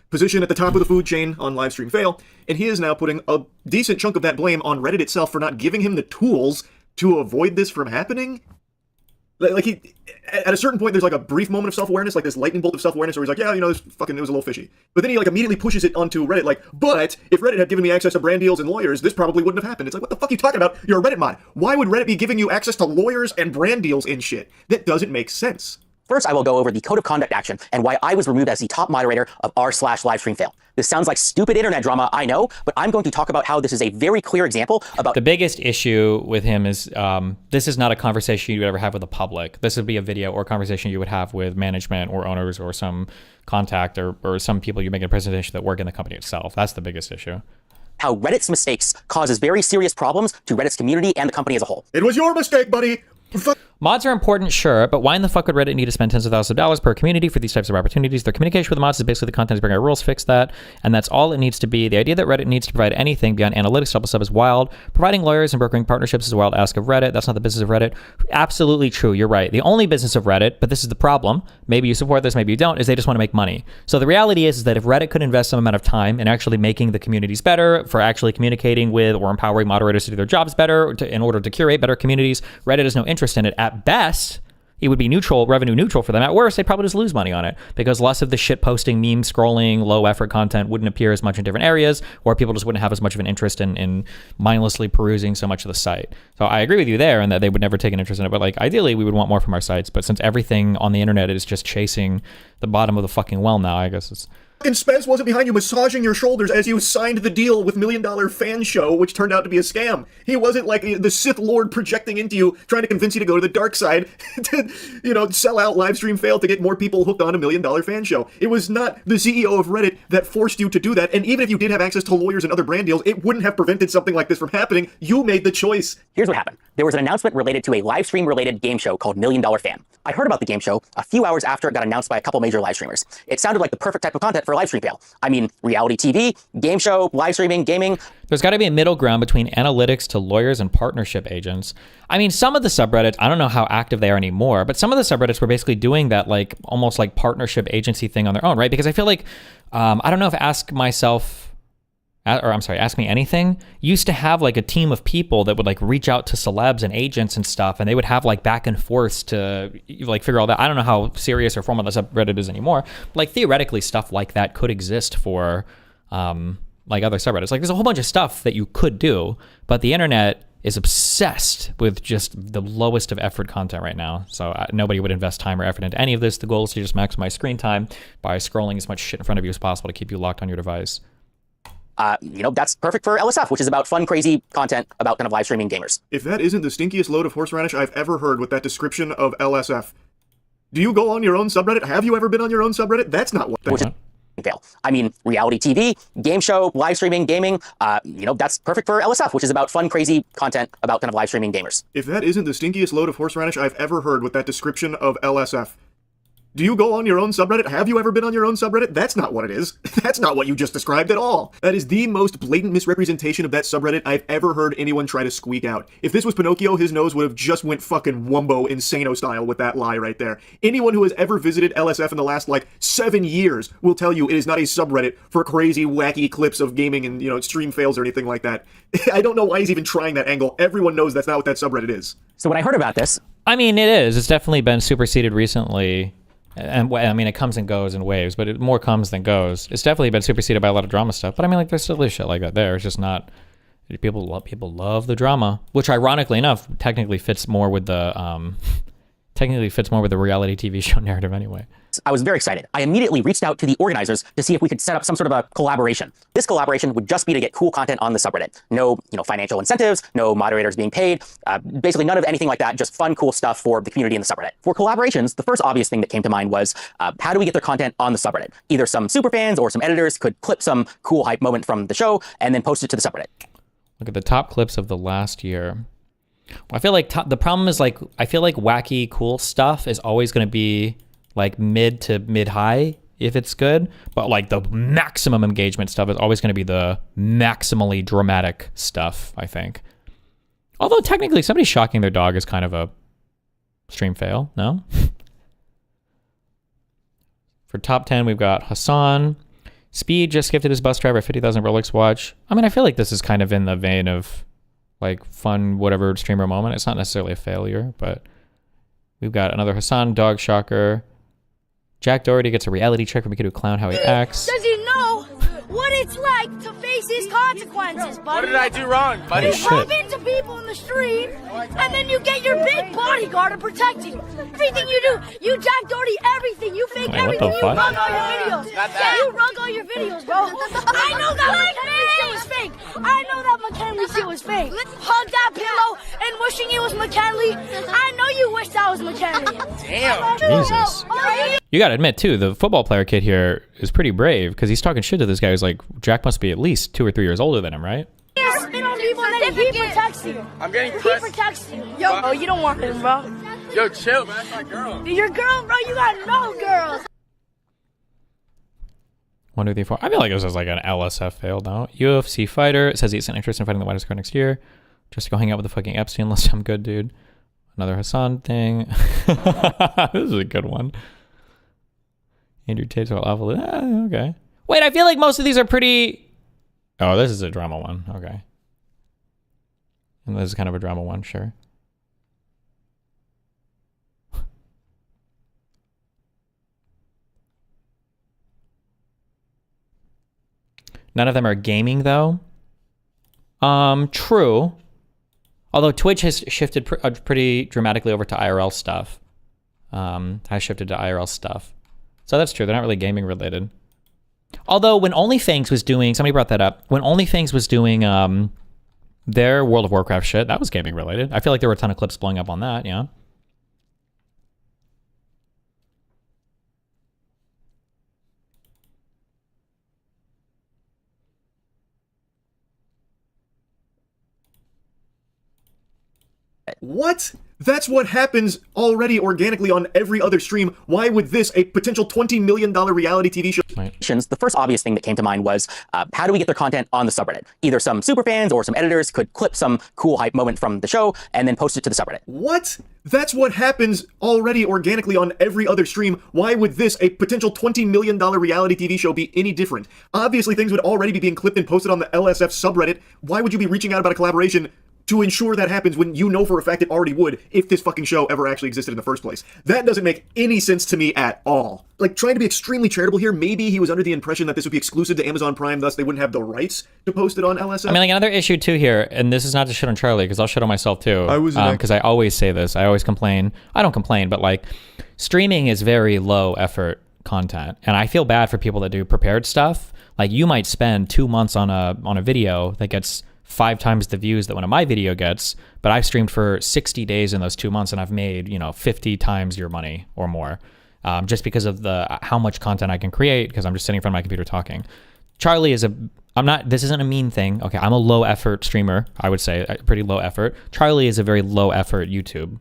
N: position at the top of the food chain on livestream fail, and he is now putting a decent chunk of that blame on Reddit itself for not giving him the tools to avoid this from happening? Like he, at a certain point, there's like a brief moment of self-awareness, like this lightning bolt of self-awareness, where he's like, yeah, you know, it was a little fishy. But then he like immediately pushes it onto Reddit, like, but if Reddit had given me access to brand deals and lawyers, this probably wouldn't have happened. It's like, what the fuck are you talking about? You're a Reddit mod. Why would Reddit be giving you access to lawyers and brand deals and shit? That doesn't make sense.
J: First, I will go over the code of conduct action and why I was removed as the top moderator of r/livestreamfail. This sounds like stupid internet drama, I know, but I'm going to talk about how this is a very clear example about—
D: The biggest issue with him is this is not a conversation you would ever have with the public. This would be a video or conversation you would have with management or owners or some contact or some people you make a presentation that work in the company itself. That's the biggest issue.
J: How Reddit's mistakes causes very serious problems to Reddit's community and the company as a whole.
N: It was your mistake, buddy.
D: Mods are important, sure, but why in the fuck would Reddit need to spend tens of thousands of dollars per community for these types of opportunities? Their communication with the mods is basically the content is bring our rules, fix that, and that's all it needs to be. The idea that Reddit needs to provide anything beyond analytics to help us up is wild. Providing lawyers and brokering partnerships is a wild ask of Reddit. That's not the business of Reddit. Absolutely true, you're right. The only business of Reddit, but this is the problem, maybe you support this, maybe you don't, is they just want to make money. So the reality is that if Reddit could invest some amount of time in actually making the communities better, for actually communicating with or empowering moderators to do their jobs better, in order to curate better communities, Reddit has no interest in it. At best, it would be neutral, revenue neutral for them. At worst, they'd probably just lose money on it because less of the shit posting, meme scrolling, low effort content wouldn't appear as much in different areas, or people just wouldn't have as much of an interest in mindlessly perusing so much of the site. So I agree with you there, and that they would never take an interest in it. But like, ideally, we would want more from our sites. But since everything on the internet is just chasing the bottom of the fucking well now, I guess it's—
N: And Spence wasn't behind you massaging your shoulders as you signed the deal with $1 Million Fan Show, which turned out to be a scam. He wasn't like the Sith Lord projecting into you, trying to convince you to go to the dark side to, you know, sell out livestream fail to get more people hooked on $1 Million Fan Show. It was not the CEO of Reddit that forced you to do that, and even if you did have access to lawyers and other brand deals, it wouldn't have prevented something like this from happening. You made the choice.
J: Here's what happened. There was an announcement related to a live stream related game show called $1 Million Fan. I heard about the game show a few hours after it got announced by a couple major live streamers. It sounded like the perfect type of content for a live stream fail. I mean, reality TV, game show, live streaming, gaming.
D: There's got to be a middle ground between analytics to lawyers and partnership agents. I mean, some of the subreddits, I don't know how active they are anymore, but some of the subreddits were basically doing that, like, almost like partnership agency thing on their own, right? Because I feel like, I don't know if Ask Me Anything used to have like a team of people that would like reach out to celebs and agents and stuff, and they would have like back and forths to like figure all that. I don't know how serious or formal that subreddit is anymore. Like theoretically, stuff like that could exist for like other subreddits. Like there's a whole bunch of stuff that you could do, but the internet is obsessed with just the lowest of effort content right now. So nobody would invest time or effort into any of this. The goal is to just maximize screen time by scrolling as much shit in front of you as possible to keep you locked on your device.
J: You know, that's perfect for LSF, which is about fun, crazy content about kind of live streaming gamers.
N: If that isn't the stinkiest load of horseradish I've ever heard with that description of LSF. Do you go on your own subreddit? Have you ever been on your own subreddit? That's not what that
J: fail. I mean, reality TV, game show, live streaming, gaming, you know, that's perfect for LSF, which is about fun, crazy content about kind of live streaming gamers.
N: If that isn't the stinkiest load of horseradish I've ever heard with that description of LSF. Do you go on your own subreddit? Have you ever been on your own subreddit? That's not what it is. That's not what you just described at all. That is the most blatant misrepresentation of that subreddit I've ever heard anyone try to squeak out. If this was Pinocchio, his nose would have just went fucking Wumbo Insano style with that lie right there. Anyone who has ever visited LSF in the last, like, 7 years will tell you it is not a subreddit for crazy, wacky clips of gaming and, you know, stream fails or anything like that. I don't know why he's even trying that angle. Everyone knows that's not what that subreddit is.
J: So when I heard about this...
D: I mean, it is. It's definitely been superseded recently. And I mean, it comes and goes in waves, but it more comes than goes. It's definitely been superseded by a lot of drama stuff. But I mean, like, there's still this shit like that there. It's just not... People love the drama, which ironically enough, technically fits more with the reality TV show narrative anyway.
J: I was very excited. I immediately reached out to the organizers to see if we could set up some sort of a collaboration. This collaboration would just be to get cool content on the subreddit. No, you know, financial incentives, no moderators being paid, basically none of anything like that, just fun, cool stuff for the community in the subreddit. For collaborations, the first obvious thing that came to mind was, how do we get their content on the subreddit? Either some superfans or some editors could clip some cool hype moment from the show and then post it to the subreddit.
D: Look at the top clips of the last year. I feel like the problem is, like, I feel like wacky, cool stuff is always going to be like mid to mid-high if it's good, but like the maximum engagement stuff is always going to be the maximally dramatic stuff, I think. Although technically somebody shocking their dog is kind of a stream fail, no? For top 10, we've got Hassan. Speed just gifted his bus driver a 50,000 Rolex watch. I mean, I feel like this is kind of in the vein of like fun whatever streamer moment. It's not necessarily a failure, but we've got another Hassan dog shocker. Jack Doherty gets a reality check where we can do clown how he acts.
P: Does he know what it's like to face his consequences, buddy?
Q: What did I do wrong, buddy?
P: You bump into people in the street, and then you get your big bodyguard to protect you. Everything you do, you Jack Doherty everything. You fake
D: Wait, what
P: everything.
D: the
P: You
D: fuck?
P: rug all your videos. Yeah, you rug all your videos, bro. I know that McKinley shit was fake. I know that McKinley shit was fake. Hug that pillow and wishing it was McKinley. I know you wish that was McKinley.
Q: Damn.
D: Jesus. You gotta admit too, the football player kid here is pretty brave because he's talking shit to this guy who's like, Jack must be at least 2 or 3 years older than him, right?
P: Spit on people and then he protects you.
Q: I'm getting
P: He
Q: pressed.
P: protects you. Yo, oh, you don't want him, bro.
Q: Yo, chill, man. That's my girl.
P: Your girl, bro, you got no girls.
D: 1, 2, 3, 4. I feel like this is like an LSF fail now. UFC fighter says he's an interest in fighting the whitest card next year. Just to go hang out with the fucking Epstein list. I'm good, dude. Another Hassan thing. This is a good one. Andrew Tate's all awful. Okay. Wait, I feel like most of these are pretty. Oh, this is a drama one. Okay. And this is kind of a drama one, sure. None of them are gaming, though. True. Although Twitch has shifted pretty dramatically over to IRL stuff. Has shifted to IRL stuff. So that's true. They're not really gaming related. Although when OnlyFans was doing, somebody brought that up. When OnlyFans was doing their World of Warcraft shit, that was gaming related. I feel like there were a ton of clips blowing up on that, yeah.
N: What? That's what happens already organically on every other stream. Why would this, a potential $20 million reality TV show?
J: The first obvious thing that came to mind was how do we get their content on the subreddit? Either some superfans or some editors could clip some cool hype moment from the show and then post it to the subreddit.
N: What? That's what happens already organically on every other stream. Why would this, a potential $20 million reality TV show, be any different? Obviously, things would already be being clipped and posted on the LSF subreddit. Why would you be reaching out about a collaboration to ensure that happens when you know for a fact it already would if this fucking show ever actually existed in the first place? That doesn't make any sense to me at all. Like, trying to be extremely charitable here, maybe he was under the impression that this would be exclusive to Amazon Prime, thus they wouldn't have the rights to post it on LSF.
D: I mean, like, another issue too here, and this is not to shit on Charlie, because I'll shit on myself too. Because I always say this. I always complain. I don't complain, but like, streaming is very low effort content, and I feel bad for people that do prepared stuff. Like, you might spend 2 months on a video that gets 5 times the views that one of my video gets, but I've streamed for 60 days in those 2 months and I've made, 50 times your money or more, just because of how much content I can create, because I'm just sitting in front of my computer talking. Charlie is this isn't a mean thing. Okay, I'm a low effort streamer, I would say, pretty low effort. Charlie is a very low effort YouTube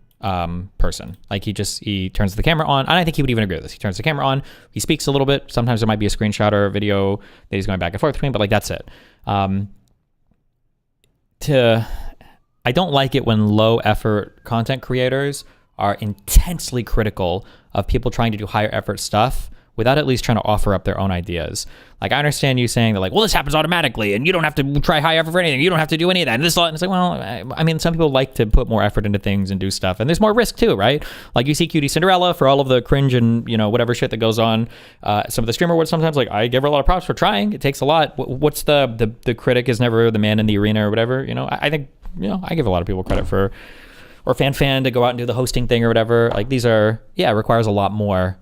D: person. Like, he turns the camera on, and I think he would even agree with this. He turns the camera on, he speaks a little bit. Sometimes there might be a screenshot or a video that he's going back and forth between, but like, that's it. I don't like it when low effort content creators are intensely critical of people trying to do higher effort stuff without at least trying to offer up their own ideas. Like, I understand you saying that, like, well, this happens automatically and you don't have to try high effort for anything. You don't have to do any of that. And it's like, well, I mean, some people like to put more effort into things and do stuff, and there's more risk too, right? Like, you see Cutie Cinderella for all of the cringe and, whatever shit that goes on. Some of the streamer words sometimes, like, I give her a lot of props for trying. It takes a lot. What's the critic is never the man in the arena or whatever. I think, I give a lot of people credit for, or fan to go out and do the hosting thing or whatever. Like, these are, it requires a lot more,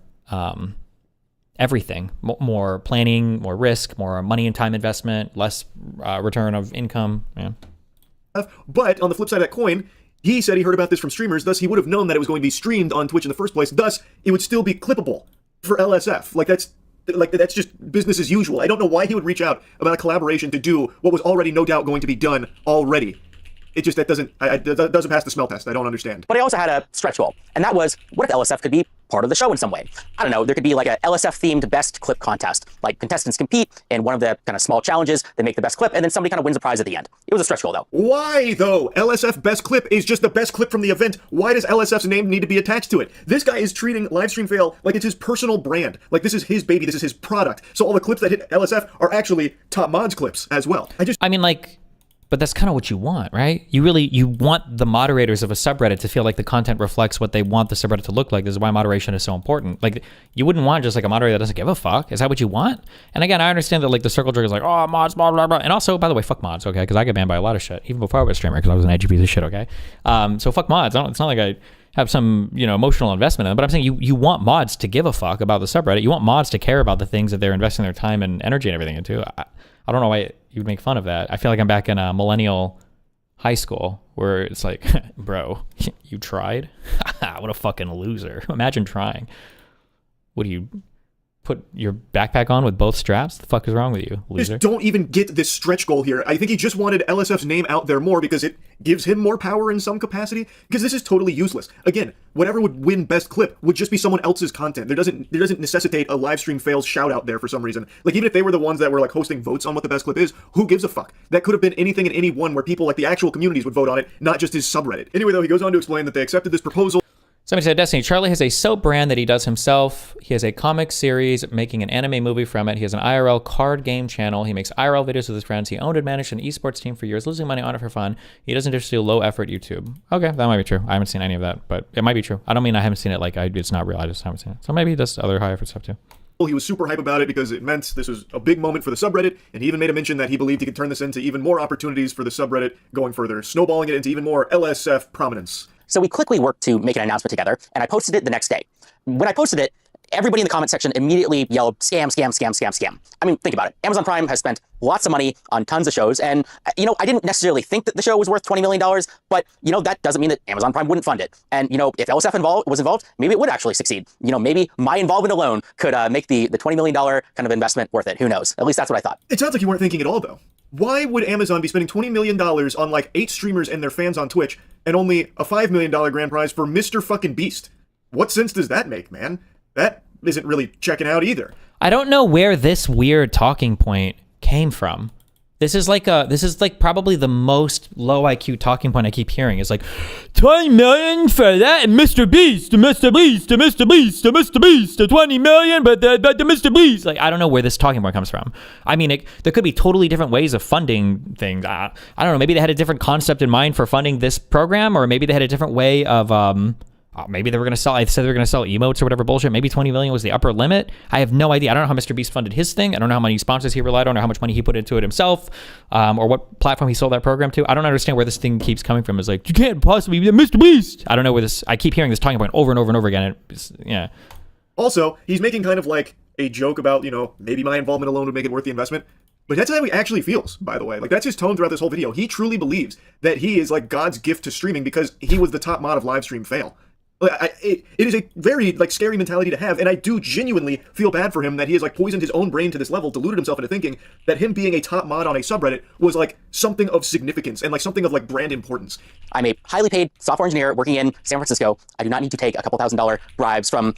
D: everything, more planning, more risk, more money and time investment, less return of income. Yeah.
N: But on the flip side of that coin, he said he heard about this from streamers, thus he would have known that it was going to be streamed on Twitch in the first place, thus it would still be clippable for LSF. Like, that's just business as usual. I don't know why he would reach out about a collaboration to do what was already no doubt going to be done already. It just, that doesn't pass the smell test. I don't understand.
J: But I also had a stretch goal, and that was, what if LSF could be part of the show in some way? I don't know, there could be like a LSF-themed best clip contest. Like, contestants compete in one of the kind of small challenges, they make the best clip, and then somebody kind of wins a prize at the end. It was a stretch goal, though.
N: Why, though? LSF best clip is just the best clip from the event. Why does LSF's name need to be attached to it? This guy is treating Livestream Fail like it's his personal brand. Like, this is his baby, this is his product. So all the clips that hit LSF are actually Top Mods clips as well.
D: But that's kind of what you want, right? You want the moderators of a subreddit to feel like the content reflects what they want the subreddit to look like. This is why moderation is so important. Like, you wouldn't want just like a moderator that doesn't give a fuck. Is that what you want? And again, I understand that like the circle jerk is like, oh, mods, blah, blah, blah. And also, by the way, fuck mods, okay? Because I get banned by a lot of shit, even before I was a streamer, because I was an edgy piece of shit, okay? So fuck mods. It's not like I have some, emotional investment in them, but I'm saying you want mods to give a fuck about the subreddit. You want mods to care about the things that they're investing their time and energy and everything into. I don't know why you'd make fun of that. I feel like I'm back in a millennial high school where it's like, bro, you tried? What a fucking loser. Imagine trying. What do you put your backpack on with both straps? The fuck is wrong with you, loser?
N: Just don't even get this stretch goal here. I think he just wanted LSF's name out there more because it gives him more power in some capacity, because this is totally useless. Again, whatever would win best clip would just be someone else's content. There doesn't necessitate a live stream fails shout out there for some reason. Like, even if they were the ones that were like hosting votes on what the best clip is, who gives a fuck? That could have been anything and anyone where people like the actual communities would vote on it, not just his subreddit. Anyway, though, he goes on to explain that they accepted this proposal.
D: Somebody said, Destiny, Charlie has a soap brand that he does himself. He has a comic series, making an anime movie from it. He has an IRL card game channel. He makes IRL videos with his friends. He owned and managed an esports team for years, losing money on it for fun. He doesn't just do low-effort YouTube. Okay, that might be true. I haven't seen any of that, but it might be true. I don't mean I haven't seen it like it's not real. I just haven't seen it. So maybe he does other high-effort stuff too.
N: He was super hype about it because it meant this was a big moment for the subreddit, and he even made a mention that he believed he could turn this into even more opportunities for the subreddit going further, snowballing it into even more LSF prominence.
J: So we quickly worked to make an announcement together, and I posted it the next day. When I posted it, everybody in the comment section immediately yelled, scam, scam, scam, scam, scam. I mean, think about it. Amazon Prime has spent lots of money on tons of shows, and, I didn't necessarily think that the show was worth $20 million, but, that doesn't mean that Amazon Prime wouldn't fund it. And, if LSF was involved, maybe it would actually succeed. Maybe my involvement alone could make the $20 million kind of investment worth it. Who knows? At least that's what I thought.
N: It sounds like you weren't thinking at all, though. Why would Amazon be spending $20 million on like 8 streamers and their fans on Twitch and only a $5 million grand prize for Mr. fucking Beast? What sense does that make, man? That isn't really checking out either.
D: I don't know where this weird talking point came from. This is like probably the most low IQ talking point I keep hearing. It's like 20 million for that, and Mr. Beast, Mr. Beast, Mr. Beast, Mr. Beast, 20 million, but the Mr. Beast. Like, I don't know where this talking point comes from. I mean, there could be totally different ways of funding things. I don't know. Maybe they had a different concept in mind for funding this program, or maybe they had a different way of maybe they were going to sell, I said they were going to sell emotes or whatever bullshit. Maybe 20 million was the upper limit. I have no idea. I don't know how Mr. Beast funded his thing. I don't know how many sponsors he relied on or how much money he put into it himself, or what platform he sold that program to. I don't understand where this thing keeps coming from. It's like, you can't possibly be Mr. Beast. I don't know where this, I keep hearing this talking point over and over and over again. Yeah.
N: Also, he's making kind of like a joke about, maybe my involvement alone would make it worth the investment. But that's how he actually feels, by the way. Like, that's his tone throughout this whole video. He truly believes that he is like God's gift to streaming because he was the top mod of live stream fail. It is a very scary mentality to have, and I do genuinely feel bad for him that he has poisoned his own brain to this level, deluded himself into thinking that him being a top mod on a subreddit was something of significance and something of brand importance.
J: I'm a highly paid software engineer working in San Francisco. I do not need to take a couple $1,000 bribes from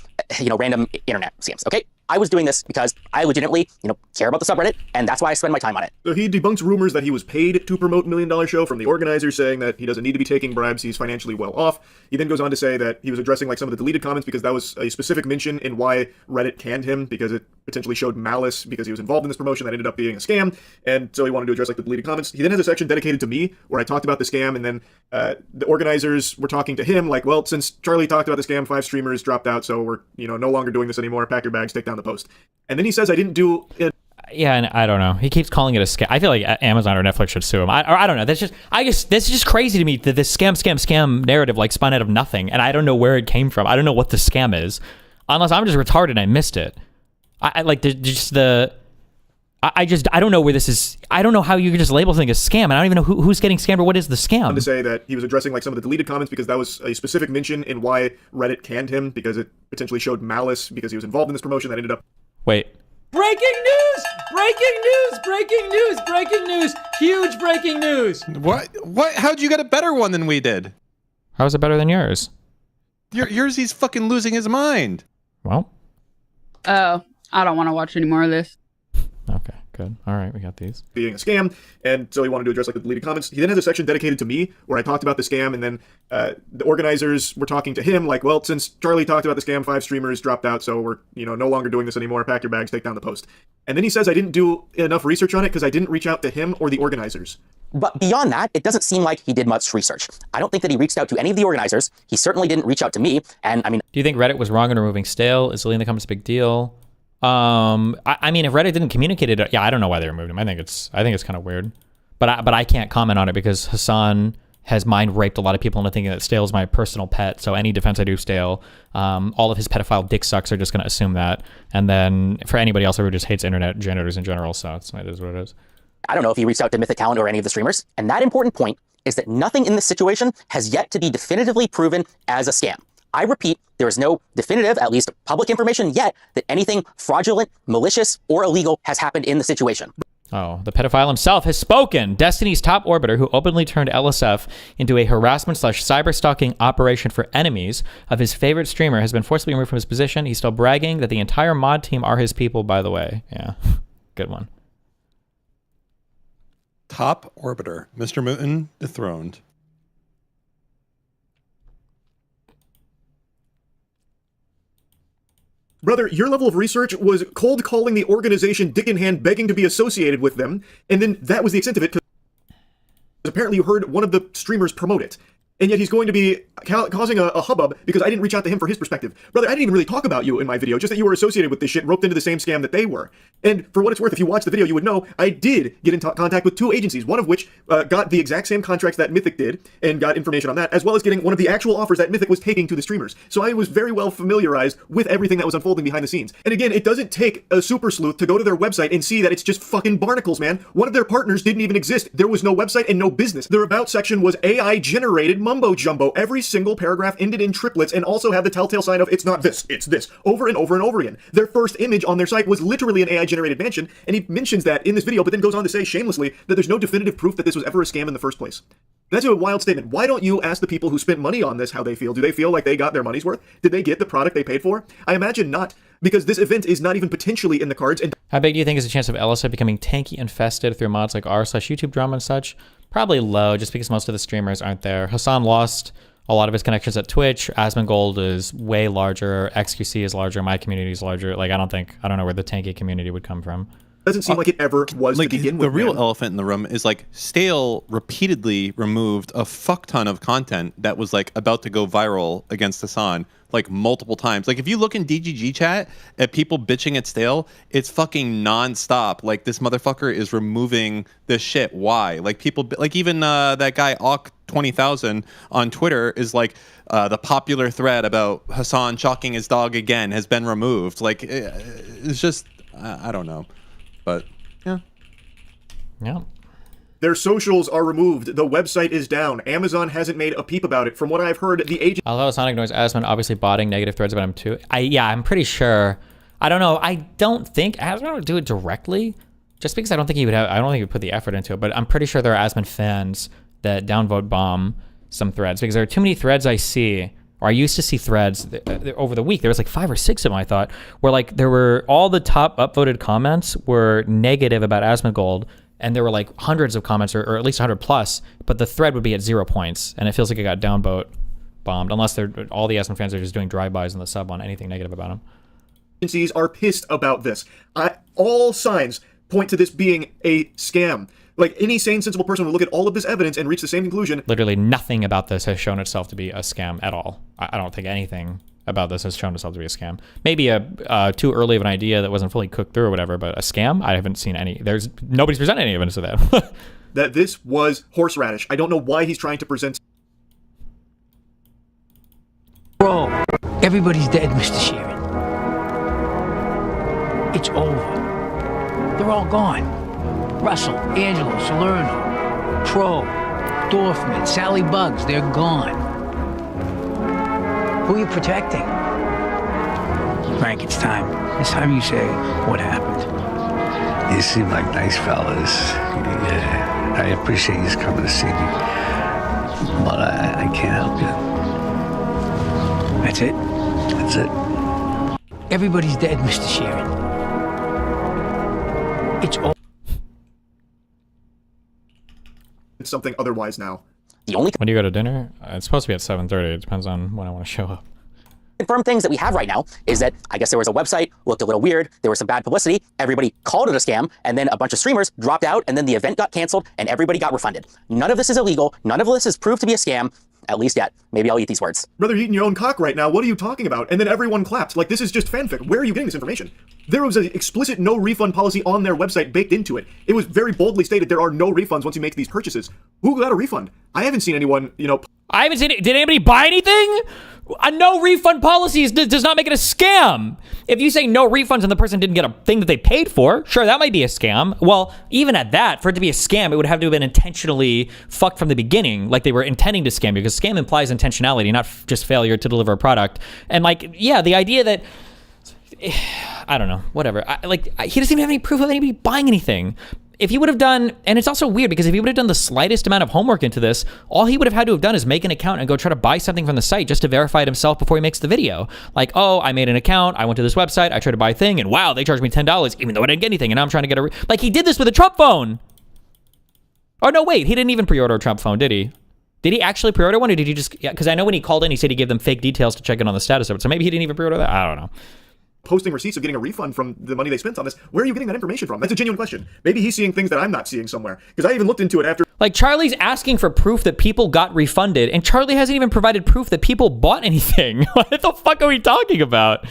J: random internet scams. Okay, I was doing this because I legitimately care about the subreddit, and that's why I spend my time on it.
N: So he debunks rumors that he was paid to promote $1 Million Show from the organizers, saying that he doesn't need to be taking bribes, he's financially well off. He then goes on to say that he was addressing some of the deleted comments because that was a specific mention in why Reddit canned him, because it potentially showed malice because he was involved in this promotion that ended up being a scam, and so he wanted to address the deleted comments. He then has a section dedicated to me where I talked about the scam, and then the organizers were talking to him well, since Charlie talked about the scam, 5 streamers dropped out, so we're no longer doing this anymore. Pack your bags, take down the post. And then he says I didn't do it.
D: Yeah, and I don't know. He keeps calling it a scam. I feel like Amazon or Netflix should sue him. I don't know. That's just crazy to me that this scam narrative spun out of nothing, and I don't know where it came from. I don't know what the scam is, unless I'm just retarded and I missed it. I don't know where this is. I don't know how you can just label something as scam, and I don't even know who's getting scammed or what is the scam.
N: To say that he was addressing some of the deleted comments because that was a specific mention in why Reddit canned him, because it potentially showed malice because he was involved in this promotion that ended up.
D: Wait.
R: Breaking news! Breaking news! Breaking news! Breaking news! Huge breaking news!
F: What? How'd you get a better one than we did?
D: How is it better than yours?
F: Yours, he's fucking losing his mind.
D: Well.
S: Oh, I don't want to watch any more of this.
D: Okay. Good. All right, we got these.
N: Being a scam, and so he wanted to address like the deleted comments. He then has a section dedicated to me where I talked about the scam, and then the organizers were talking to him like, well, since Charlie talked about the scam, 5 streamers dropped out, so we're no longer doing this anymore. Pack your bags, take down the post. And then he says I didn't do enough research on it because I didn't reach out to him or the organizers.
J: But beyond that, it doesn't seem like he did much research. I don't think that he reached out to any of the organizers. He certainly didn't reach out to me. And I mean,
D: do you think Reddit was wrong in removing Stale? Is deleting the comments a big deal? I mean, if Reddit didn't communicate it, yeah, I don't know why they removed him. I think it's kind of weird, but I can't comment on it because Hassan has mind raped a lot of people into thinking that Stale is my personal pet. So any defense I do Stale, all of his pedophile dick sucks are just going to assume that. And then for anybody else who just hates internet janitors in general, so it is what it is.
J: I don't know if he reached out to Mythic Talent or any of the streamers. And that important point is that nothing in this situation has yet to be definitively proven as a scam. I repeat, there is no definitive, at least public information yet, that anything fraudulent, malicious, or illegal has happened in the situation.
D: Oh, the pedophile himself has spoken. Destiny's top orbiter, who openly turned LSF into a harassment/cyber stalking operation for enemies of his favorite streamer, has been forcibly removed from his position. He's still bragging that the entire mod team are his people, by the way. Yeah, good one.
F: Top orbiter, Mr. Mooten dethroned.
N: Brother, your level of research was cold calling the organization dick in hand, begging to be associated with them, and then that was the extent of it, because apparently you heard one of the streamers promote it. And yet he's going to be causing a hubbub because I didn't reach out to him for his perspective. Brother, I didn't even really talk about you in my video, just that you were associated with this shit, roped into the same scam that they were. And for what it's worth, if you watch the video, you would know I did get in contact with 2 agencies, one of which got the exact same contracts that Mythic did and got information on that, as well as getting one of the actual offers that Mythic was taking to the streamers. So I was very well familiarized with everything that was unfolding behind the scenes. And again, it doesn't take a super sleuth to go to their website and see that it's just fucking barnacles, man. One of their partners didn't even exist. There was no website and no business. Their about section was AI-generated mumbo-jumbo. Every single paragraph ended in triplets and also had the telltale sign of it's not this, it's this, over and over and over again. Their first image on their site was literally an AI-generated mansion, and he mentions that in this video, but then goes on to say shamelessly that there's no definitive proof that this was ever a scam in the first place. That's a wild statement. Why don't you ask the people who spent money on this how they feel? Do they feel like they got their money's worth? Did they get the product they paid for? I imagine not, because this event is not even potentially in the cards. And
D: how big do you think is the chance of LSF becoming tanky infested through mods like r/YouTube drama and such? Probably low, just because most of the streamers aren't there. Hassan lost a lot of his connections at Twitch. Asmongold is way larger. XQC is larger. My community is larger. Like, I don't know where the tanky community would come from.
N: Doesn't seem like it ever was
F: like
N: to begin with.
F: The real elephant in the room is like Stale repeatedly removed a fuck ton of content that was like about to go viral against Hassan like multiple times. Like if you look in DGG chat at people bitching at Stale, it's fucking nonstop. Like this motherfucker is removing this shit. Why? Like people, like even that guy Awk20,000 on Twitter is like the popular thread about Hassan chalking his dog again has been removed. Like it's just I don't know. But yeah.
N: Their socials are removed. The website is down. Amazon hasn't made a peep about it. From what I've heard, the agent.
D: Although Sonic ignores Asmon obviously botting negative threads about him too. I'm pretty sure. I don't know. I don't think Asmon would do it directly, just because I don't think he would have. I don't think he would put the effort into it. But I'm pretty sure there are Asmon fans that downvote bomb some threads, because there are too many threads I see. Or I used to see threads over the week. There was like 5 or 6 of them, I thought, where like there were all the top upvoted comments were negative about Asmongold, and there were like hundreds of comments, or at least 100 plus, but the thread would be at 0 points, and it feels like it got downvote bombed, unless all the Asmon fans are just doing drive-bys in the sub on anything negative about him.
N: Agencies are pissed about this. All signs point to this being a scam. Like, any sane, sensible person would look at all of this evidence and reach the same conclusion.
D: Literally nothing about this has shown itself to be a scam at all. I don't think anything about this has shown itself to be a scam. Maybe a too early of an idea that wasn't fully cooked through or whatever, but a scam? I haven't seen any. Nobody's presented any evidence of that.
N: That this was horseradish. I don't know why he's trying to present.
S: Bro, everybody's dead, Mr. Sheeran. It's over. They're all gone. Russell, Angelo, Salerno, Pro, Dorfman, Sally Bugs, they're gone. Who are you protecting? Frank, it's time. It's time you say what happened.
T: You seem like nice fellas. Yeah, I appreciate you coming to see me, but I can't help you.
S: That's it?
T: That's it.
S: Everybody's dead, Mr. Sheeran. It's over.
N: something otherwise now.
J: The only
D: When do you go to dinner? It's supposed to be at 7:30. It depends on when I want to show up.
J: confirmed things that we have right now is that I guess there was a website, looked a little weird, there was some bad publicity, everybody called it a scam, and then a bunch of streamers dropped out, and then the event got canceled, and everybody got refunded. None of this is illegal. None of this is proved to be a scam, at least yet. Maybe I'll eat these words.
N: Brother, you're eating your own cock right now. What are you talking about? And then everyone clapped. Like, this is just fanfic. Where are you getting this information? There was an explicit no refund policy on their website baked into it. It was very boldly stated there are no refunds once you make these purchases. Who got a refund? I haven't seen anyone, you know...
D: I haven't seen it. Did anybody buy anything? A no refund policy does not make it a scam. If you say no refunds and the person didn't get a thing that they paid for, sure, that might be a scam. Well, even at that, for it to be a scam, it would have to have been intentionally fucked from the beginning, like they were intending to scam you, because scam implies intentionality, not just failure to deliver a product. And like, yeah, the idea that, I don't know, whatever. He doesn't even have any proof of anybody buying anything. If he would have done, and it's also weird because if he would have done the slightest amount of homework into this, all he would have had to have done is make an account and go try to buy something from the site just to verify it himself before he makes the video. Like, oh, I made an account, I went to this website, I tried to buy a thing, and wow, they charged me $10 even though I didn't get anything, and now I'm trying to get a... Like, he did this with a Trump phone! Oh, no, wait, he didn't even pre-order a Trump phone, did he? Did he actually pre-order one, or did he just... Yeah, because I know when he called in, he said he gave them fake details to check in on the status of it, so maybe he didn't even pre-order that? I don't know.
N: Posting receipts of getting a refund from the money they spent on this. Where are you getting that information from? That's a genuine question. Maybe he's seeing things that I'm not seeing somewhere. Because I even looked into it after...
D: Like, Charlie's asking for proof that people got refunded, and Charlie hasn't even provided proof that people bought anything. What the fuck are we talking about?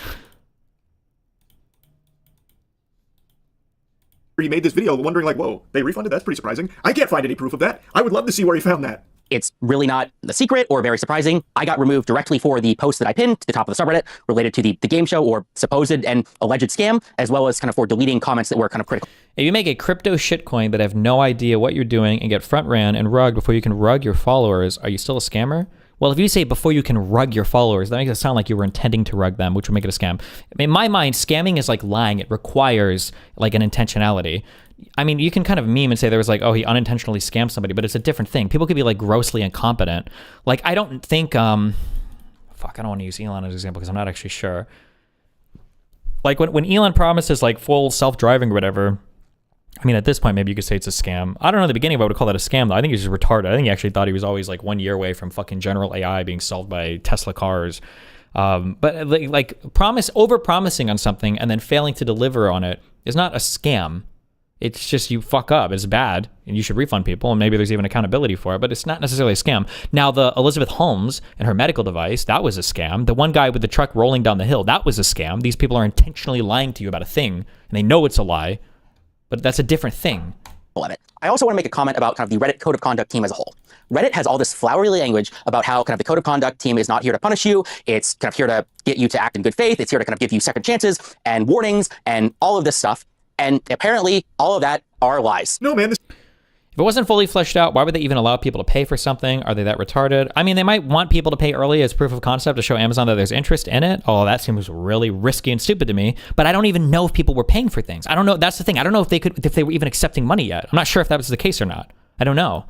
N: He made this video wondering like, whoa, they refunded? That's pretty surprising. I can't find any proof of that. I would love to see where he found that.
J: It's really not a secret or very surprising. I got removed directly for the post that I pinned to the top of the subreddit related to the game show or supposed and alleged scam, as well as kind of for deleting comments that were kind of critical.
D: If you make a crypto shitcoin but have no idea what you're doing and get front ran and rugged before you can rug your followers, are you still a scammer? Well, if you say before you can rug your followers, that makes it sound like you were intending to rug them, which would make it a scam. In my mind, scamming is like lying. It requires like an intentionality. I mean, you can kind of meme and say there was like, oh, he unintentionally scammed somebody, but it's a different thing. People could be like grossly incompetent. Like, I don't think, fuck, I don't want to use Elon as an example because I'm not actually sure. Like when Elon promises like full self-driving or whatever, I mean, at this point, maybe you could say it's a scam. I don't know at the beginning if I would call that a scam, though. I think he's just retarded. I think he actually thought he was always like 1 year away from fucking general AI being solved by Tesla cars. But like over-promising on something and then failing to deliver on it is not a scam. It's just you fuck up. It's bad, and you should refund people, and maybe there's even accountability for it, but it's not necessarily a scam. Now, the Elizabeth Holmes and her medical device, that was a scam. The one guy with the truck rolling down the hill, that was a scam. These people are intentionally lying to you about a thing, and they know it's a lie, but that's a different thing.
J: I also want to make a comment about kind of the Reddit Code of Conduct team as a whole. Reddit has all this flowery language about how kind of the Code of Conduct team is not here to punish you. It's kind of here to get you to act in good faith. It's here to kind of give you second chances and warnings and all of this stuff. And apparently, all of that are lies.
N: No, man.
D: If it wasn't fully fleshed out, why would they even allow people to pay for something? Are they that retarded? I mean, they might want people to pay early as proof of concept to show Amazon that there's interest in it. Oh, that seems really risky and stupid to me. But I don't even know if people were paying for things. I don't know. That's the thing. I don't know if they were even accepting money yet. I'm not sure if that was the case or not. I don't know.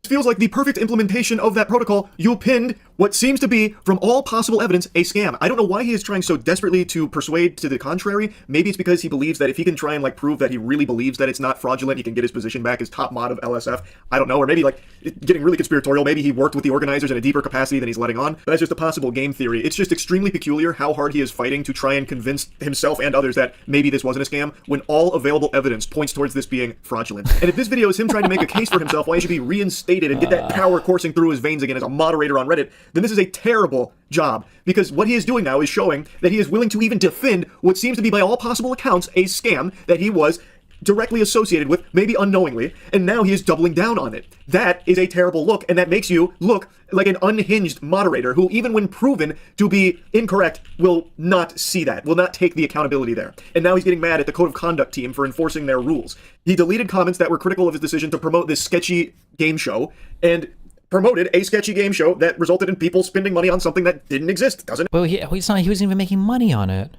N: It feels like the perfect implementation of that protocol. You pinned what seems to be, from all possible evidence, a scam. I don't know why he is trying so desperately to persuade to the contrary. Maybe it's because he believes that if he can try and like prove that he really believes that it's not fraudulent, he can get his position back as top mod of LSF. I don't know, or maybe like getting really conspiratorial. Maybe he worked with the organizers in a deeper capacity than he's letting on. But that's just a possible game theory. It's just extremely peculiar how hard he is fighting to try and convince himself and others that maybe this wasn't a scam when all available evidence points towards this being fraudulent. And if this video is him trying to make a case for himself why he should be reinstated and get that power coursing through his veins again as a moderator on Reddit, then this is a terrible job, because what he is doing now is showing that he is willing to even defend what seems to be by all possible accounts a scam that he was directly associated with, maybe unknowingly, and now he is doubling down on it. That is a terrible look, and that makes you look like an unhinged moderator who, even when proven to be incorrect, will not see that, will not take the accountability there. And now he's getting mad at the Code of Conduct team for enforcing their rules. He deleted comments that were critical of his decision to promote this sketchy game show, and promoted a sketchy game show that resulted in people spending money on something that didn't exist. Doesn't
D: Well, he wasn't even making money on it.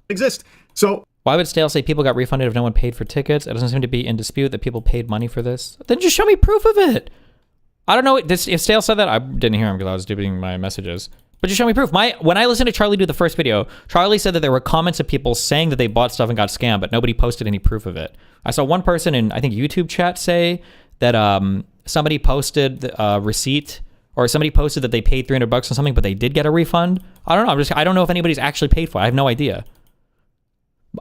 N: Exist. So
D: why would Stale say people got refunded if no one paid for tickets? It doesn't seem to be in dispute that people paid money for this. Then just show me proof of it. I don't know if Stale said that. I didn't hear him because I was doing my messages. But just show me proof. When I listened to Charlie do the first video, Charlie said that there were comments of people saying that they bought stuff and got scammed, but nobody posted any proof of it. I saw one person in, I think, YouTube chat say that somebody posted a receipt, or somebody posted that they paid $300 on something, but they did get a refund? I don't know. I don't know if anybody's actually paid for it. I have no idea.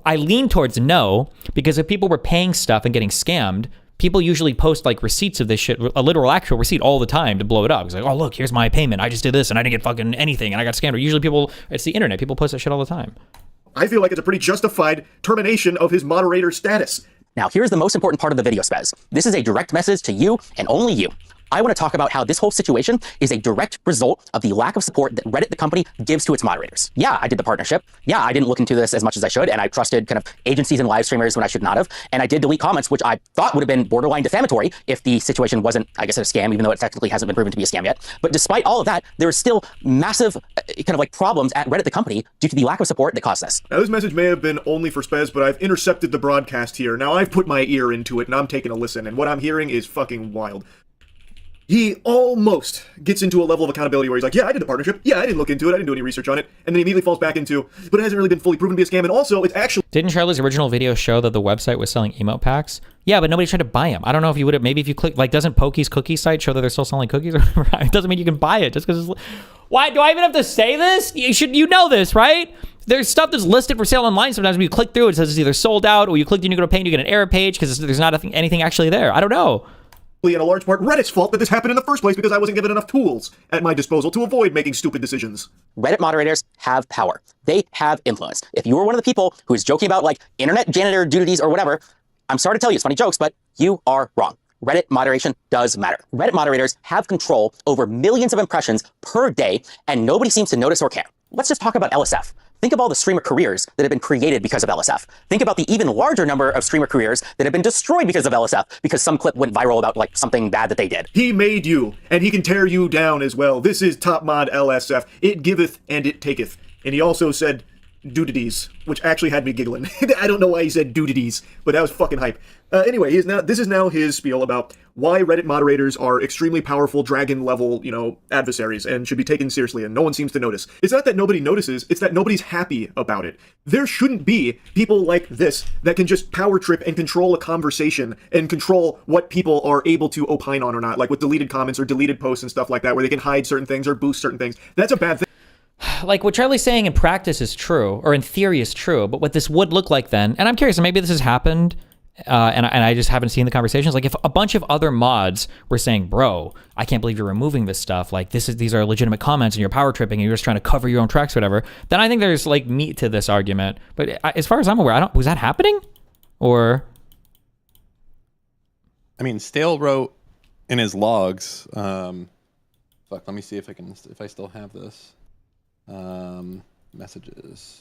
D: I lean towards no, because if people were paying stuff and getting scammed, people usually post like receipts of this shit, a literal actual receipt all the time to blow it up. It's like, oh, look, here's my payment. I just did this and I didn't get fucking anything and I got scammed. Or usually people, it's the internet. People post that shit all the time.
N: I feel like it's a pretty justified termination of his moderator status.
J: Now, here's the most important part of the video, Spez. This is a direct message to you and only you. I want to talk about how this whole situation is a direct result of the lack of support that Reddit, the company, gives to its moderators. Yeah, I did the partnership. Yeah, I didn't look into this as much as I should, and I trusted kind of agencies and live streamers when I should not have. And I did delete comments, which I thought would have been borderline defamatory if the situation wasn't, I guess, a scam, even though it technically hasn't been proven to be a scam yet. But despite all of that, there is still massive kind of like problems at Reddit, the company, due to the lack of support that caused this.
N: Now, this message may have been only for Spez, but I've intercepted the broadcast here. Now, I've put my ear into it, and I'm taking a listen, and what I'm hearing is fucking wild. He almost gets into a level of accountability where he's like, yeah, I did the partnership. Yeah, I didn't look into it. I didn't do any research on it. And then he immediately falls back into, but it hasn't really been fully proven to be a scam. And also, it's actually...
D: Didn't Charlie's original video show that the website was selling emote packs? Yeah, but nobody tried to buy them. I don't know if you would have... Maybe if you click... Like, doesn't Pokey's cookie site show that they're still selling cookies? It doesn't mean you can buy it just because it's... Why? Do I even have to say this? You know this, right? There's stuff that's listed for sale online. Sometimes when you click through, it says it's either sold out, or you click and you go to pay and you get an error page because there's not anything actually there. I don't know.
N: In a large part, Reddit's fault that this happened in the first place because I wasn't given enough tools at my disposal to avoid making stupid decisions.
J: Reddit moderators have power. They have influence. If you were one of the people who is joking about like internet janitor duties or whatever, I'm sorry to tell you, it's funny jokes, but you are wrong. Reddit moderation does matter. Reddit moderators have control over millions of impressions per day, and nobody seems to notice or care. Let's just talk about LSF. Think of all the streamer careers that have been created because of LSF. Think about the even larger number of streamer careers that have been destroyed because of LSF, because some clip went viral about like something bad that they did.
N: He made you, and he can tear you down as well. This is top mod LSF. It giveth and it taketh. And he also said doodities, which actually had me giggling. I don't know why he said doodities, but that was fucking hype. Anyway, this is now his spiel about why Reddit moderators are extremely powerful dragon-level, adversaries and should be taken seriously, and no one seems to notice. It's not that nobody notices, it's that nobody's happy about it. There shouldn't be people like this that can just power trip and control a conversation and control what people are able to opine on or not, like with deleted comments or deleted posts and stuff like that, where they can hide certain things or boost certain things. That's a bad thing.
D: Like what Charlie's saying in practice is true, or in theory is true, but what this would look like then, and I'm curious, maybe this has happened, and I just haven't seen the conversations. Like if a bunch of other mods were saying, bro, I can't believe you're removing this stuff. Like these are legitimate comments and you're power tripping and you're just trying to cover your own tracks or whatever. Then I think there's like meat to this argument. But as far as I'm aware, was that happening? Or?
F: I mean, Stale wrote in his logs, fuck, let me see if I still have this. Messages.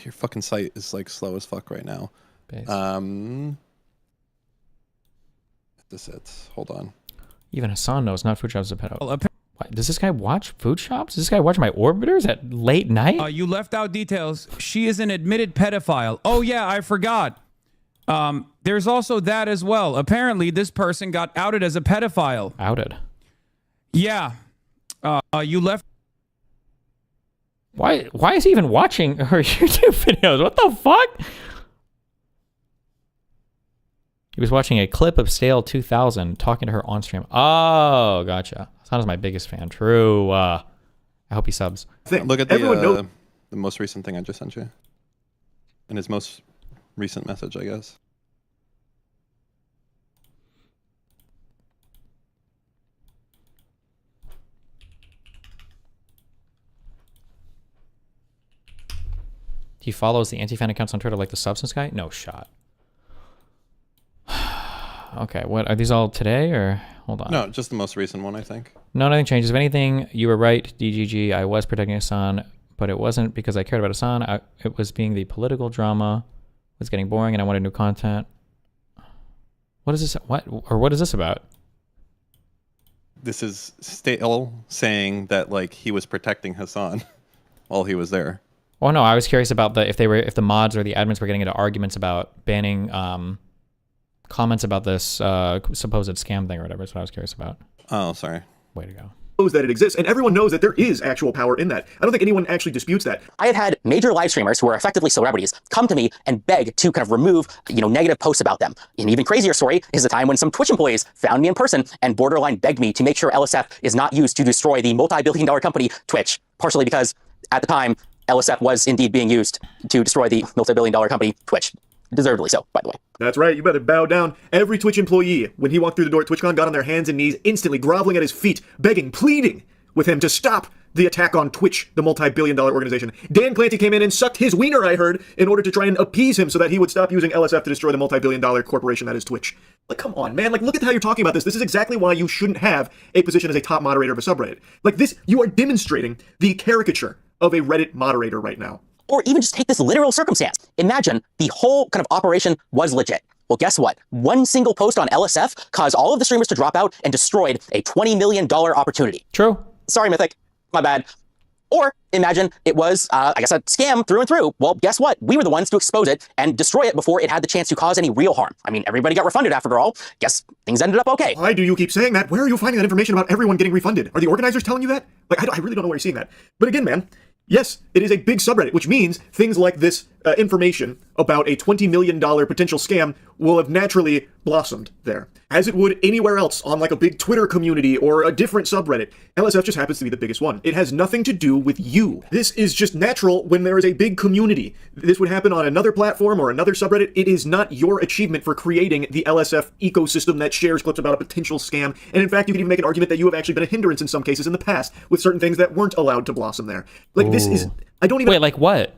F: Your fucking site is like slow as fuck right now. This it. Hold on.
D: Even Hassan knows not food shops a pedo. Well, does this guy watch food shops? Does this guy watch my orbiters at late night?
B: You left out details. She is an admitted pedophile. Oh yeah, I forgot. There's also that as well. Apparently, this person got outed as a pedophile.
D: Outed?
B: Yeah. You left.
D: Why is he even watching her YouTube videos? What the fuck? He was watching a clip of Stale2000 talking to her on stream. Oh, gotcha. Hassan's my biggest fan. True. I hope he subs.
F: Look at the most recent thing I just sent you. And his most recent message, I guess.
D: He follows the anti-fan accounts on Twitter like the Substance guy? No shot. Okay, what are these all today or hold on?
F: No, just the most recent one, I think.
D: No, nothing changes. If anything, you were right, DGG. I was protecting Hassan, but it wasn't because I cared about Hassan. It was being the political drama was getting boring and I wanted new content. What is this? What is this about?
F: This is Stale saying that like he was protecting Hassan while he was there.
D: Oh no, I was curious about if the mods or the admins were getting into arguments about banning comments about this supposed scam thing or whatever. That's what I was curious about.
F: Oh, sorry.
D: Way to go.
N: knows that it exists, and everyone knows that there is actual power in that. I don't think anyone actually disputes that.
J: I have had major live streamers who are effectively celebrities come to me and beg to kind of remove, negative posts about them. An even crazier story is the time when some Twitch employees found me in person and borderline begged me to make sure LSF is not used to destroy the multi-billion-dollar company Twitch, partially because at the time, LSF was indeed being used to destroy the multi-billion-dollar company Twitch. Deservedly so, by the way.
N: That's right, you better bow down. Every Twitch employee, when he walked through the door at TwitchCon, got on their hands and knees, instantly groveling at his feet, begging, pleading with him to stop the attack on Twitch, the multi-billion-dollar organization. Dan Clancy came in and sucked his wiener, I heard, in order to try and appease him so that he would stop using LSF to destroy the multi-billion-dollar corporation that is Twitch. Like, come on, man. Like, look at how you're talking about this. This is exactly why you shouldn't have a position as a top moderator of a subreddit. Like this, you are demonstrating the caricature of a Reddit moderator right now.
J: Or even just take this literal circumstance. Imagine the whole kind of operation was legit. Well, guess what? One single post on LSF caused all of the streamers to drop out and destroyed a $20 million opportunity.
D: True.
J: Sorry, Mythic. My bad. Or imagine it was, a scam through and through. Well, guess what? We were the ones to expose it and destroy it before it had the chance to cause any real harm. I mean, everybody got refunded after all. Guess things ended up okay.
N: Why do you keep saying that? Where are you finding that information about everyone getting refunded? Are the organizers telling you that? Like, I really don't know where you're seeing that. But again, man, yes, it is a big subreddit, which means things like this information about a $20 million potential scam will have naturally blossomed there, as it would anywhere else on like a big Twitter community or a different subreddit. LSF just happens to be the biggest one. It has nothing to do with you. This is just natural when there is a big community. This would happen on another platform or another subreddit. It is not your achievement for creating the LSF ecosystem that shares clips about a potential scam. And in fact, you can even make an argument that you have actually been a hindrance in some cases in the past with certain things that weren't allowed to blossom there. Like, this is, I don't even...
D: Wait, like what?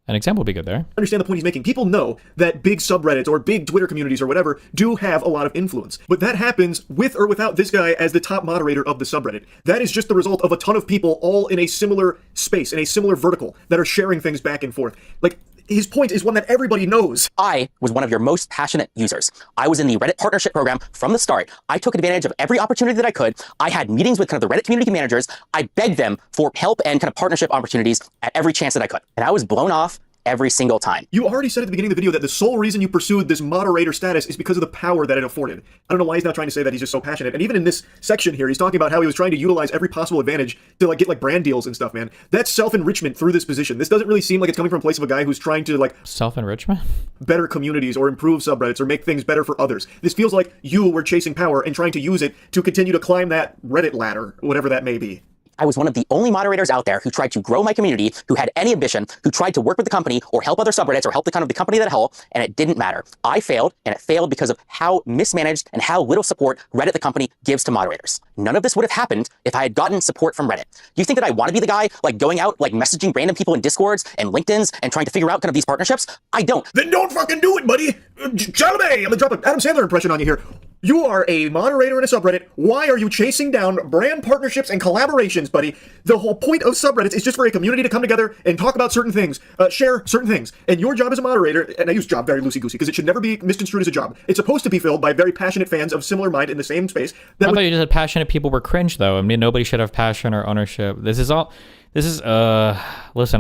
D: An example would be good there.
N: Understand the point he's making. People know that big subreddits or big Twitter communities or whatever do have a lot of influence. But that happens with or without this guy as the top moderator of the subreddit. That is just the result of a ton of people all in a similar space, in a similar vertical, that are sharing things back and forth. Like, his point is one that everybody knows.
J: I was one of your most passionate users. I was in the Reddit partnership program from the start. I took advantage of every opportunity that I could. I had meetings with kind of the Reddit community managers. I begged them for help and kind of partnership opportunities at every chance that I could. And I was blown off every single time.
N: You already said at the beginning of the video that the sole reason you pursued this moderator status is because of the power that it afforded. I don't know why he's not trying to say that he's just so passionate. And even in this section here, he's talking about how he was trying to utilize every possible advantage to like get like brand deals and stuff, man. That's self-enrichment through this position. This doesn't really seem like it's coming from a place of a guy who's trying to like
D: self-enrichment,
N: better communities or improve subreddits or make things better for others. This feels like you were chasing power and trying to use it to continue to climb that Reddit ladder, whatever that may be.
J: I was one of the only moderators out there who tried to grow my community, who had any ambition, who tried to work with the company or help other subreddits or help the company that help, and it didn't matter. I failed, and it failed because of how mismanaged and how little support Reddit, the company, gives to moderators. None of this would have happened if I had gotten support from Reddit. Do you think that I want to be the guy like going out, like messaging random people in Discords and LinkedIn's and trying to figure out kind of these partnerships? I don't.
N: Then don't fucking do it, buddy! Chalamet! I'm gonna drop an Adam Sandler impression on you here. You are a moderator in a subreddit. Why are you chasing down brand partnerships and collaborations, buddy? The whole point of subreddits is just for a community to come together and talk about certain things, share certain things. And your job as a moderator, and I use job very loosey-goosey because it should never be misconstrued as a job. It's supposed to be filled by very passionate fans of similar mind in the same space.
D: I thought you just said passionate people were cringe, though. I mean, nobody should have passion or ownership. Listen,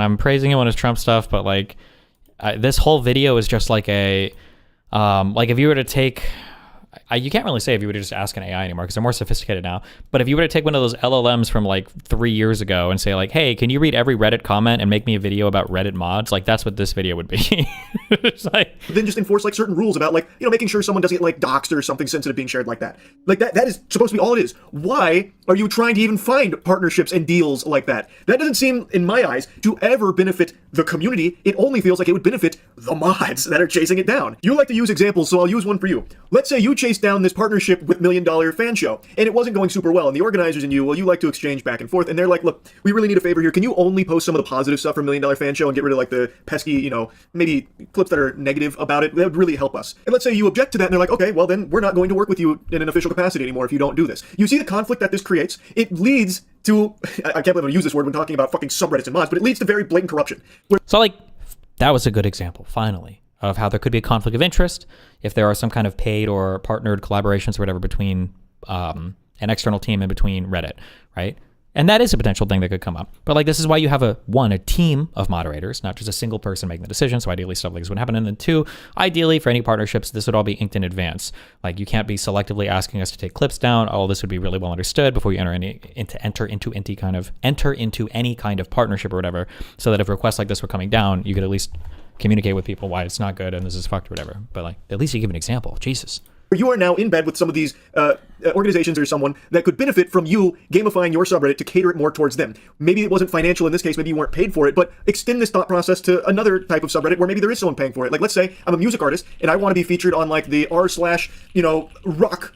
D: I'm praising him on his Trump stuff, but like, this whole video is just like a, like if you were to take... you can't really say if you were to just ask an AI anymore because they're more sophisticated now. But if you were to take one of those LLMs from like 3 years ago and say like, hey, can you read every Reddit comment and make me a video about Reddit mods? Like that's what this video would be. It's like,
N: then just enforce like certain rules about like, making sure someone doesn't get like doxed or something sensitive being shared like that. Like that is supposed to be all it is. Why are you trying to even find partnerships and deals like that? That doesn't seem, in my eyes, to ever benefit the community. It only feels like it would benefit the mods that are chasing it down. You like to use examples, so I'll use one for you. Let's say you chased down this partnership with $1 Million Fan Show, and it wasn't going super well, and the organizers and you like to exchange back and forth, and they're like, look, we really need a favor here. Can you only post some of the positive stuff from $1 Million Fan Show and get rid of like the pesky, maybe clips that are negative about it? That would really help us. And let's say you object to that, and they're like, okay, well then we're not going to work with you in an official capacity anymore if you don't do this. You see the conflict that this creates? It leads to, I can't believe I use this word when talking about fucking subreddits and mods, but it leads to very blatant corruption.
D: So like, that was a good example, finally, of how there could be a conflict of interest if there are some kind of paid or partnered collaborations or whatever between an external team and between Reddit, right? And that is a potential thing that could come up. But like, this is why you have a team of moderators, not just a single person making the decision. So ideally stuff like this would happen. And then 2, ideally for any partnerships, this would all be inked in advance. Like, you can't be selectively asking us to take clips down. All this would be really well understood before you enter into any kind of partnership or whatever. So that if requests like this were coming down, you could at least communicate with people why it's not good and this is fucked or whatever. But like, at least you give an example. Jesus.
N: You are now in bed with some of these organizations or someone that could benefit from you gamifying your subreddit to cater it more towards them. Maybe it wasn't financial in this case, maybe you weren't paid for it, but extend this thought process to another type of subreddit where maybe there is someone paying for it. Like, let's say I'm a music artist and I want to be featured on like the hard rock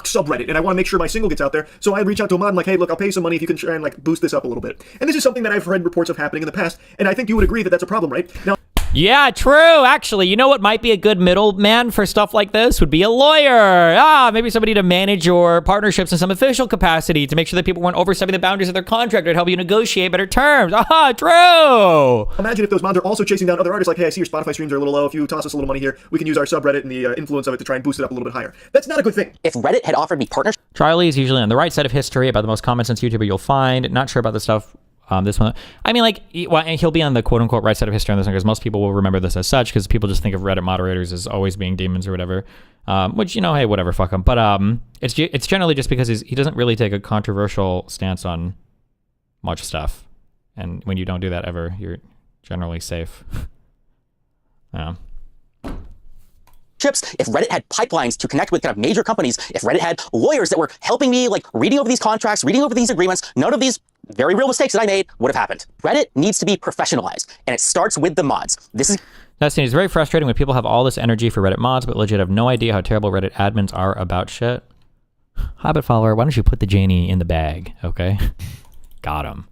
N: subreddit, and I want to make sure my single gets out there. So I reach out to a mod and like, hey, look, I'll pay you some money if you can try and like boost this up a little bit. And this is something that I've heard reports of happening in the past, and I think you would agree that that's a problem, right? Now,
D: yeah, true. Actually, you know what might be a good middleman for stuff like this would be a lawyer. Maybe somebody to manage your partnerships in some official capacity to make sure that people weren't overstepping the boundaries of their contract or to help you negotiate better terms. True.
N: Imagine if those mods are also chasing down other artists like, hey, I see your Spotify streams are a little low. If you toss us a little money here, we can use our subreddit and the influence of it to try and boost it up a little bit higher. That's not a good thing.
J: If Reddit had offered me partnership...
D: Charlie is usually on the right side of history about the most common sense YouTuber you'll find. Not sure about the stuff... this one, I mean, like, and he'll be on the quote-unquote right side of history on this one because most people will remember this as such because people just think of Reddit moderators as always being demons or whatever, which, you know, hey, whatever, fuck him. But it's generally just because he doesn't really take a controversial stance on much stuff. And when you don't do that ever, you're generally safe. Yeah.
J: If Reddit had pipelines to connect with kind of major companies, if Reddit had lawyers that were helping me, like reading over these contracts, reading over these agreements, none of these very real mistakes that I made would have happened. Reddit needs to be professionalized, and it starts with the mods.
D: Destiny, it's very frustrating when people have all this energy for Reddit mods, but legit have no idea how terrible Reddit admins are about shit. HobbitFollower, why don't you put the Janie in the bag, okay? Got him.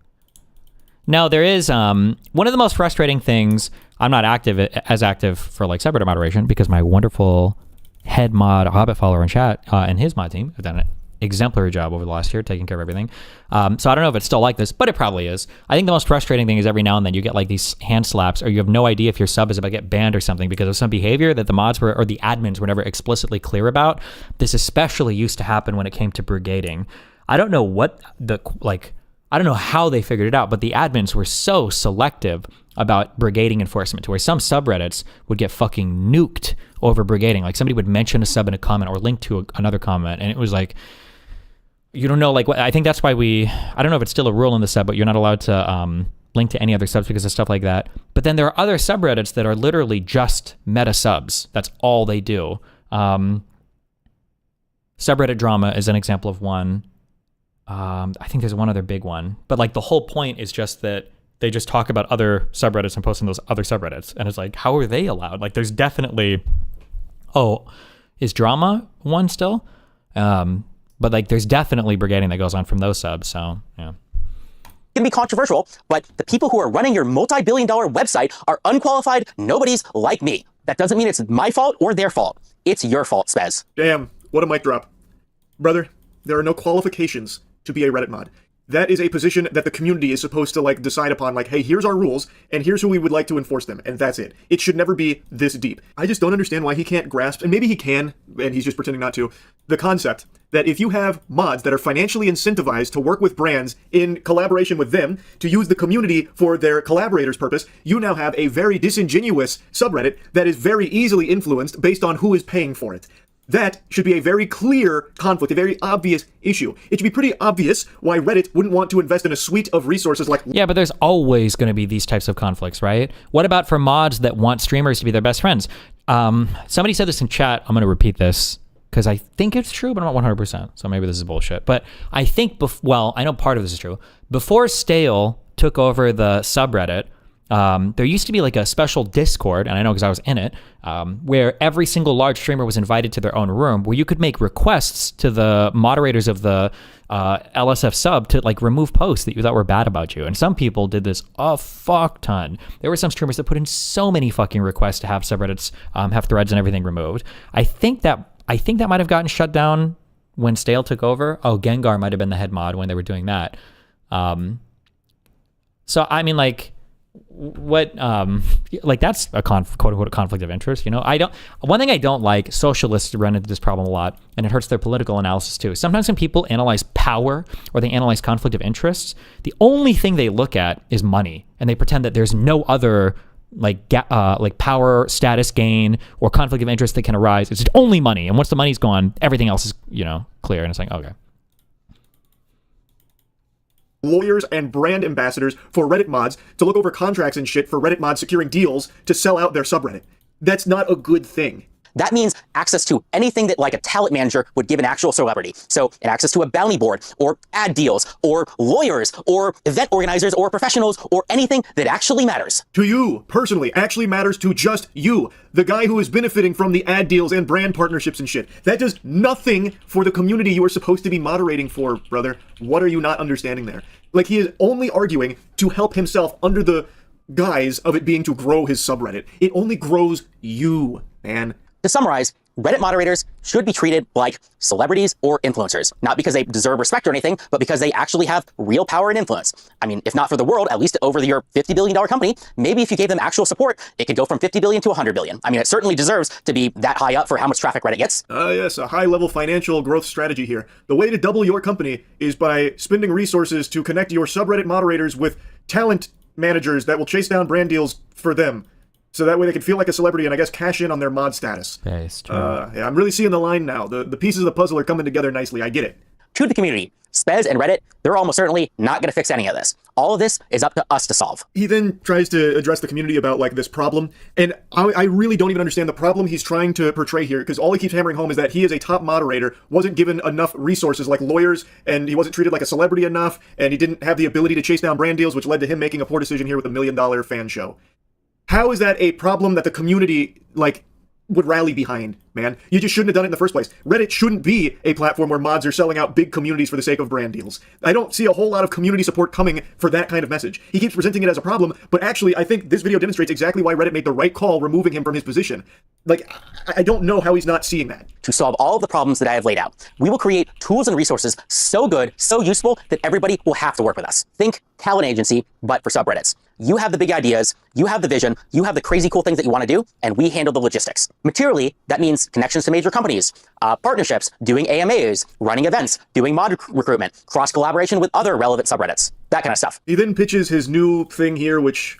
D: No, there is one of the most frustrating things. I'm not as active for like subreddit moderation because my wonderful head mod HobbitFollower in chat and his mod team have done an exemplary job over the last year taking care of everything. So I don't know if it's still like this, but it probably is. I think the most frustrating thing is every now and then you get like these hand slaps or you have no idea if your sub is about to get banned or something because of some behavior that the mods were or the admins were never explicitly clear about. This especially used to happen when it came to brigading. I don't know what I don't know how they figured it out, but the admins were so selective about brigading enforcement to where some subreddits would get fucking nuked over brigading. Like somebody would mention a sub in a comment or link to another comment, and it was like, you don't know, like, I think that's why I don't know if it's still a rule in the sub, but you're not allowed to link to any other subs because of stuff like that. But then there are other subreddits that are literally just meta subs. That's all they do. Subreddit drama is an example of one. I think there's one other big one, but like the whole point is just that they just talk about other subreddits and post in those other subreddits. And it's like, how are they allowed? Like there's definitely, is drama one still? But like there's definitely brigading that goes on from those subs. So yeah.
J: It can be controversial, but the people who are running your multi-billion-dollar website are unqualified nobodies like me. That doesn't mean it's my fault or their fault. It's your fault, Spez.
N: Damn, what a mic drop. Brother, there are no qualifications to be a Reddit mod. That is a position that the community is supposed to like decide upon, like, hey, here's our rules, and here's who we would like to enforce them, and that's it. It should never be this deep. I just don't understand why he can't grasp, and maybe he can, and he's just pretending not to, the concept that if you have mods that are financially incentivized to work with brands in collaboration with them to use the community for their collaborators' purpose, you now have a very disingenuous subreddit that is very easily influenced based on who is paying for it. That should be a very clear conflict, a very obvious issue. It should be pretty obvious why Reddit wouldn't want to invest in a suite of resources like...
D: Yeah, but there's always going to be these types of conflicts, right? What about for mods that want streamers to be their best friends? Somebody said this in chat. I'm going to repeat this because I think it's true, but I'm not 100%. So maybe this is bullshit. But I think, I know part of this is true. Before Stale took over the subreddit, there used to be like a special Discord, and I know because I was in it, where every single large streamer was invited to their own room where you could make requests to the moderators of the LSF sub to like remove posts that you thought were bad about you. And some people did this a fuck ton. There were some streamers that put in so many fucking requests to have subreddits have threads and everything removed. I think that might have gotten shut down when Stale took over. Oh, Gengar might have been the head mod when they were doing that. So I mean, like, what like that's a quote unquote conflict of interest. You know, one thing I don't like, socialists run into this problem a lot, and it hurts their political analysis too. Sometimes when people analyze power or they analyze conflict of interests, the only thing they look at is money, and they pretend that there's no other like power, status gain, or conflict of interest that can arise. It's only money, and once the money's gone, everything else is, you know, clear. And it's like, okay.
N: Lawyers and brand ambassadors for Reddit mods to look over contracts and shit for Reddit mods securing deals to sell out their subreddit. That's not a good thing.
J: That means access to anything that like a talent manager would give an actual celebrity. So an access to a bounty board or ad deals or lawyers or event organizers or professionals or anything that actually matters.
N: To you, personally, actually matters to just you. The guy who is benefiting from the ad deals and brand partnerships and shit. That does nothing for the community you are supposed to be moderating for, brother. What are you not understanding there? Like, he is only arguing to help himself under the guise of it being to grow his subreddit. It only grows you, man.
J: To summarize, Reddit moderators should be treated like celebrities or influencers, not because they deserve respect or anything, but because they actually have real power and influence. I mean, if not for the world, at least over your $50 billion company, maybe if you gave them actual support, it could go from 50 billion to 100 billion. I mean, it certainly deserves to be that high up for how much traffic Reddit gets.
N: Yes, a high-level financial growth strategy here. The way to double your company is by spending resources to connect your subreddit moderators with talent managers that will chase down brand deals for them. So that way they can feel like a celebrity and I guess cash in on their mod status. Yeah, I'm really seeing the line now. The pieces of the puzzle are coming together nicely. I get it.
J: To the community, Spez and Reddit, they're almost certainly not going to fix any of this. All of this is up to us to solve.
N: He then tries to address the community about like this problem, and I really don't even understand the problem he's trying to portray here, because all he keeps hammering home is that he is a top moderator, wasn't given enough resources like lawyers, and he wasn't treated like a celebrity enough, and he didn't have the ability to chase down brand deals, which led to him making a poor decision here with $1 million fan show. How is that a problem that the community, like, would rally behind, man? You just shouldn't have done it in the first place. Reddit shouldn't be a platform where mods are selling out big communities for the sake of brand deals. I don't see a whole lot of community support coming for that kind of message. He keeps presenting it as a problem, but actually, I think this video demonstrates exactly why Reddit made the right call removing him from his position. Like, I don't know how he's not seeing that.
J: To solve all of the problems that I have laid out, we will create tools and resources so good, so useful, that everybody will have to work with us. Think talent agency, but for subreddits. You have the big ideas, you have the vision, you have the crazy cool things that you want to do, and we handle the logistics. Materially, that means connections to major companies, partnerships, doing AMAs, running events, doing mod recruitment, cross-collaboration with other relevant subreddits, that kind of stuff.
N: He then pitches his new thing here, which...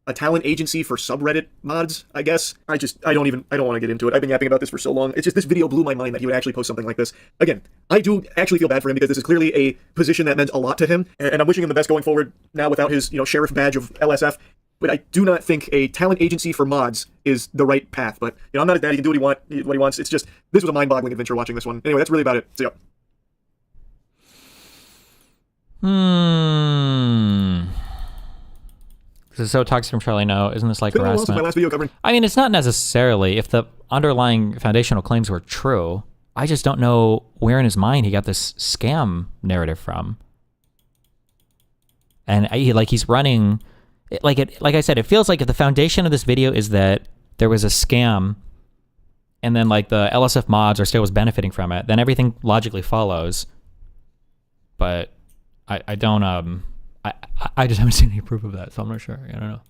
N: a talent agency for subreddit mods, I guess. I don't want to get into it. I've been yapping about this for so long. It's just this video blew my mind that he would actually post something like this. Again, I do actually feel bad for him because this is clearly a position that meant a lot to him, and I'm wishing him the best going forward now without his, sheriff badge of LSF. But I do not think a talent agency for mods is the right path. But, I'm not his dad. He can do what he wants. It's just, this was a mind-boggling adventure watching this one. Anyway, that's really about it. See ya.
D: This is so toxic from Charlie. No, isn't this like harassment?
N: My last video covering.
D: I mean, it's not necessarily. If the underlying foundational claims were true, I just don't know where in his mind he got this scam narrative from. And he's running, like I said, it feels like if the foundation of this video is that there was a scam, and then like the LSF mods or still was benefiting from it, then everything logically follows. But I don't I just haven't seen any proof of that, so I'm not sure. I don't know.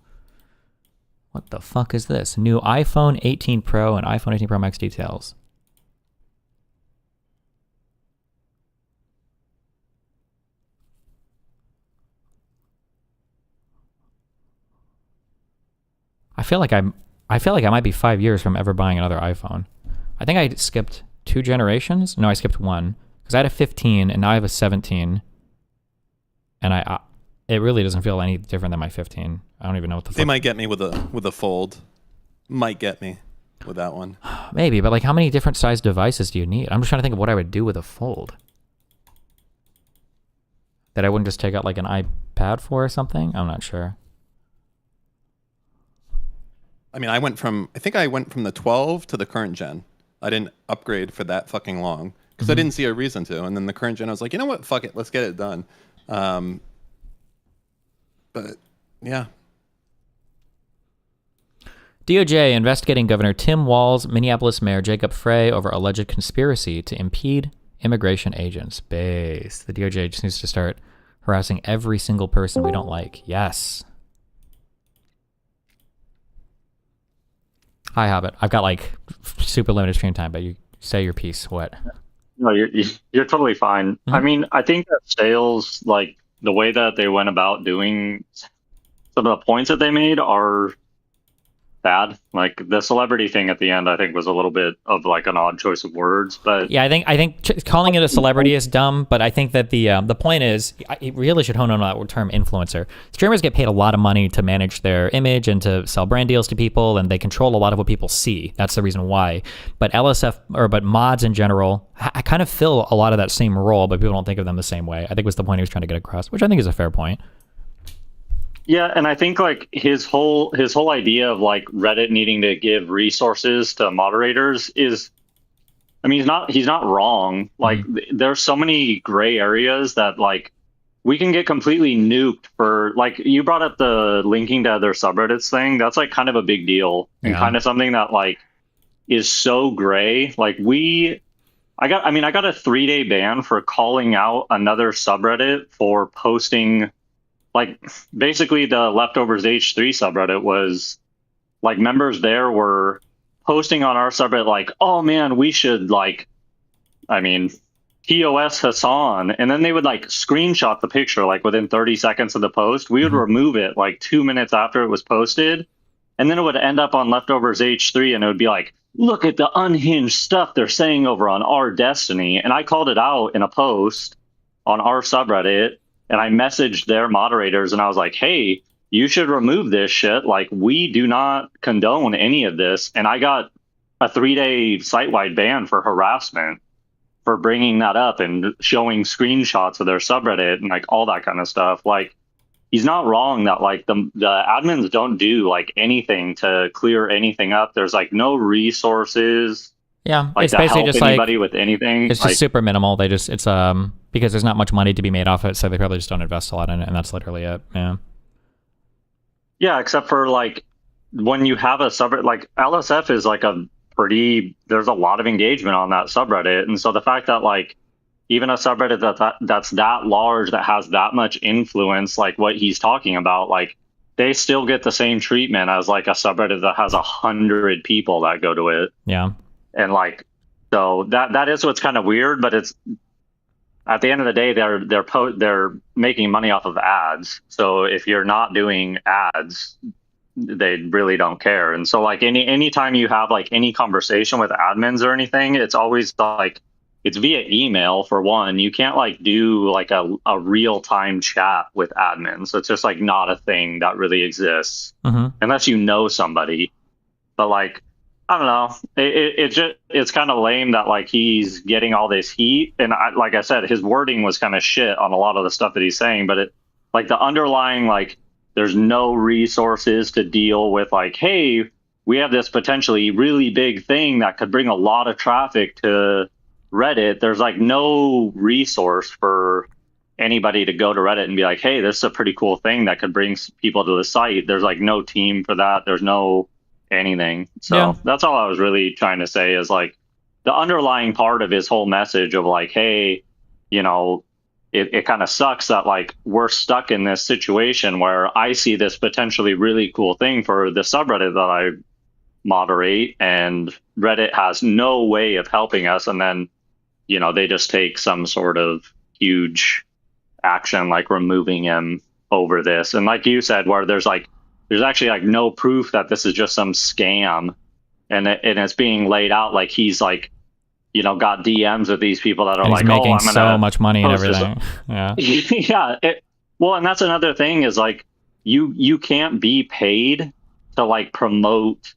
D: What the fuck is this? New iPhone 18 Pro and iPhone 18 Pro Max details. I feel like I might be 5 years from ever buying another iPhone. I think I skipped 2 generations. No, I skipped 1 because I had a 15 and now I have a 17, and it really doesn't feel any different than my 15. I don't even know what the fuck.
F: They might get me with a fold. Might get me with that one.
D: Maybe, but like how many different size devices do you need? I'm just trying to think of what I would do with a fold. That I wouldn't just take out like an iPad for or something? I'm not sure.
F: I mean, I think I went from the 12 to the current gen. I didn't upgrade for that fucking long because I didn't see a reason to. And then the current gen, I was like, you know what? Fuck it. Let's get it done. But yeah.
D: DOJ investigating Governor Tim Walz, Minneapolis Mayor Jacob Frey over alleged conspiracy to impede immigration agents. Base. The DOJ just needs to start harassing every single person we don't like. Yes. Hi, Hobbit. I've got like super limited stream time, but you say your piece. What?
U: No, you're totally fine.
D: Mm-hmm.
U: I mean, I think that Stales, like the way that they went about doing some of the points that they made are bad. Like the celebrity thing at the end, I think was a little bit of like an odd choice of words. But
D: yeah, I think calling it a celebrity is dumb. But I think that the point is, you really should hone on that term influencer. Streamers get paid a lot of money to manage their image and to sell brand deals to people, and they control a lot of what people see. That's the reason why. But but mods in general, I kind of fill a lot of that same role, but people don't think of them the same way. I think was the point he was trying to get across, which I think is a fair point.
U: yeah, and I think like his whole idea of like Reddit needing to give resources to moderators is, I mean, he's not wrong. Like there's so many gray areas that like we can get completely nuked for, like you brought up the linking to other subreddits thing. That's like kind of a big deal and kind of something that like is so gray. Like I got a 3-day ban for calling out another subreddit for posting. Like basically the leftovers H3 subreddit was like members there were posting on our subreddit like, oh man, we should like, I mean, TOS Hassan. And then they would like screenshot the picture like within 30 seconds of the post. We would remove it like 2 minutes after it was posted. And then it would end up on leftovers H3 and it would be like, look at the unhinged stuff they're saying over on our Destiny. And I called it out in a post on our subreddit. And I messaged their moderators and I was like, hey, you should remove this shit. Like, we do not condone any of this. And I got a 3-day site-wide ban for harassment for bringing that up and showing screenshots of their subreddit and like all that kind of stuff. Like, he's not wrong that like the admins don't do like anything to clear anything up. There's like no resources.
D: Yeah,
U: like,
D: it's basically just
U: anybody
D: like
U: with anything.
D: It's
U: like,
D: just super minimal. It's because there's not much money to be made off it, so they probably just don't invest a lot in it, and that's literally it. Yeah.
U: Yeah, except for like when you have a subreddit, like LSF is like there's a lot of engagement on that subreddit, and so the fact that like even a subreddit that's that large, that has that much influence, like what he's talking about, like they still get the same treatment as like a subreddit that has 100 people that go to it.
D: Yeah.
U: And like, so that is what's kind of weird, but it's at the end of the day, they're making money off of ads. So if you're not doing ads, they really don't care. And so like anytime you have like any conversation with admins or anything, it's always like, it's via email for one. You can't like do like a real time chat with admins. It's just like not a thing that really exists unless you know somebody. But like, I don't know. It's kind of lame that like he's getting all this heat, and like I said, his wording was kind of shit on a lot of the stuff that he's saying. But it like the underlying like there's no resources to deal with like, hey, we have this potentially really big thing that could bring a lot of traffic to Reddit. There's like no resource for anybody to go to Reddit and be like, hey, this is a pretty cool thing that could bring people to the site. There's like no team for that. There's no anything. So that's all I was really trying to say is like the underlying part of his whole message of like, hey, you know, it kind of sucks that like we're stuck in this situation where I see this potentially really cool thing for the subreddit that I moderate and Reddit has no way of helping us. And then, you know, they just take some sort of huge action like removing him over this. And like you said, where there's actually like no proof that this is just some scam, and it's being laid out like he's like, you know, got DMs with these people that are
D: and
U: like,
D: he's making
U: I'm gonna
D: so much money and everything. Yeah.
U: Yeah. Well, and that's another thing is like you can't be paid to like promote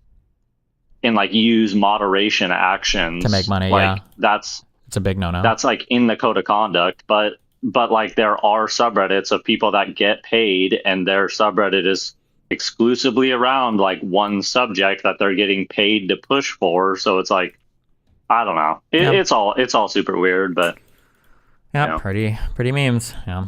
U: and like use moderation actions
D: To make money.
U: Like, it's
D: a big no-no.
U: That's like in the code of conduct, but like there are subreddits of people that get paid and their subreddit is exclusively around like one subject that they're getting paid to push for. So it's like, I don't know. It's all super weird, but
D: yeah,
U: you know.
D: pretty memes. Yeah.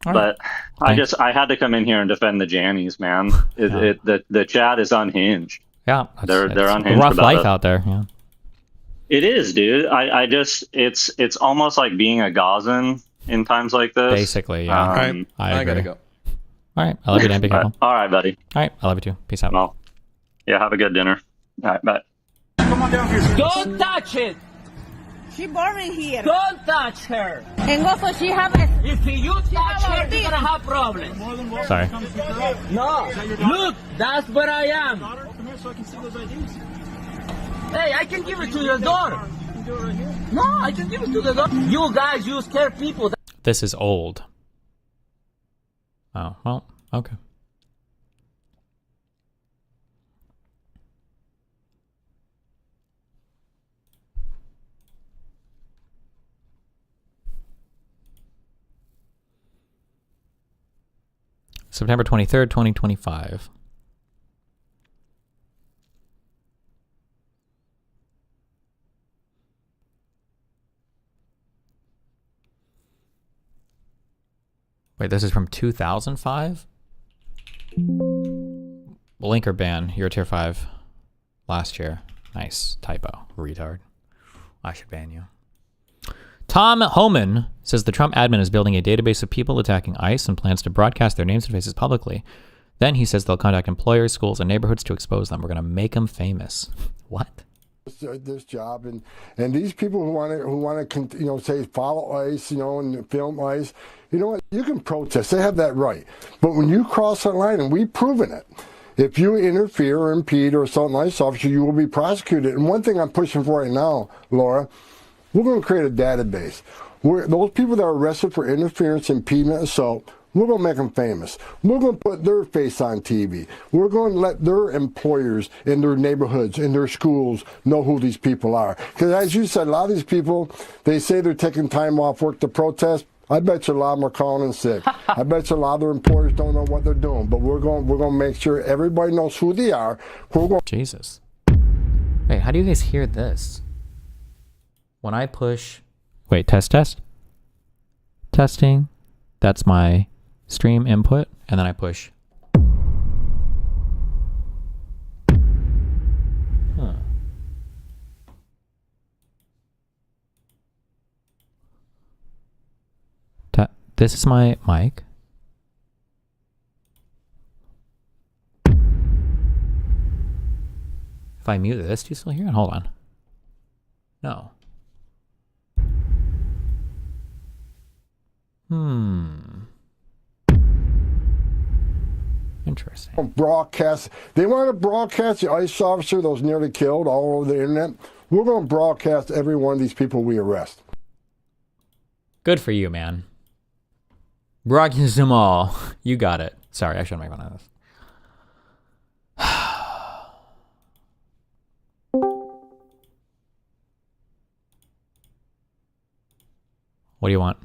U: But I had to come in here and defend the Jannies, man. The chat is unhinged.
D: Yeah,
U: they're unhinged.
D: A rough
U: about
D: life
U: it.
D: out there. Yeah.
U: It is, dude. I just it's almost like being a Gazan in times like this.
D: Basically, yeah.
U: All right,
D: I
U: gotta
D: agree.
U: go.
D: All right, I love you, Dan. Be careful.
U: All right, buddy.
D: All right, I love you too. Peace out.
U: Well, yeah, have a good dinner. All right, bye.
S: Don't touch it!
H: She boring here.
S: Don't touch her!
H: And also she have
S: If you touch her, you're gonna have problems.
D: Sorry.
S: No, look, that's where I am. Hey, I can give it to your daughter. No, I can give it to the daughter. You guys, you scare people.
D: This is old. Oh, well, okay. September 23rd, 2025. Wait, this is from 2005? Link or ban, you're tier 5 last year. Nice typo, retard. I should ban you. Tom Homan says the Trump admin is building a database of people attacking ICE and plans to broadcast their names and faces publicly. Then he says they'll contact employers, schools, and neighborhoods to expose them. We're going to make them famous. What?
A: This job and these people who want to say follow ICE, and film ICE, you know what? You can protest. They have that right. But when you cross that line, and we've proven it, if you interfere or impede or assault an ICE officer, you will be prosecuted. And one thing I'm pushing for right now, Laura, we're going to create a database where those people that are arrested for interference, impediment, assault, we're going to make them famous. We're going to put their face on TV. We're going to let their employers in their neighborhoods, in their schools, know who these people are. Because as you said, a lot of these people, they say they're taking time off work to protest. I bet you a lot of them are calling in sick. I bet you a lot of their employers don't know what they're doing. But we're going to make sure everybody knows who they are.
D: Jesus. Wait, how do you guys hear this? When I push... Wait, test. Testing. That's my stream input. And then I push. Huh. This is my mic. If I mute this, do you still hear it? Hold on. No. Interesting.
A: Broadcast. They want to broadcast the ICE officer that was nearly killed all over the internet. We're going to broadcast every one of these people we arrest.
D: Good for you, man. Broadcast them all. You got it. Sorry, I shouldn't make fun of this. What do you want?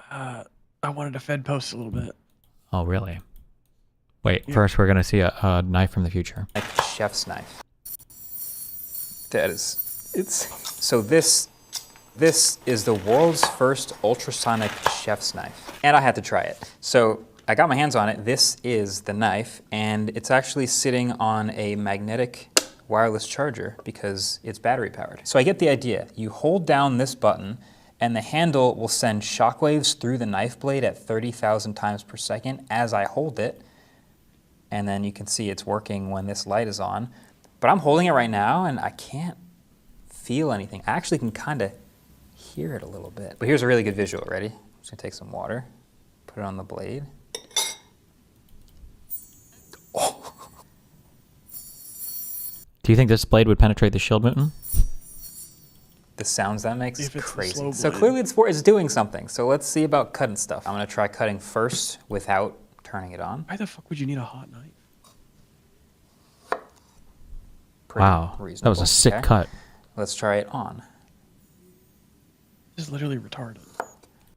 E: I wanted to Fed post a little bit.
D: Oh, really? Wait, first we're going to see a knife from the future.
V: Chef's knife. That is, so this is the world's first ultrasonic chef's knife. And I had to try it. So I got my hands on it. This is the knife, and it's actually sitting on a magnetic wireless charger because it's battery powered. So I get the idea. You hold down this button and the handle will send shockwaves through the knife blade at 30,000 times per second as I hold it. And then you can see it's working when this light is on. But I'm holding it right now and I can't feel anything. I actually can kind of hear it a little bit. But here's a really good visual. Ready? I'm just gonna take some water, put it on the blade.
D: Oh. Do you think this blade would penetrate the shield, Mooten?
V: The sounds that makes is crazy. So clearly it's doing something. So let's see about cutting stuff. I'm gonna try cutting first without turning it on.
E: Why the fuck would you need a hot knife?
D: Wow, that was a sick cut.
V: Let's try it on.
E: This is literally retarded.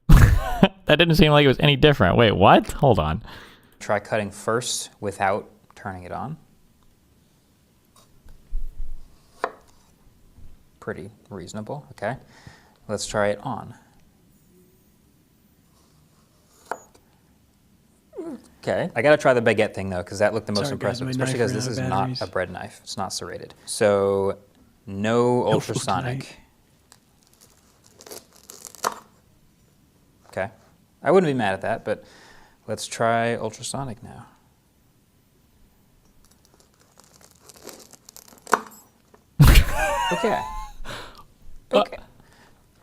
D: That didn't seem like it was any different. Wait, what? Hold on.
V: Try cutting first without turning it on. Pretty reasonable, okay. Let's try it on. Okay, I gotta try the baguette thing though, because that looked the most impressive, especially because this is not a bread knife. It's not serrated. So, no ultrasonic. Okay, I wouldn't be mad at that, but let's try ultrasonic now. Okay. Okay.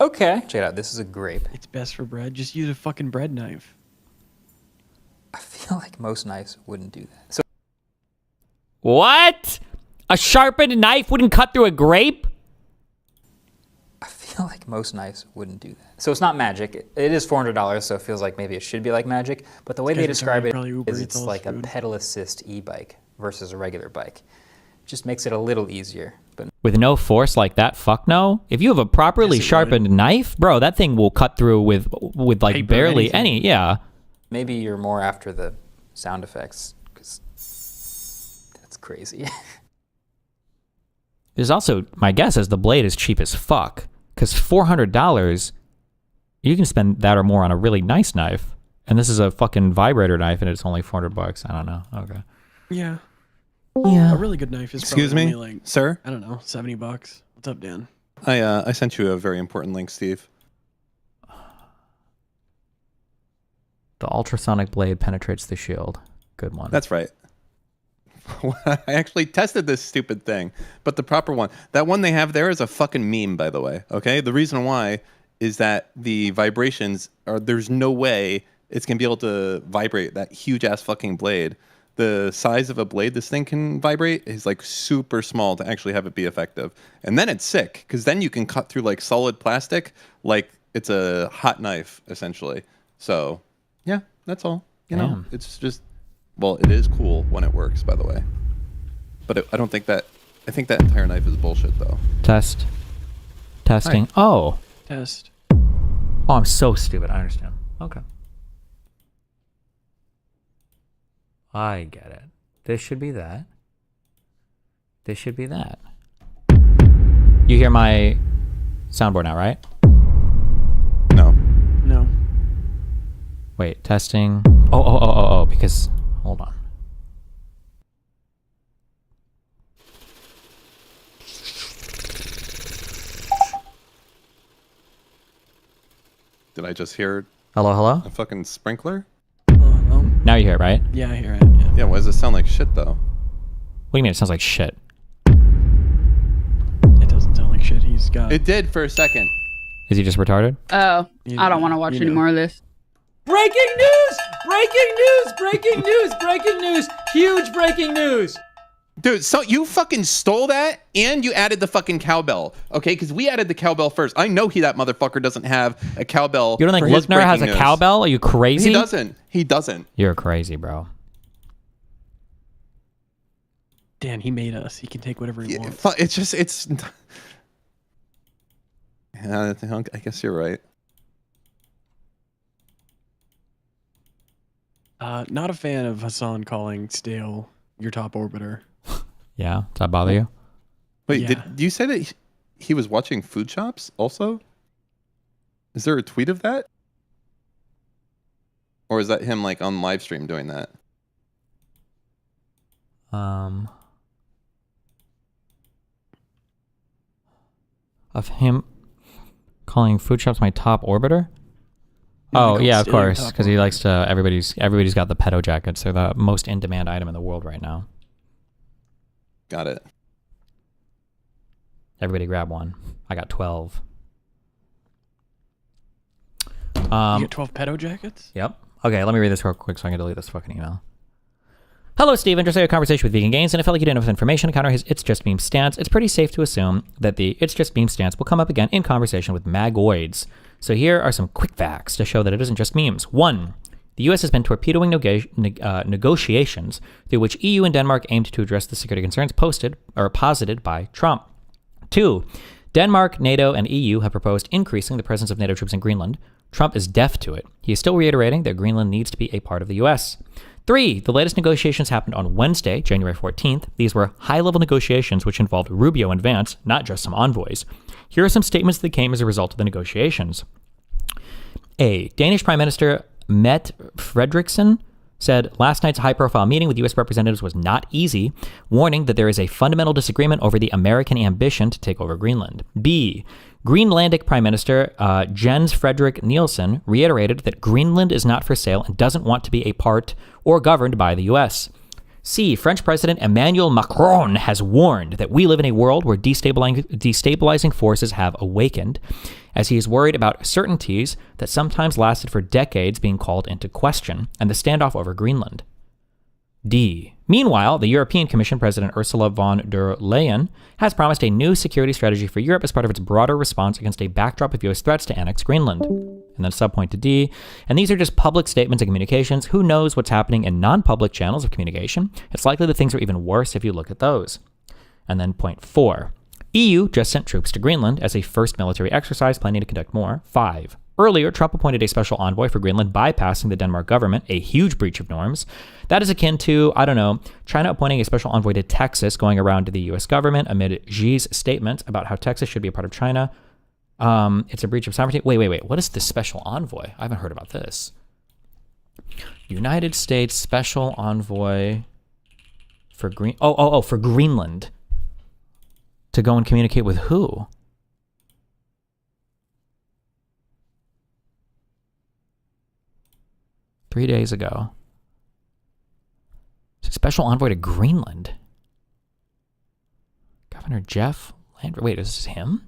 V: Okay. Check it out. This is a grape.
E: It's best for bread. Just use a fucking bread knife.
V: I feel like most knives wouldn't do that. So
D: What? A sharpened knife wouldn't cut through a grape?
V: I feel like most knives wouldn't do that. So it's not magic. It is $400, so it feels like maybe it should be like magic. But the way they describe it is it's like a pedal assist e-bike versus a regular bike. It just makes it a little easier. But
D: With no force like that, fuck no. If you have a properly sharpened knife, bro, that thing will cut through with like
V: Paper,
D: barely
V: anything.
D: any, yeah.
V: maybe you're more after the sound effects, because that's crazy.
D: There's also, my guess is the blade is cheap as fuck. Because $400, you can spend that or more on a really nice knife. And this is a fucking vibrator knife and it's only $400. I don't know. Okay.
E: Yeah.
D: Yeah.
E: A really good knife is
F: Excuse
E: probably
F: me,
E: only like,
F: sir?
E: I don't know, $70. What's up, Dan?
F: I sent you a very important link, Steve.
D: The ultrasonic blade penetrates the shield. Good one.
F: That's right. I actually tested this stupid thing, but the proper one. That one they have there is a fucking meme, by the way. Okay? The reason why is that the vibrations are, there's no way it's going to be able to vibrate that huge ass fucking blade. The size of a blade this thing can vibrate is like super small to actually have it be effective. And then it's sick, because then you can cut through like solid plastic like it's a hot knife, essentially. So, yeah, that's all. You know, it's just, well, it is cool when it works, by the way. But I don't think that, I think that entire knife is bullshit, though.
D: Test. Testing.
F: Hi.
D: Oh.
E: Test.
D: Oh, I'm so stupid. I understand. Okay. I get it. This should be that. This should be that. You hear my soundboard now, right?
F: No.
E: No.
D: Wait, testing. Oh, because, hold on.
F: Did I just hear
D: Hello?
F: a fucking sprinkler?
D: Now you hear it, right?
E: Yeah, I hear it. Yeah.
F: Yeah, why does it sound like shit, though?
D: What do you mean it sounds like shit?
E: It doesn't sound like shit. He's got...
F: It did for a second.
D: Is he just retarded?
C: Oh, I don't want to watch any more of this.
R: Breaking news! Breaking news! Breaking news! Breaking news! Huge breaking news!
F: Dude, so you fucking stole that and you added the fucking cowbell, okay? Because we added the cowbell first. I know that motherfucker doesn't have a cowbell.
D: You don't think Lookner has a cowbell? Are you crazy?
F: He doesn't. He doesn't.
D: You're crazy, bro.
E: Dan, he made us. He can take whatever he wants.
F: It's just, it's... Yeah, I guess you're right.
E: Not a fan of Hassan calling Stale your top orbiter.
D: Yeah? Does that bother you?
F: Wait,
E: Yeah.
F: did you say that he was watching Food Shops also? Is there a tweet of that? Or is that him like on live stream doing that?
D: Of him calling Food Shops my top orbiter? Oh, yeah, of course, because he likes to, everybody's got the pedo jackets. They're the most in-demand item in the world right now.
F: Got it.
D: Everybody grab one. I got 12.
E: You get 12 pedo jackets?
D: Yep. Okay, let me read this real quick so I can delete this fucking email. Hello, Steve. Interested in a conversation with VeganGains, and I felt like you didn't have enough information to counter his It's Just Meme stance. It's pretty safe to assume that the It's Just Meme stance will come up again in conversation with magoids. So here are some quick facts to show that it isn't just memes. 1. The U.S. has been torpedoing negotiations through which EU and Denmark aimed to address the security concerns posited by Trump. 2. Denmark, NATO, and EU have proposed increasing the presence of NATO troops in Greenland. Trump is deaf to it. He is still reiterating that Greenland needs to be a part of the U.S. 3. The latest negotiations happened on Wednesday, January 14th. These were high-level negotiations which involved Rubio and Vance, not just some envoys. Here are some statements that came as a result of the negotiations. A. Danish Prime Minister Mette Frederiksen said last night's high-profile meeting with U.S. representatives was not easy, warning that there is a fundamental disagreement over the American ambition to take over Greenland. B. Greenlandic Prime Minister Jens Frederik Nielsen reiterated that Greenland is not for sale and doesn't want to be a part or governed by the U.S. C. French President Emmanuel Macron has warned that we live in a world where destabilizing forces have awakened, as he is worried about certainties that sometimes lasted for decades being called into question, and the standoff over Greenland. D. Meanwhile, the European Commission President Ursula von der Leyen has promised a new security strategy for Europe as part of its broader response against a backdrop of U.S. threats to annex Greenland. And then subpoint to D. And these are just public statements and communications. Who knows what's happening in non-public channels of communication? It's likely that things are even worse if you look at those. And then point 4. EU just sent troops to Greenland as a first military exercise, planning to conduct more. 5. Earlier, Trump appointed a special envoy for Greenland, bypassing the Denmark government, a huge breach of norms. That is akin to, I don't know, China appointing a special envoy to Texas, going around to the U.S. government amid Xi's statement about how Texas should be a part of China. It's a breach of sovereignty. Wait. What is this special envoy? I haven't heard about this. United States special envoy for for Greenland. To go and communicate with who? Three days ago. It's a special envoy to Greenland. Governor Jeff Landry. Wait, is this him?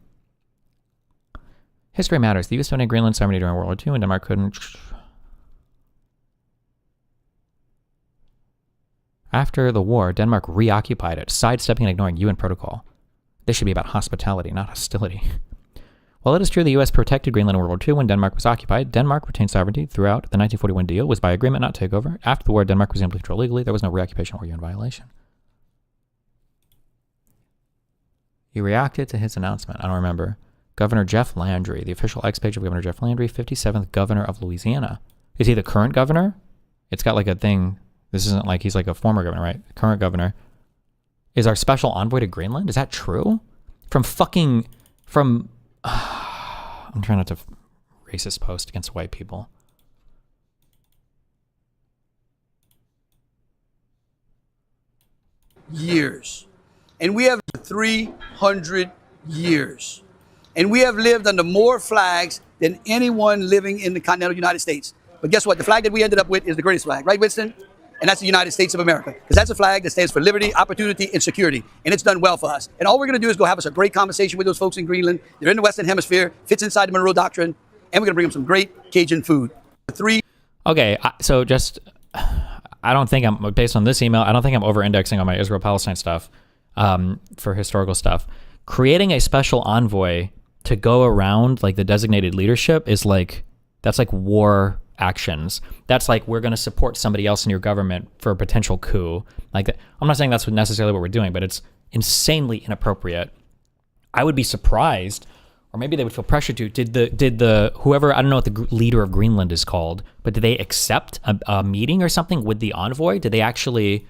D: History matters. The U.S. donated Greenland sovereignty during World War II, and Denmark couldn't. After the war, Denmark reoccupied it, sidestepping and ignoring UN protocol. This should be about hospitality, not hostility. While it is true the U.S. protected Greenland in World War II when Denmark was occupied, Denmark retained sovereignty throughout. The 1941 deal was by agreement, not takeover. After the war, Denmark was able to control legally. There was no reoccupation or UN violation. He reacted to his announcement. I don't remember. Governor Jeff Landry, the official X page of Governor Jeff Landry, 57th governor of Louisiana. Is he the current governor? It's got like a thing. This isn't like he's like a former governor, right? Current governor. Is our special envoy to Greenland? Is that true? I'm trying not to racist post against white people.
G: Years. And we have 300 years. And we have lived under more flags than anyone living in the continental United States. But guess what? The flag that we ended up with is the greatest flag, right, Winston? And that's the United States of America. Because that's a flag that stands for liberty, opportunity, and security. And it's done well for us. And all we're going to do is go have us a great conversation with those folks in Greenland. They're in the Western Hemisphere, fits inside the Monroe Doctrine, and we're going to bring them some great Cajun food.
D: Okay, so just, I don't think I'm, based on this email, I don't think I'm over-indexing on my Israel-Palestine stuff for historical stuff. Creating a special envoy to go around like the designated leadership is like, that's like war actions. That's like, we're going to support somebody else in your government for a potential coup. Like, I'm not saying that's necessarily what we're doing, but it's insanely inappropriate. I would be surprised, or maybe they would feel pressure to, did the whoever, I don't know what the leader of Greenland is called, but did they accept a meeting or something with the envoy? Did they actually,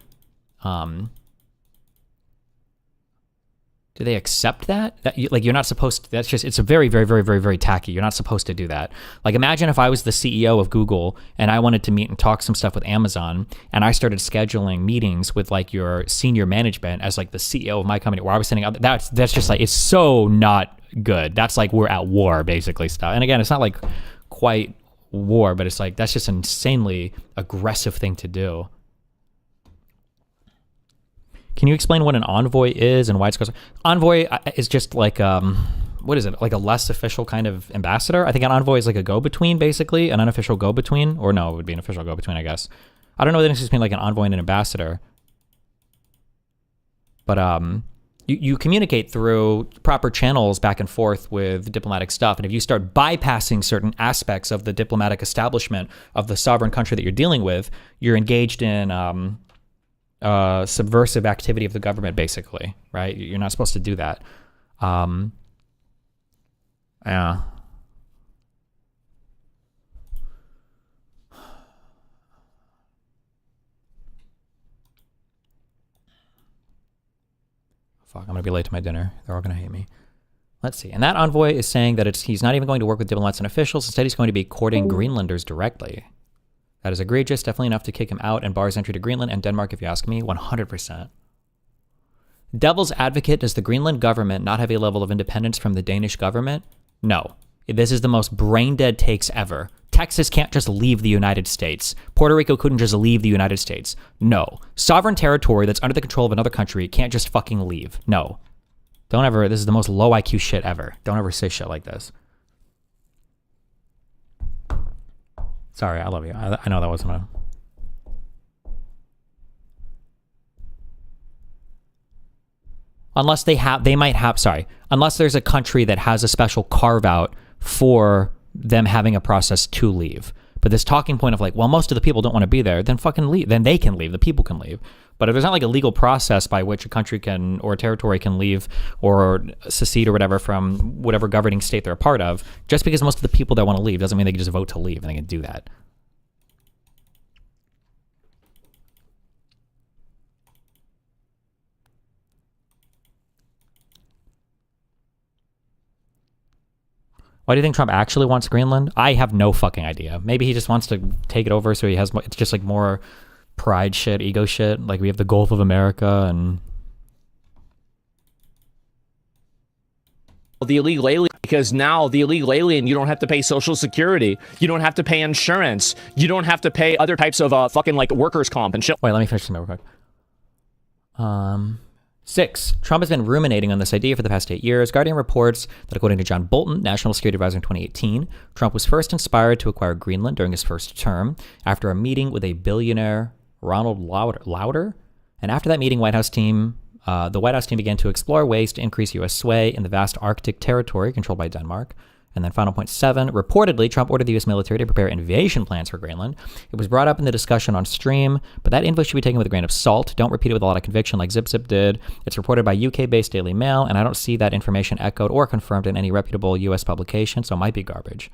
D: do they accept that? Like, you're not supposed to, that's just, it's a very, very, very, very, very tacky. You're not supposed to do that. Like, imagine if I was the CEO of Google and I wanted to meet and talk some stuff with Amazon, and I started scheduling meetings with like your senior management as like the CEO of my company, where I was sending out, that's just like, it's so not good. That's like, we're at war basically stuff. And again, it's not like quite war, but it's like, that's just an insanely aggressive thing to do. Can you explain what an envoy is and why it's called? Envoy is just like, what is it? Like a less official kind of ambassador? I think an envoy is like a go-between, basically, an unofficial go-between. Or no, it would be an official go-between, I guess. I don't know the difference between like an envoy and an ambassador. But you communicate through proper channels back and forth with diplomatic stuff. And if you start bypassing certain aspects of the diplomatic establishment of the sovereign country that you're dealing with, you're engaged in subversive activity of the government, basically, right? You're not supposed to do that. Yeah. Fuck, I'm gonna be late to my dinner. They're all gonna hate me. Let's see. And that envoy is saying that he's not even going to work with diplomats and officials. Instead, he's going to be courting Greenlanders directly. That is egregious, definitely enough to kick him out and bar his entry to Greenland and Denmark, if you ask me, 100%. Devil's advocate, does the Greenland government not have a level of independence from the Danish government? No. This is the most brain-dead takes ever. Texas can't just leave the United States. Puerto Rico couldn't just leave the United States. No. Sovereign territory that's under the control of another country can't just fucking leave. No. Don't ever, this is the most low IQ shit ever. Don't ever say shit like this. Sorry, I love you. I know that wasn't a... Unless unless there's a country that has a special carve out for them having a process to leave. But this talking point of like, well, most of the people don't want to be there, then fucking leave. Then they can leave. The people can leave. But if there's not like a legal process by which a country can, or a territory can leave or secede or whatever from whatever governing state they're a part of, just because most of the people that want to leave doesn't mean they can just vote to leave and they can do that. Why do you think Trump actually wants Greenland? I have no fucking idea. Maybe he just wants to take it over so he has, it's just like more pride shit, ego shit. Like we have the Gulf of America and...
I: The illegal alien, because now the illegal alien, you don't have to pay Social Security. You don't have to pay insurance. You don't have to pay other types of fucking like workers' comp and shit.
D: Wait, let me finish this real quick. 6. Trump has been ruminating on this idea for the past 8 years. Guardian reports that according to John Bolton, National Security Advisor in 2018, Trump was first inspired to acquire Greenland during his first term after a meeting with a billionaire, Ronald Lauder. And after that meeting, the White House team began to explore ways to increase U.S. sway in the vast Arctic territory controlled by Denmark. And then final point 7, reportedly, Trump ordered the U.S. military to prepare invasion plans for Greenland. It was brought up in the discussion on stream, but that info should be taken with a grain of salt. Don't repeat it with a lot of conviction like Zip did. It's reported by UK-based Daily Mail, and I don't see that information echoed or confirmed in any reputable U.S. publication, so it might be garbage.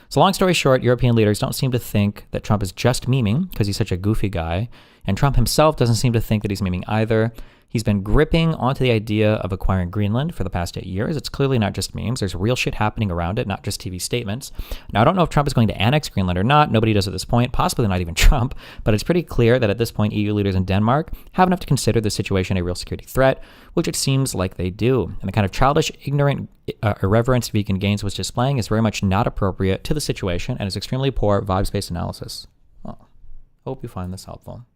D: So long story short, European leaders don't seem to think that Trump is just memeing because he's such a goofy guy, and Trump himself doesn't seem to think that he's memeing either. He's been gripping onto the idea of acquiring Greenland for the past 8 years. It's clearly not just memes. There's real shit happening around it, not just TV statements. Now, I don't know if Trump is going to annex Greenland or not. Nobody does at this point, possibly not even Trump. But it's pretty clear that at this point, EU leaders in Denmark have enough to consider the situation a real security threat, which it seems like they do. And the kind of childish, ignorant irreverence VeganGains was displaying is very much not appropriate to the situation and is extremely poor vibes-based analysis. Well, hope you find this helpful.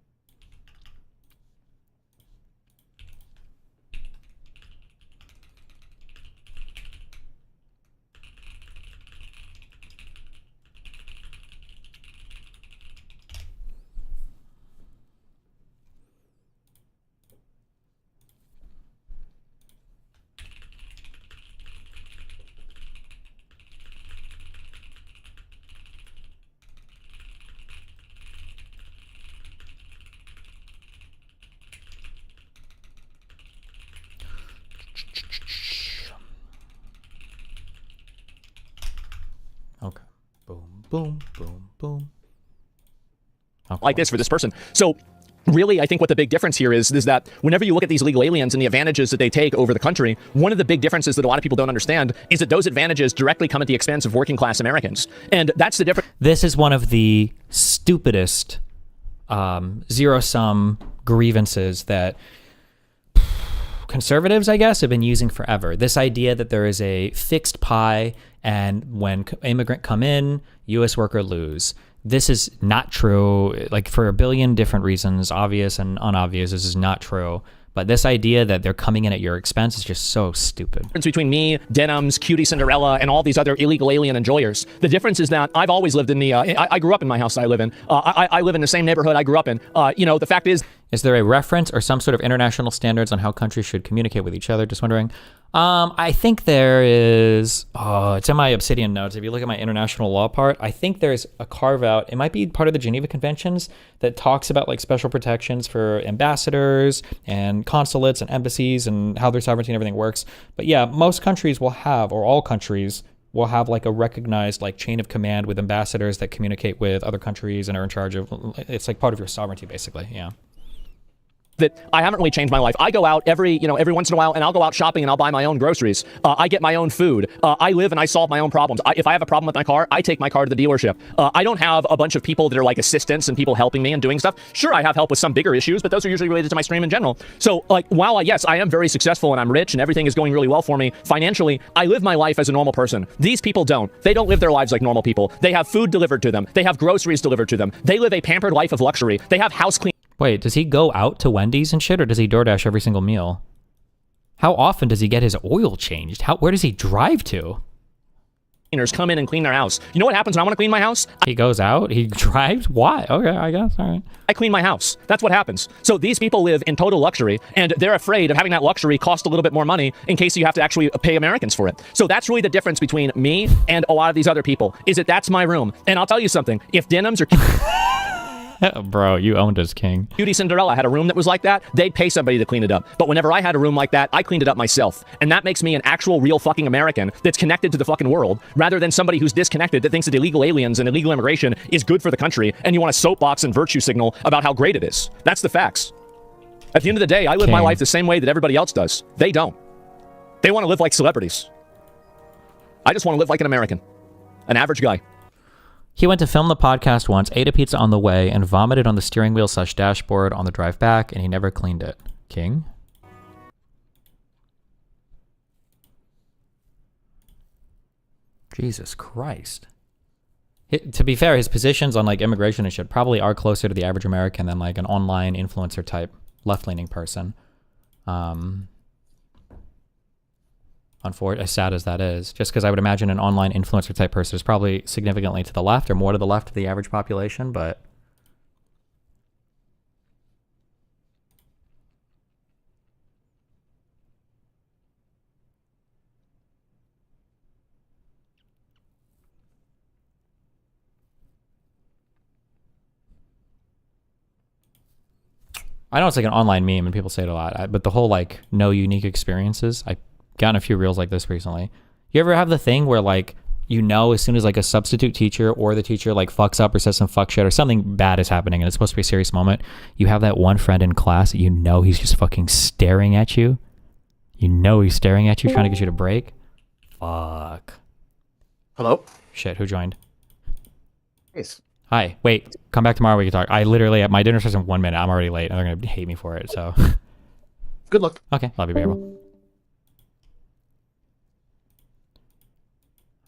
D: Okay. Boom, boom, boom, boom.
I: Like this for this person. So really, I think what the big difference here is that whenever you look at these illegal aliens and the advantages that they take over the country, one of the big differences that a lot of people don't understand is that those advantages directly come at the expense of working class Americans. And that's the difference.
D: This is one of the stupidest zero-sum grievances that conservatives, I guess, have been using forever. This idea that there is a fixed pie and when immigrant come in, U.S. worker lose. This is not true, like for a billion different reasons, obvious and unobvious, this is not true. But this idea that they're coming in at your expense is just so stupid.
I: The difference between me, Denims, Cutie Cinderella, and all these other illegal alien enjoyers. The difference is that I've always lived in the, I grew up in my house that I live in. I live in the same neighborhood I grew up in. You know, the fact is
D: there a reference or some sort of international standards on how countries should communicate with each other? Just wondering. I think there is, it's in my Obsidian notes. If you look at my international law part, I think there's a carve out. It might be part of the Geneva Conventions that talks about like special protections for ambassadors and consulates and embassies and how their sovereignty and everything works. But yeah, most countries will have, or all countries will have like a recognized like chain of command with ambassadors that communicate with other countries and are in charge of, it's like part of your sovereignty basically, yeah.
I: that I haven't really changed my life. I go out every once in a while, and I'll go out shopping and I'll buy my own groceries. I get my own food. I live and I solve my own problems. If I have a problem with my car, I take my car to the dealership. I don't have a bunch of people that are like assistants and people helping me and doing stuff. Sure, I have help with some bigger issues, but those are usually related to my stream in general. So like, while yes, I am very successful and I'm rich and everything is going really well for me financially, I live my life as a normal person. These people don't. They don't live their lives like normal people. They have food delivered to them. They have groceries delivered to them. They live a pampered life of luxury. They have house clean.
D: Wait, does he go out to Wendy's and shit, or does he DoorDash every single meal? How often does he get his oil changed? Where does he drive to?
I: Cleaners come in and clean their house. You know what happens when I want to clean my house?
D: He goes out? He drives? Why? Okay, I guess. All right.
I: I clean my house. That's what happens. So these people live in total luxury, and they're afraid of having that luxury cost a little bit more money in case you have to actually pay Americans for it. So that's really the difference between me and a lot of these other people, is that that's my room. And I'll tell you something. If Denims or...
D: Bro, you owned us, King.
I: Cutie Cinderella had a room that was like that, they'd pay somebody to clean it up. But whenever I had a room like that, I cleaned it up myself. And that makes me an actual real fucking American that's connected to the fucking world, rather than somebody who's disconnected that thinks that illegal aliens and illegal immigration is good for the country, and you want to soapbox and virtue signal about how great it is. That's the facts. At the end of the day, I live my life the same way that everybody else does. They don't. They want to live like celebrities. I just want to live like an American. An average guy.
D: He went to film the podcast once, ate a pizza on the way, and vomited on the steering wheel / dashboard on the drive back, and he never cleaned it. King? Jesus Christ. To be fair, his positions on like immigration and shit probably are closer to the average American than like an online influencer type left-leaning person. As sad as that is, just because I would imagine an online influencer type person is probably significantly to the left or more to the left of the average population, but I know it's like an online meme and people say it a lot, but the whole like no unique experiences, I gotten a few reels like this recently. You ever have the thing where like, you know, as soon as like a substitute teacher or the teacher like fucks up or says some fuck shit or something bad is happening and it's supposed to be a serious moment, you have that one friend in class that you know he's just fucking staring at you. You know he's staring at you, trying to get you to break. Fuck.
K: Hello?
D: Shit, who joined?
K: Yes.
D: Hi. Wait, come back tomorrow we can talk. I literally, my dinner starts in 1 minute. I'm already late and they're going to hate me for it, so.
K: Good luck.
D: Okay, love you, Bearable.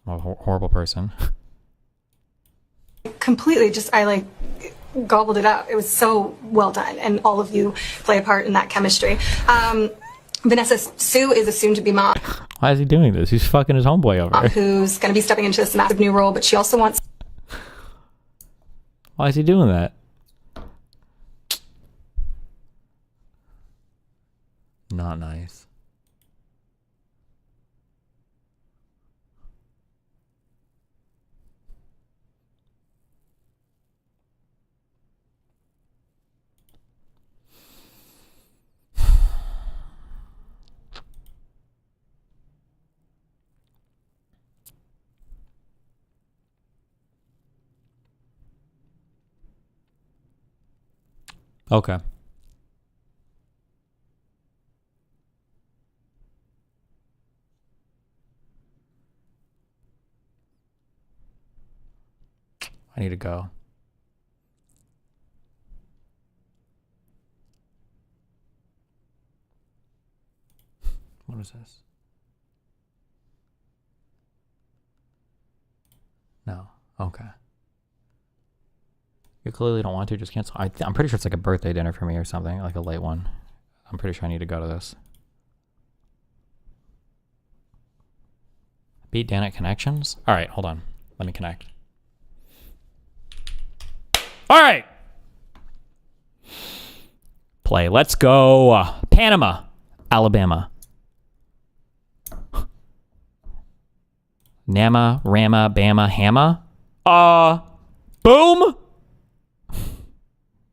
D: I'm a horrible person.
M: Completely I like gobbled it up. It was so well done, and all of you play a part in that chemistry. Vanessa Sue is a soon-to-be mom.
D: Why is he doing this? He's fucking his homeboy over.
M: Who's going to be stepping into this massive new role, but she also wants...
D: Why is he doing that? Not nice. Okay. I need to go. What is this? No. Okay. You clearly don't want to, just cancel. I'm pretty sure it's like a birthday dinner for me or something, like a late one. I'm pretty sure I need to go to this. Beat Dan at Connections? All right, hold on. Let me connect. All right. Play. Let's go. Panama, Alabama. Nama, Rama, Bama, Hamma. Boom.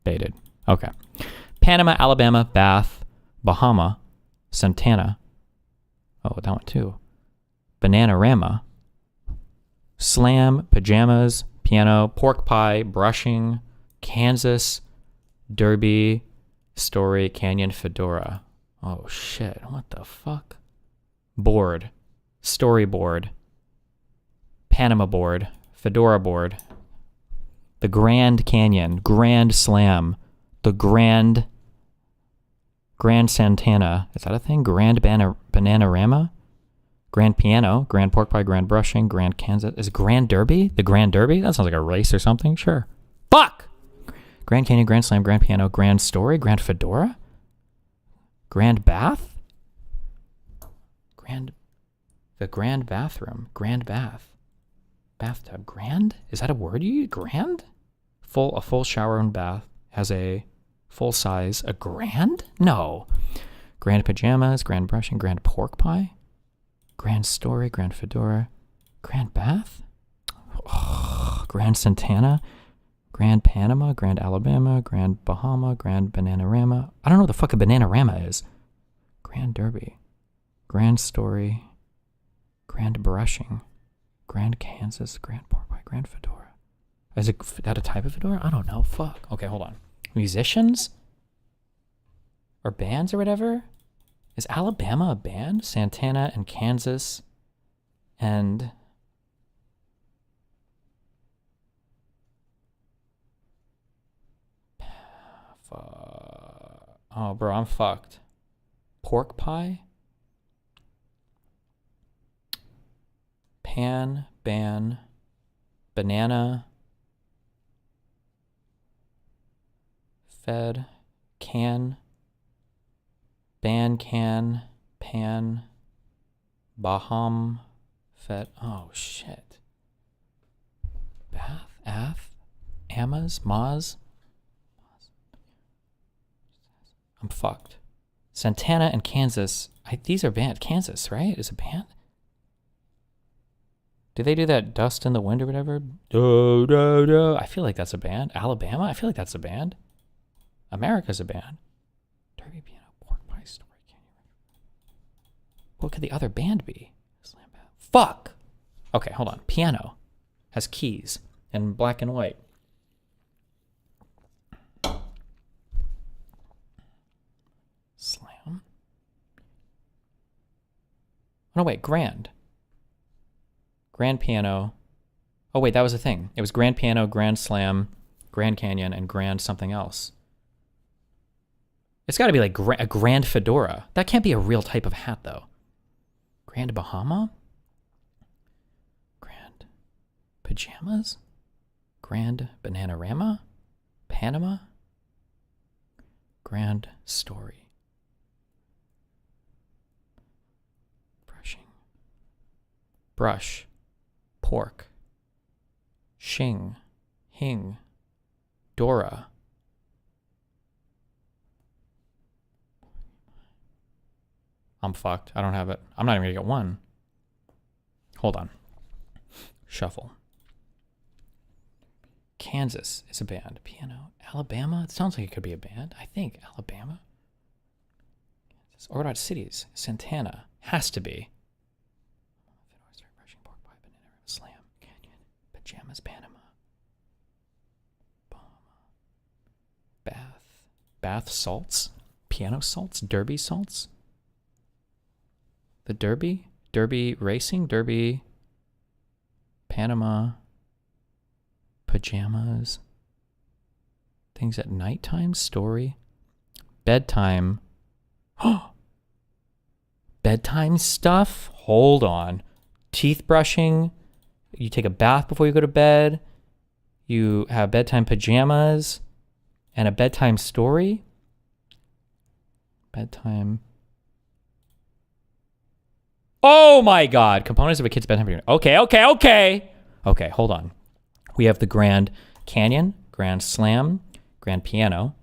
D: Baited. Okay. Panama, Alabama, Bath, Bahama, Santana. Oh, that one too. Bananarama. Slam, pajamas, piano, pork pie, brushing, Kansas, Derby, Story, Canyon, Fedora. Oh shit, what the fuck? Board. Storyboard. Panama board. Fedora board. The Grand Canyon. Grand Slam. The Grand Santana. Is that a thing? Grand Bananarama? Grand Piano. Grand Pork Pie. Grand Brushing. Grand Kansas. Is it Grand Derby? The Grand Derby? That sounds like a race or something. Sure. Fuck! Grand Canyon, Grand Slam, Grand Piano, Grand Story, Grand Fedora? Grand Bath? The Grand Bathroom. Grand Bath. Bathtub. Grand? Is that a word you use? Grand? A full shower and bath has a full size. A grand? No. Grand Pajamas, Grand Brushing, Grand Pork Pie? Grand Story, Grand Fedora. Grand Bath? Oh, Grand Santana? Grand Panama, Grand Alabama, Grand Bahama, Grand Bananarama. I don't know what the fuck a Bananarama is. Grand Derby. Grand Story. Grand Brushing. Grand Kansas, Grand Pork Pie, Grand Fedora. Is that a type of fedora? I don't know. Fuck. Okay, hold on. Musicians? Or bands or whatever? Is Alabama a band? Santana and Kansas and... Oh, bro, I'm fucked. Pork pie? Pan, ban, banana, fed, can, ban, can, pan, baham, fed. Oh, shit. Bath, ath, amas, maz. I'm fucked. Santana and Kansas. These are banned. Kansas, right? Is a band? Do they do that Dust in the Wind or whatever? Do, do, do. I feel like that's a band. Alabama? I feel like that's a band. America's a band. Derby Piano, Pork Pie, Story, Canyon. What could the other band be? Slam band. Fuck! Okay, hold on. Piano has keys in black and white. Slam. Oh, no, wait. Grand. Grand Piano. Oh, wait. That was a thing. It was Grand Piano, Grand Slam, Grand Canyon, and Grand something else. It's got to be like a Grand Fedora. That can't be a real type of hat, though. Grand Bahama? Grand Pajamas? Grand Bananarama? Panama? Grand Story. Brush, pork, shing, hing, Dora. I'm fucked. I don't have it. I'm not even gonna get one. Hold on. Shuffle. Kansas is a band. Piano. Alabama? It sounds like it could be a band. I think. Alabama? Or what about cities? Santana. Has to be. Slam, Canyon, Pajamas, Panama, Bahama, Bath salts, piano salts, Derby salts, the Derby racing, Derby, Panama, pajamas, things at nighttime, Story, bedtime, bedtime stuff, hold on, teeth brushing. You take a bath before you go to bed. You have bedtime pajamas and a bedtime story. Bedtime. Oh my God. Components of a kid's bedtime pajama. Okay. Okay, hold on. We have the Grand Canyon, Grand Slam, Grand Piano.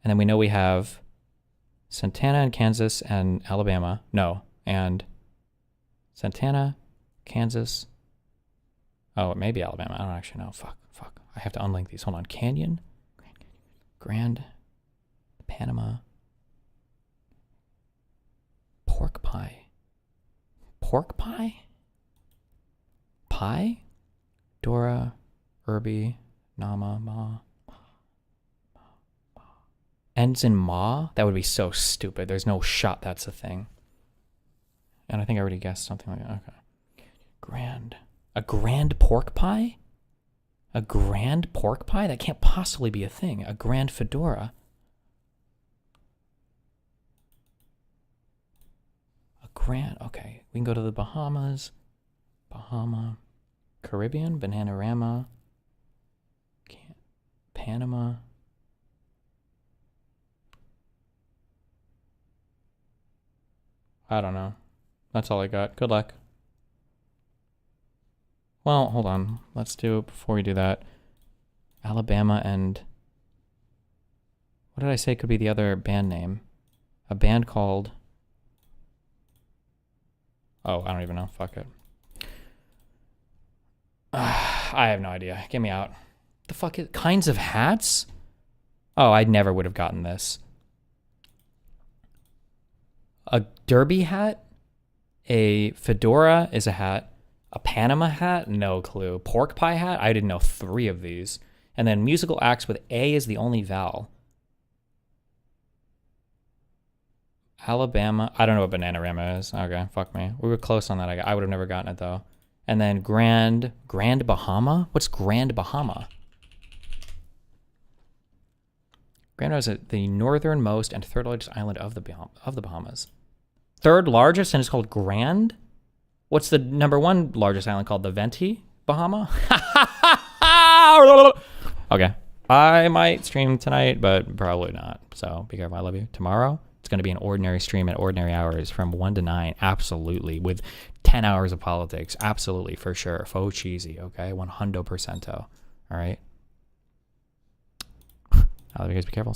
D: And then we know we have Santana and Kansas and Alabama. No, and Santana, Kansas. Oh, it may be Alabama. I don't actually know. Fuck. I have to unlink these. Hold on. Canyon, Grand, Panama, Pork Pie. Pork Pie? Pie? Dora, Irby, Nama, Ma, ends in ma? That would be so stupid. There's no shot that's a thing. And I think I already guessed something like that. Okay. Grand. A grand pork pie? A grand pork pie? That can't possibly be a thing. A grand fedora. A grand. Okay. We can go to the Bahamas. Bahama. Caribbean? Bananarama. Panama. I don't know. That's all I got. Good luck. Well, hold on. Let's do, before we do that, Alabama and... What did I say could be the other band name? A band called... Oh, I don't even know. Fuck it. I have no idea. Get me out. The fuck is... Kinds of hats? Oh, I never would have gotten this. A derby hat? A fedora is a hat. A Panama hat? No clue. Pork pie hat? I didn't know 3 of these. And then musical acts with A is the only vowel. Alabama. I don't know what Bananarama is. Okay, fuck me. We were close on that. I would have never gotten it though. And then Grand Bahama? What's Grand Bahama? Grand Bahama is the northernmost and third largest island of the Bahamas. Third largest and it's called Grand? What's the number 1 largest island called? The Venti Bahama? Okay. I might stream tonight, but probably not. So be careful. I love you. Tomorrow, it's going to be an ordinary stream at ordinary hours from 1 to 9. Absolutely. With 10 hours of politics. Absolutely. For sure. Faux cheesy. Okay. 100%. All right. I love you guys. Be careful.